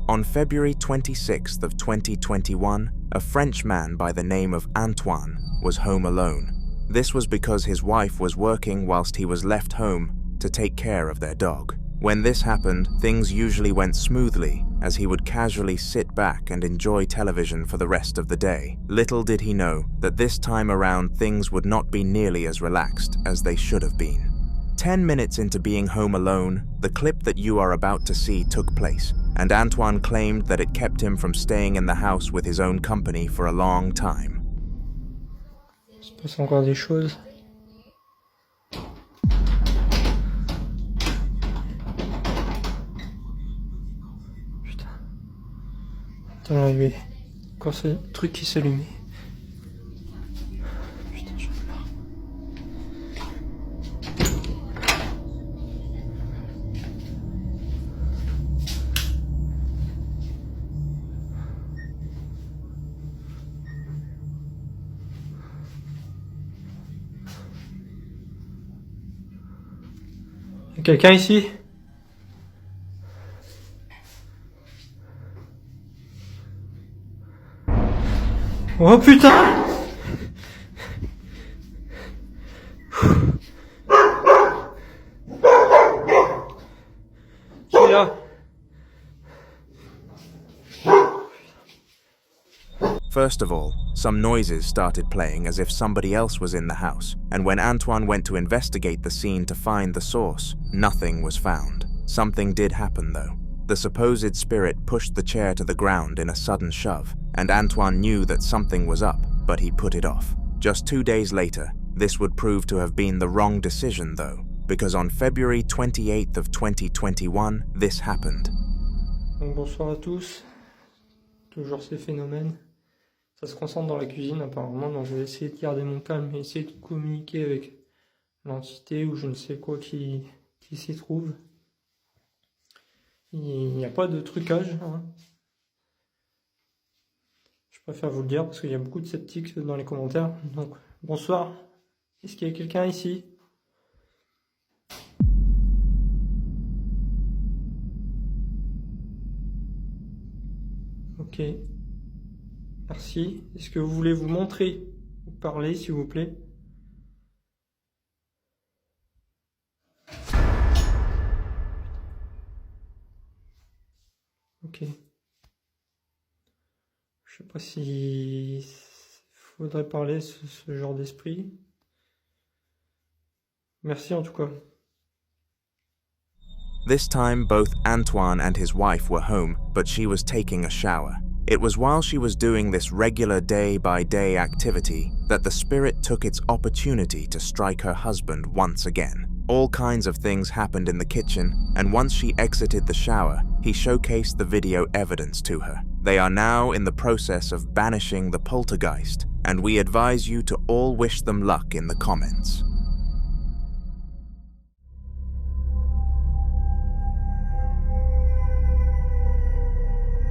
On February 26th of 2021, a French man by the name of Antoine was home alone. This was because his wife was working whilst he was left home to take care of their dog. When this happened, things usually went smoothly, as he would casually sit back and enjoy television for the rest of the day. Little did he know that this time around things would not be nearly as relaxed as they should have been. 10 minutes into being home alone, the clip that you are about to see took place, and Antoine claimed that it kept him from staying in the house with his own company for a long time. Il se passe encore des choses. Putain. Attends, il y avait encore ce truc qui s'allumait. Putain, j'en ai marre. Y a quelqu'un ici? Oh putain! Qui est là? First of all, some noises started playing as if somebody else was in the house, and when Antoine went to investigate the scene to find the source, nothing was found. Something did happen though. The supposed spirit pushed the chair to the ground in a sudden shove, and Antoine knew that something was up, but he put it off. Just 2 days later, this would prove to have been the wrong decision though, because on February 28th of 2021, this happened. Donc bonsoir à tous. Toujours ces phénomènes. Ça se concentre dans la cuisine apparemment, donc je vais essayer de garder mon calme et essayer de communiquer avec l'entité ou je ne sais quoi qui s'y trouve. Il n'y a pas de trucage, hein. Je préfère vous le dire parce qu'il y a beaucoup de sceptiques dans les commentaires. Donc bonsoir, est-ce qu'il y a quelqu'un ici? Ok. Merci. Est-ce que vous voulez vous montrer ou parler, s'il vous plaît? Ok. Je sais pas si faudrait parler ce genre d'esprit. Merci en tout cas. This time, both Antoine and his wife were home, but she was taking a shower. It was while she was doing this regular day-by-day activity that the spirit took its opportunity to strike her husband once again. All kinds of things happened in the kitchen, and once she exited the shower, he showcased the video evidence to her. They are now in the process of banishing the poltergeist, and we advise you to all wish them luck in the comments.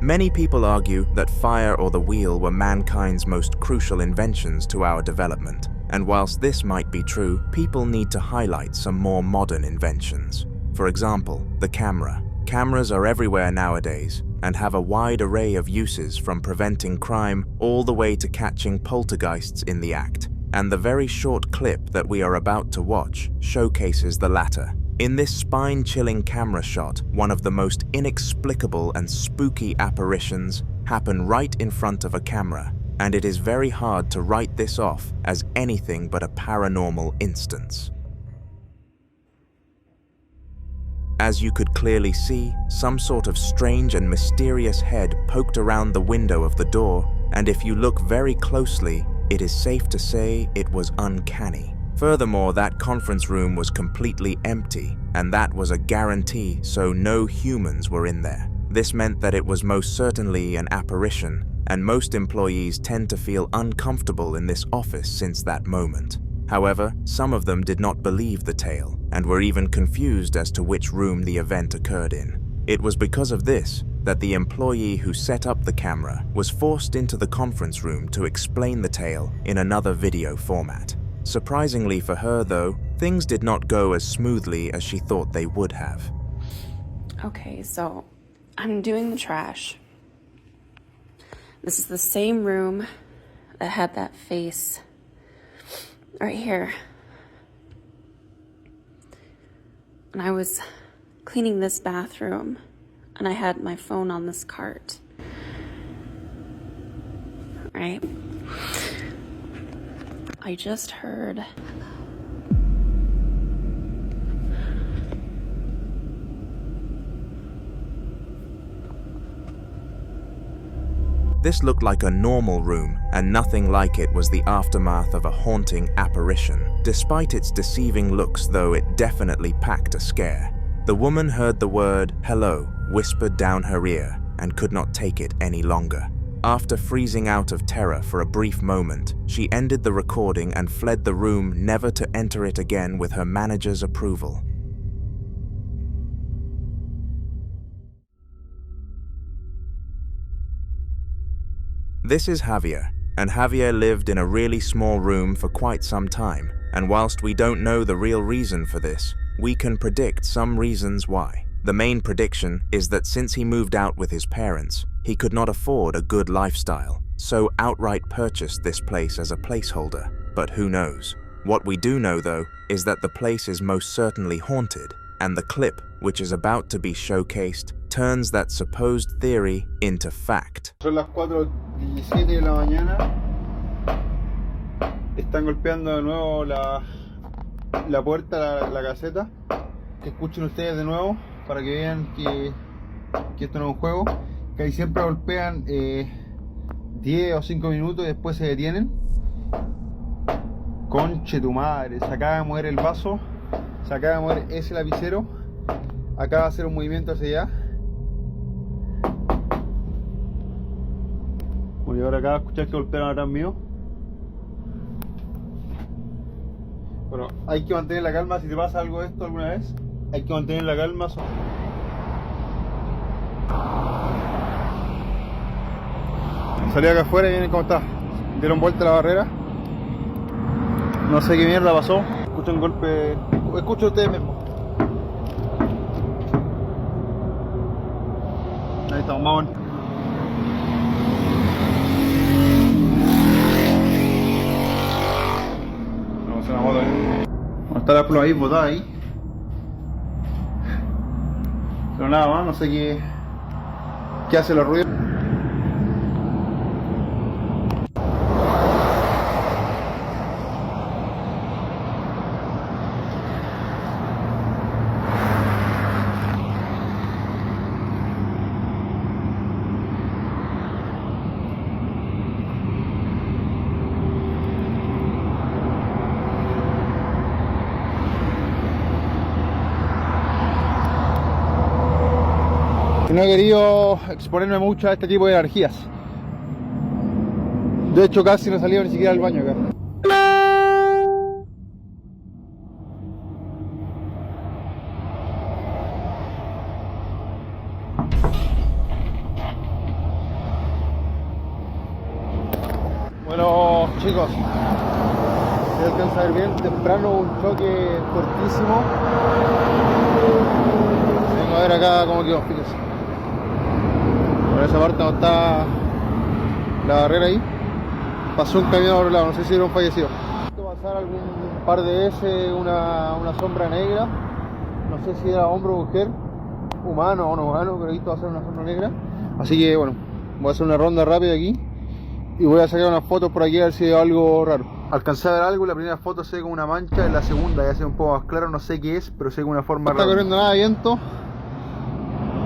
Many people argue that fire or the wheel were mankind's most crucial inventions to our development, and whilst this might be true, people need to highlight some more modern inventions. For example, the camera. Cameras are everywhere nowadays and have a wide array of uses, from preventing crime all the way to catching poltergeists in the act, and the very short clip that we are about to watch showcases the latter. In this spine-chilling camera shot, one of the most inexplicable and spooky apparitions happen right in front of a camera, and it is very hard to write this off as anything but a paranormal instance. As you could clearly see, some sort of strange and mysterious head poked around the window of the door, and if you look very closely, it is safe to say it was uncanny. Furthermore, that conference room was completely empty, and that was a guarantee, so no humans were in there. This meant that it was most certainly an apparition, and most employees tend to feel uncomfortable in this office since that moment. However, some of them did not believe the tale, and were even confused as to which room the event occurred in. It was because of this that the employee who set up the camera was forced into the conference room to explain the tale in another video format. Surprisingly for her, though, things did not go as smoothly as she thought they would have. Okay, so I'm doing the trash. This is the same room that had that face right here. And I was cleaning this bathroom, and I had my phone on this cart. Right? I just heard This looked like a normal room, and nothing like it was the aftermath of a haunting apparition. Despite its deceiving looks, though, it definitely packed a scare. The woman heard the word "hello" whispered down her ear and could not take it any longer. After freezing out of terror for a brief moment, she ended the recording and fled the room, never to enter it again with her manager's approval. This is Javier, and Javier lived in a really small room for quite some time, and whilst we don't know the real reason for this, we can predict some reasons why. The main prediction is that since he moved out with his parents, he could not afford a good lifestyle, so outright purchased this place as a placeholder. But who knows? What we do know, though, is that the place is most certainly haunted, and the clip, which is about to be showcased, turns that supposed theory into fact. Son las 4:17 de la mañana. Están golpeando de nuevo la puerta, la caseta. Que escuchen ustedes de nuevo para que vean que esto no es un juego. Que ahí siempre golpean 10 o 5 minutos y después se detienen. Conche tu madre, se acaba de mover el vaso, se acaba de mover ese lapicero, acaba de hacer un movimiento hacia allá. Bueno, y ahora acaba de escuchar que golpearon atrás mío. Bueno, hay que mantener la calma. Si te pasa algo de esto alguna vez, hay que mantener la calma. Salí acá afuera y miren cómo está. Dieron vuelta a la barrera. No sé qué mierda pasó. Escucho un golpe. Escucho ustedes mismos. Ahí estamos, vamos. Vamos a hacer una moto ahí. Vamos a estar la pluma ahí, botada ahí. Pero nada más, no sé qué hace los ruidos. no he querido exponerme mucho a este tipo de energías. De hecho, casi no salía ni siquiera al baño acá. Bueno, chicos, se alcanza a ver bien, temprano un choque fuertísimo. Vengo a ver acá cómo quedó, fíjense. Por esa parte donde está la barrera ahí, pasó un camión a otro lado, no sé si era un fallecido. Pasar algún par de veces una sombra negra, no sé si era hombre o mujer, humano o no humano, pero ahí va a ser una sombra negra. Así que bueno, voy a hacer una ronda rápida aquí. Y voy a sacar unas fotos por aquí a ver si veo algo raro. Alcancé a ver algo, la primera foto se ve como una mancha, en la segunda ya se ve un poco más claro, no sé qué es, pero se ve como una forma rara. No está corriendo nada de viento.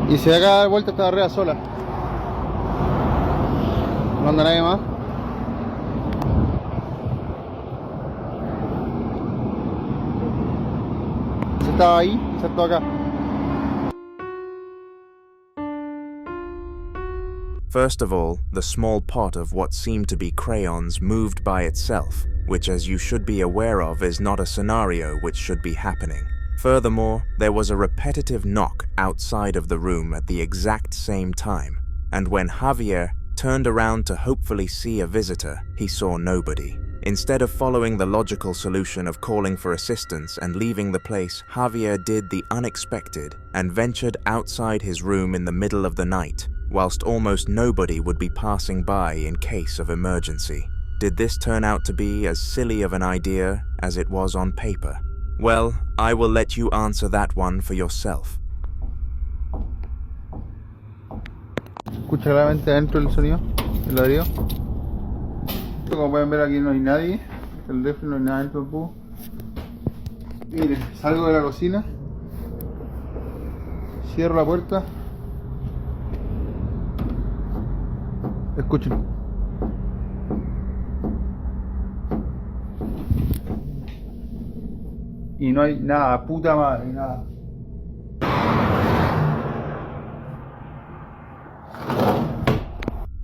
Y se da cada vuelta esta barrera sola. No anda nadie más. Se estaba ahí, se estaba acá. First of all, the small pot of what seemed to be crayons moved by itself, which, as you should be aware of, is not a scenario which should be happening. Furthermore, there was a repetitive knock outside of the room at the exact same time, and when Javier turned around to hopefully see a visitor, he saw nobody. Instead of following the logical solution of calling for assistance and leaving the place, Javier did the unexpected and ventured outside his room in the middle of the night, whilst almost nobody would be passing by in case of emergency. Did this turn out to be as silly of an idea as it was on paper? Well, I will let you answer that one for yourself. Escucha claramente adentro el sonido, el ladrido. Como pueden ver aquí no hay nadie, el refri no hay nada dentro del cubo. Miren, salgo de la cocina, cierro la puerta. Escuchen. Y no hay nada, puta madre, nada.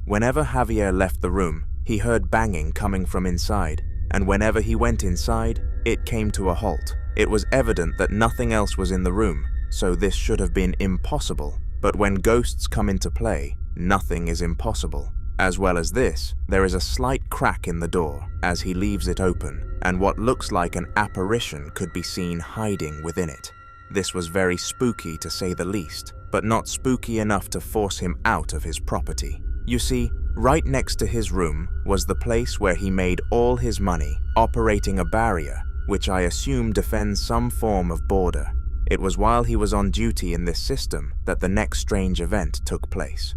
Whenever Javier left the room, he heard banging coming from inside, and whenever he went inside, it came to a halt. It was evident that nothing else was in the room, so this should have been impossible. But when ghosts come into play, nothing is impossible. As well as this, there is a slight crack in the door as he leaves it open, and what looks like an apparition could be seen hiding within it. This was very spooky to say the least, but not spooky enough to force him out of his property. You see, right next to his room was the place where he made all his money, operating a barrier, which I assume defends some form of border. It was while he was on duty in this system that the next strange event took place.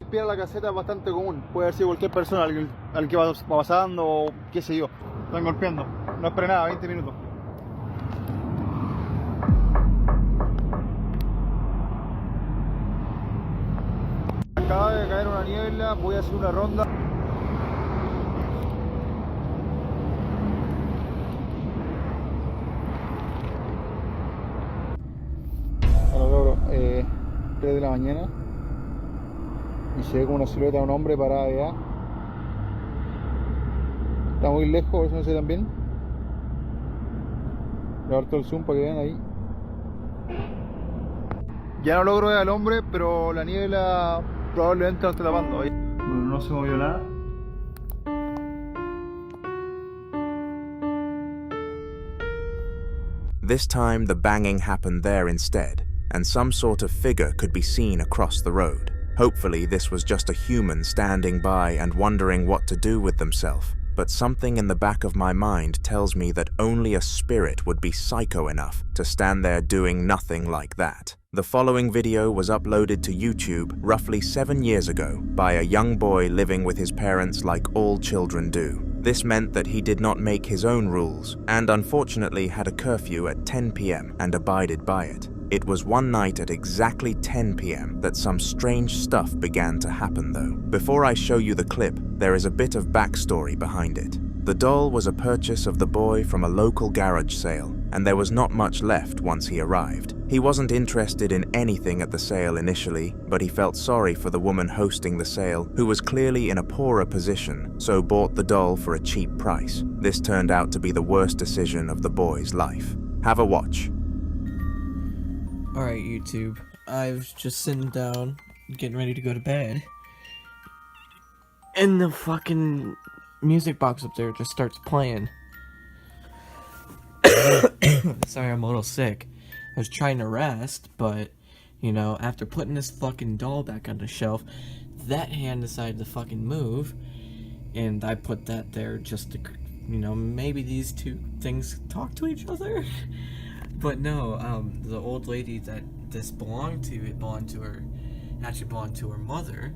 Limpiar la caseta es bastante común, puede haber sido cualquier persona al que va pasando o qué sé yo. Están golpeando, no esperé nada, 20 minutos. Acaba de caer una niebla, voy a hacer una ronda. Ahora logro 3 de la mañana y se ve como una silueta de un hombre parada allá. Está muy lejos, por eso no se ve tan bien. Voy a dar todo el zoom para que vean ahí. Ya no logro ver al hombre, pero la niebla probablemente lo esté tapando ahí. Bueno, no se movió nada. This time the banging happened there instead, and some sort of figure could be seen across the road. Hopefully this was just a human standing by and wondering what to do with themselves, but something in the back of my mind tells me that only a spirit would be psycho enough to stand there doing nothing like that. The following video was uploaded to YouTube roughly 7 years ago by a young boy living with his parents like all children do. This meant that he did not make his own rules and unfortunately had a curfew at 10 p.m. and abided by it. It was one night at exactly 10 p.m. that some strange stuff began to happen though. Before I show you the clip, there is a bit of backstory behind it. The doll was a purchase of the boy from a local garage sale, and there was not much left once he arrived. He wasn't interested in anything at the sale initially, but he felt sorry for the woman hosting the sale, who was clearly in a poorer position, so bought the doll for a cheap price. This turned out to be the worst decision of the boy's life. Have a watch. Alright, YouTube. I was just sitting down, getting ready to go to bed, and the fucking music box up there just starts playing. Sorry, I'm a little sick. I was trying to rest, but, you know, after putting this fucking doll back on the shelf, that hand decided to fucking move, and I put that there just to, you know, maybe these two things talk to each other? But no, the old lady that this belonged to, actually belonged to her mother.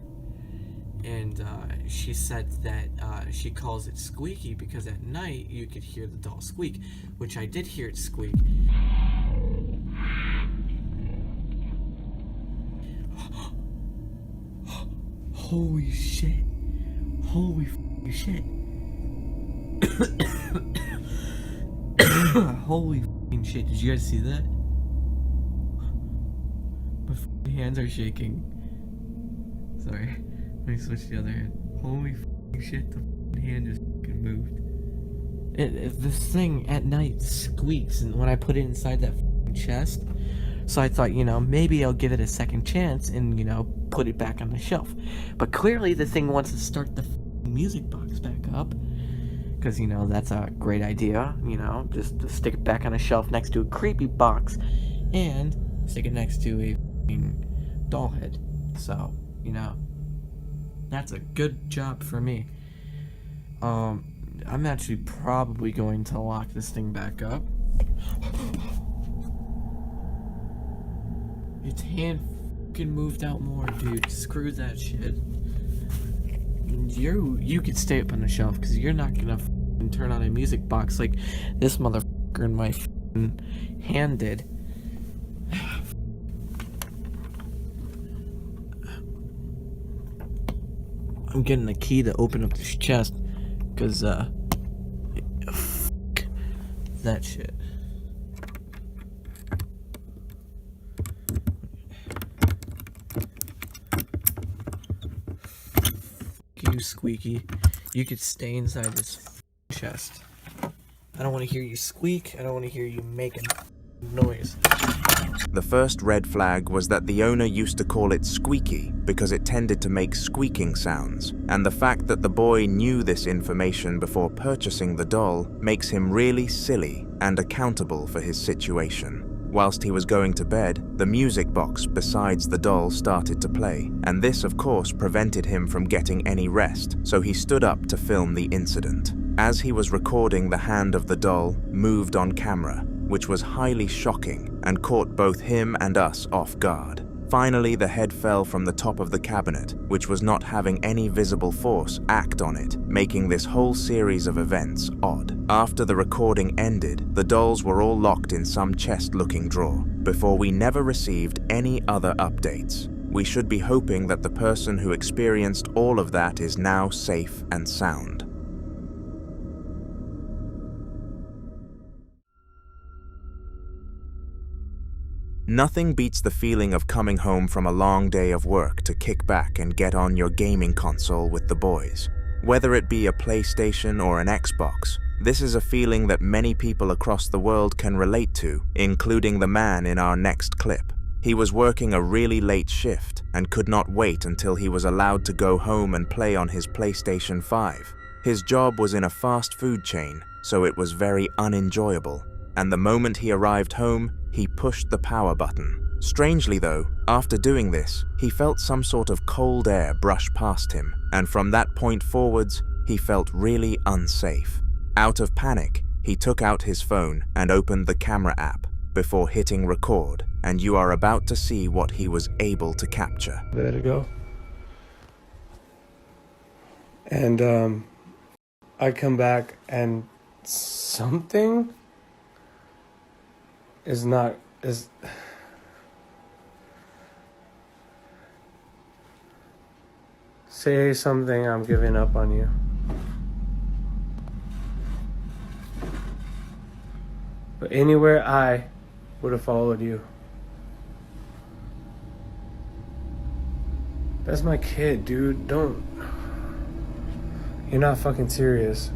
And she said that she calls it Squeaky because at night you could hear the doll squeak, which I did hear it squeak. Holy shit. Holy shit. Holy shit. Did you guys see that? My hands are shaking. Sorry. Let me switch the other hand. Holy shit, the hand just moved. This thing at night squeaks, and when I put it inside that chest, so I thought, you know, maybe I'll give it a second chance and, you know, put it back on the shelf. But clearly the thing wants to start the music box back up, because, you know, that's a great idea, you know, just to stick it back on a shelf next to a creepy box, and stick it next to a doll head. So, you know, that's a good job for me. I'm actually probably going to lock this thing back up. Its hand fucking moved out more, dude. Screw that shit. You could stay up on the shelf, because you're not gonna fucking turn on a music box like this motherfucker in my fucking hand did. I'm getting the key to open up this chest, because, fuck that shit. Fuck you, Squeaky. You could stay inside this chest. I don't want to hear you squeak. I don't want to hear you making noise. The first red flag was that the owner used to call it Squeaky because it tended to make squeaking sounds, and the fact that the boy knew this information before purchasing the doll makes him really silly and accountable for his situation. Whilst he was going to bed, the music box besides the doll started to play, and this of course prevented him from getting any rest, so he stood up to film the incident. As he was recording, the hand of the doll moved on camera, which was highly shocking and caught both him and us off guard. Finally, the head fell from the top of the cabinet, which was not having any visible force act on it, making this whole series of events odd. After the recording ended, the dolls were all locked in some chest-looking drawer, before we never received any other updates. We should be hoping that the person who experienced all of that is now safe and sound. Nothing beats the feeling of coming home from a long day of work to kick back and get on your gaming console with the boys. Whether it be a PlayStation or an Xbox, this is a feeling that many people across the world can relate to, including the man in our next clip. He was working a really late shift and could not wait until he was allowed to go home and play on his PlayStation 5. His job was in a fast food chain, so it was very unenjoyable, and the moment he arrived home, he pushed the power button. Strangely though, after doing this, he felt some sort of cold air brush past him, and from that point forwards, he felt really unsafe. Out of panic, he took out his phone and opened the camera app before hitting record, and you are about to see what he was able to capture. There to go. And I come back and something is say something, I'm giving up on you. But anywhere I would have followed you. That's my kid, dude. Don't. You're not fucking serious.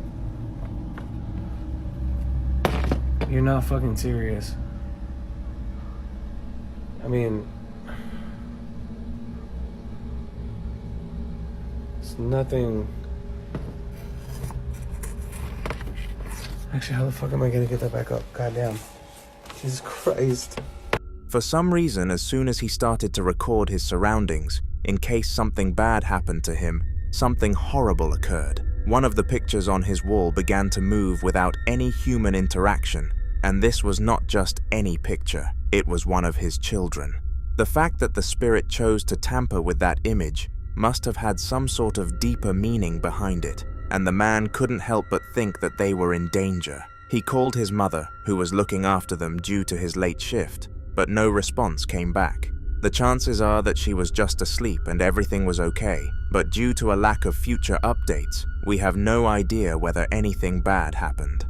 You're not fucking serious. I mean, it's nothing. Actually, how the fuck am I gonna get that back up? Goddamn. Jesus Christ. For some reason, as soon as he started to record his surroundings, in case something bad happened to him, something horrible occurred. One of the pictures on his wall began to move without any human interaction, and this was not just any picture, it was one of his children. The fact that the spirit chose to tamper with that image must have had some sort of deeper meaning behind it, and the man couldn't help but think that they were in danger. He called his mother, who was looking after them due to his late shift, but no response came back. The chances are that she was just asleep and everything was okay, but due to a lack of future updates, we have no idea whether anything bad happened.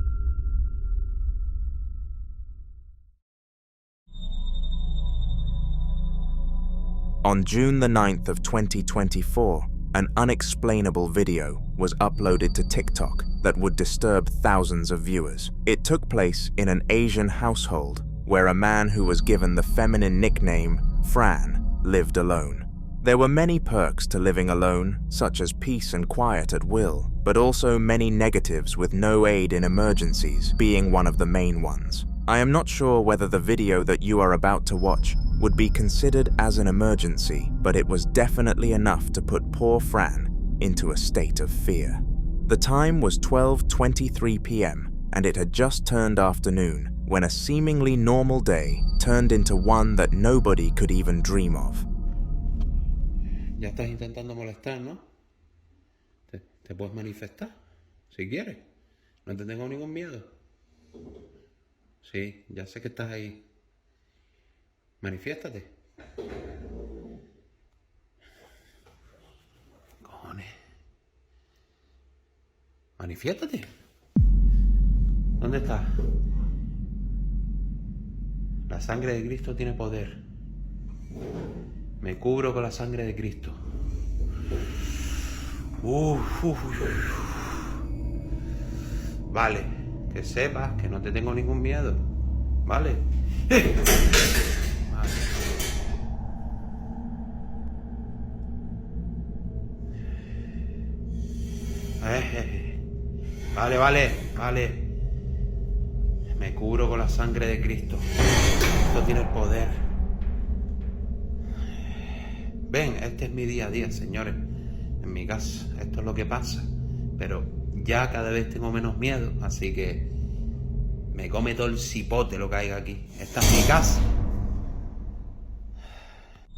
On June the 9th of 2024, an unexplainable video was uploaded to TikTok that would disturb thousands of viewers. It took place in an Asian household where a man who was given the feminine nickname Fran lived alone. There were many perks to living alone, such as peace and quiet at will, but also many negatives, with no aid in emergencies being one of the main ones. I am not sure whether the video that you are about to watch would be considered as an emergency, but it was definitely enough to put poor Fran into a state of fear. The time was 12:23 p.m. and it had just turned afternoon when a seemingly normal day turned into one that nobody could even dream of. Ya estás intentando molestar, ¿no? ¿Te puedes manifestar? Si quieres. No te tengo ningún miedo. Sí, ya sé que estás ahí. Manifiéstate. Cojones. Manifiéstate. ¿Dónde estás? La sangre de Cristo tiene poder. Me cubro con la sangre de Cristo. Vale, que sepas que no te tengo ningún miedo. Vale. Vale. Me cubro con la sangre de Cristo. Esto tiene el poder. Ven, este es mi día a día, señores. En mi casa, esto es lo que pasa. Pero ya cada vez tengo menos miedo, así que me come todo el cipote lo que haya aquí. Esta es mi casa.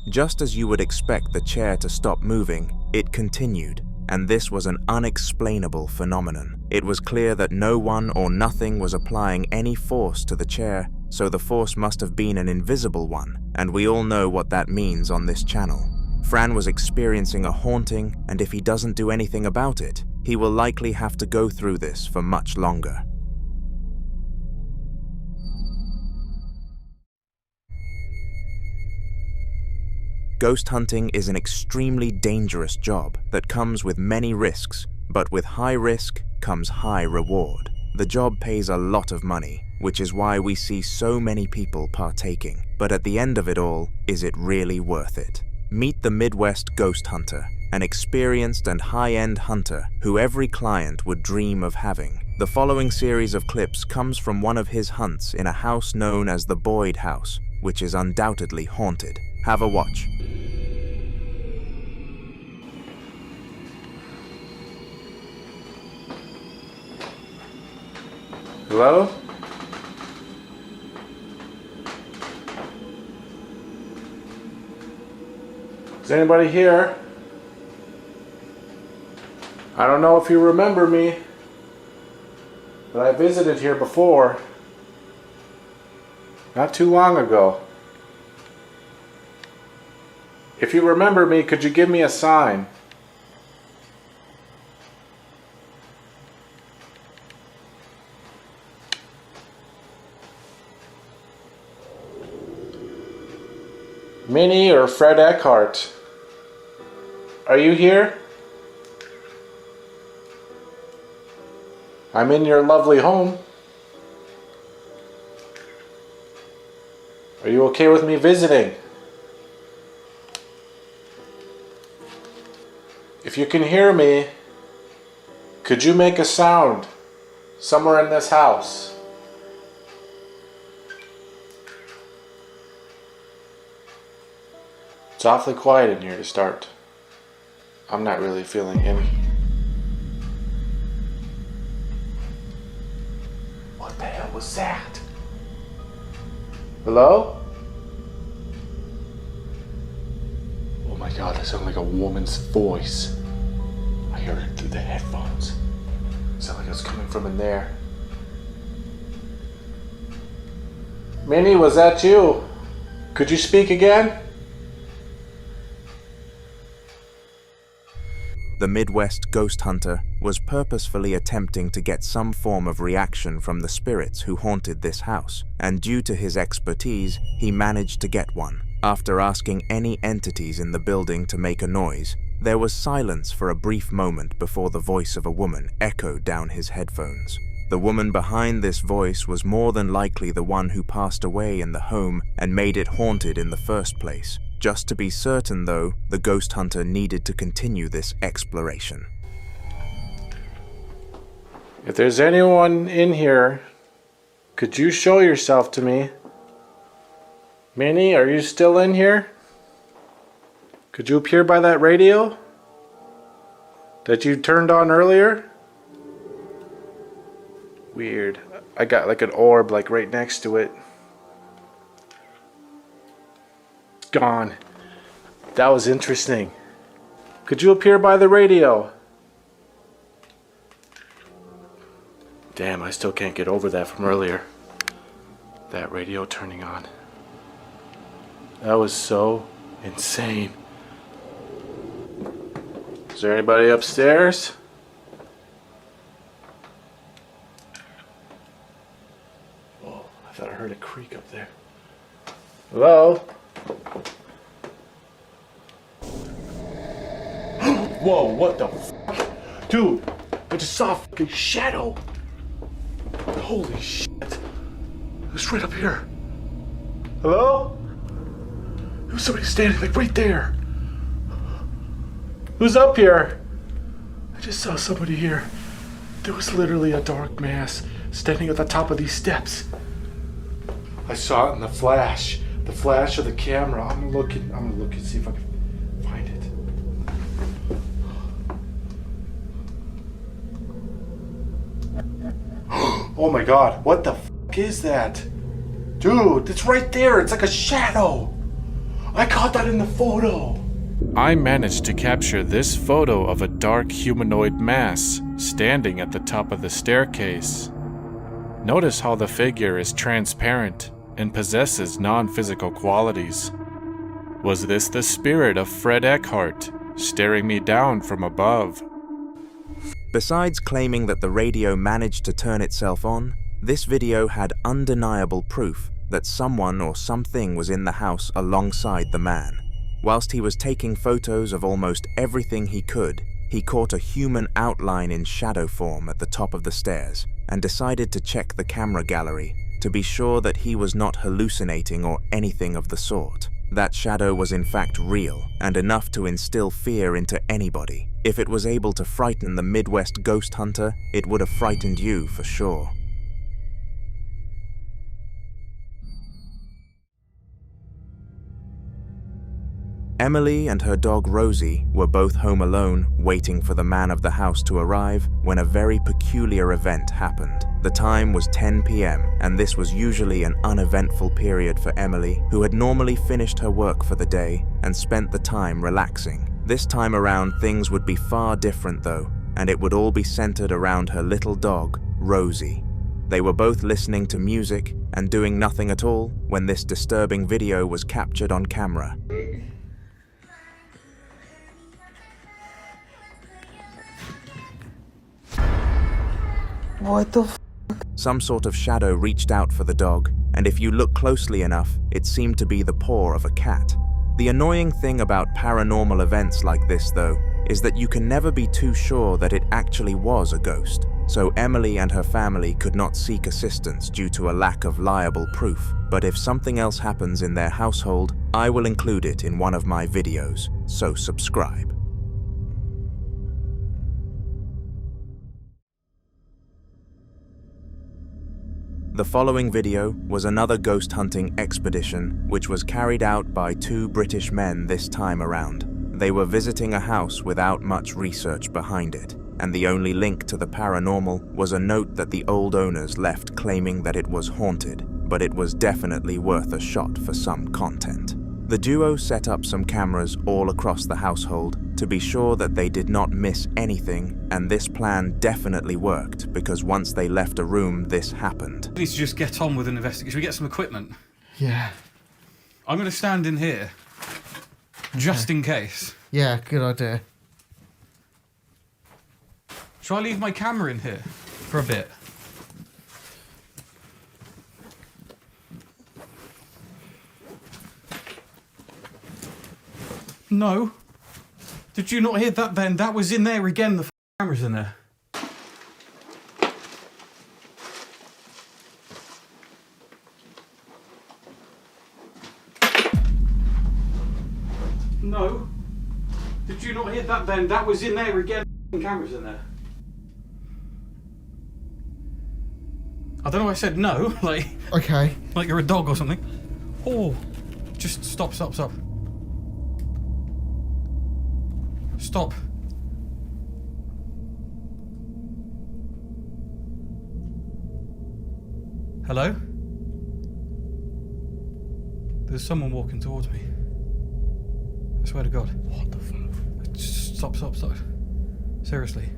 Just as you would expect the chair to stop moving, it continued, and this was an unexplainable phenomenon. It was clear that no one or nothing was applying any force to the chair, so the force must have been an invisible one, and we all know what that means on this channel. Fran was experiencing a haunting, and if he doesn't do anything about it, he will likely have to go through this for much longer. Ghost hunting is an extremely dangerous job that comes with many risks, but with high risk comes high reward. The job pays a lot of money, which is why we see so many people partaking. But at the end of it all, is it really worth it? Meet the Midwest Ghost Hunter, an experienced and high-end hunter who every client would dream of having. The following series of clips comes from one of his hunts in a house known as the Boyd House, which is undoubtedly haunted. Have a watch. Hello? Is anybody here? I don't know if you remember me, but I visited here before. Not too long ago. If you remember me, could you give me a sign? Minnie or Fred Eckhart? Are you here? I'm in your lovely home. Are you okay with me visiting? If you can hear me, could you make a sound somewhere in this house? It's awfully quiet in here to start. I'm not really feeling any. What the hell was that? Hello? Oh my god, that sounded like a woman's voice. I heard it through the headphones. It sounded like it was coming from in there. Minnie, was that you? Could you speak again? The Midwest ghost hunter was purposefully attempting to get some form of reaction from the spirits who haunted this house, and due to his expertise, he managed to get one. After asking any entities in the building to make a noise, there was silence for a brief moment before the voice of a woman echoed down his headphones. The woman behind this voice was more than likely the one who passed away in the home and made it haunted in the first place. Just to be certain, though, the ghost hunter needed to continue this exploration. If there's anyone in here, could you show yourself to me? Minnie, are you still in here? Could you appear by that radio that you turned on earlier? Weird. I got like an orb like right next to it. Gone. That was interesting. Could you appear by the radio? Damn, I still can't get over that from earlier. That radio turning on. That was so insane. Is there anybody upstairs? Oh, I thought I heard a creak up there. Hello? Whoa, what the fuck? Dude, I just saw a fucking shadow. Holy shit. It was right up here. Hello? There was somebody standing like right there. Who's up here? I just saw somebody here. There was literally a dark mass standing at the top of these steps. I saw it in the flash of the camera. I'm gonna look and see if I can find it. Oh my god, what the fuck is that? Dude, it's right there. It's like a shadow. I caught that in the photo. I managed to capture this photo of a dark humanoid mass standing at the top of the staircase. Notice how the figure is transparent and possesses non-physical qualities. Was this the spirit of Fred Eckhart staring me down from above? Besides claiming that the radio managed to turn itself on, this video had undeniable proof that someone or something was in the house alongside the man. Whilst he was taking photos of almost everything he could, he caught a human outline in shadow form at the top of the stairs and decided to check the camera gallery to be sure that he was not hallucinating or anything of the sort. That shadow was in fact real and enough to instill fear into anybody. If it was able to frighten the Midwest ghost hunter, it would have frightened you for sure. Emily and her dog Rosie were both home alone, waiting for the man of the house to arrive, when a very peculiar event happened. The time was 10 p.m., and this was usually an uneventful period for Emily, who had normally finished her work for the day and spent the time relaxing. This time around, things would be far different though, and it would all be centered around her little dog, Rosie. They were both listening to music and doing nothing at all when this disturbing video was captured on camera. What the f***? Some sort of shadow reached out for the dog, and if you look closely enough, it seemed to be the paw of a cat. The annoying thing about paranormal events like this, though, is that you can never be too sure that it actually was a ghost. So Emily and her family could not seek assistance due to a lack of liable proof. But if something else happens in their household, I will include it in one of my videos, so subscribe. The following video was another ghost hunting expedition which was carried out by 2 British men this time around. They were visiting a house without much research behind it, and the only link to the paranormal was a note that the old owners left claiming that it was haunted, but it was definitely worth a shot for some content. The duo set up some cameras all across the household to be sure that they did not miss anything, and this plan definitely worked because once they left a room, this happened. We need to just get on with an investigation. Should we get some equipment? Yeah. I'm going to stand in here, just in case. Yeah, good idea. Shall I leave my camera in here for a bit? No. Did you not hear that then? That was in there again, the camera's in there. No. Did you not hear that then? That was in there again, the camera's in there. I don't know why I said no, like... Okay. Like you're a dog or something. Oh, just stop. Stop. Hello? There's someone walking towards me. I swear to God. What the fuck? Just stop. Seriously.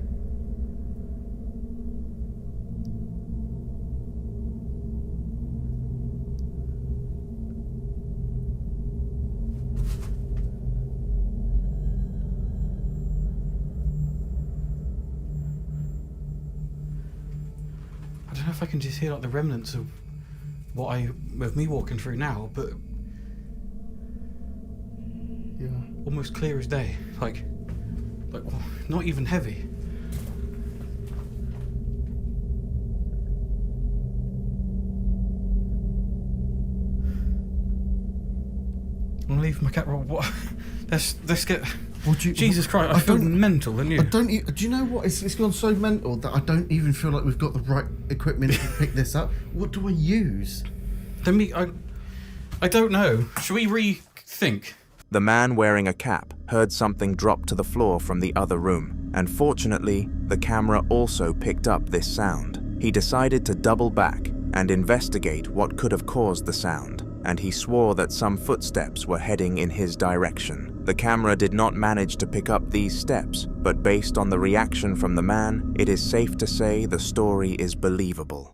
I don't know if I can just hear like the remnants of of me walking through now, but yeah, almost clear as day. Like not even heavy. I'm gonna leave my cat. What? Let's get. Jesus Christ! I feel mental, didn't you? Do you know what? It's gone so mental that I don't even feel like we've got the right equipment to pick this up. What do I use? I don't know. Should we rethink? The man wearing a cap heard something drop to the floor from the other room, and fortunately, the camera also picked up this sound. He decided to double back and investigate what could have caused the sound, and he swore that some footsteps were heading in his direction. The camera did not manage to pick up these steps, but based on the reaction from the man, it is safe to say the story is believable.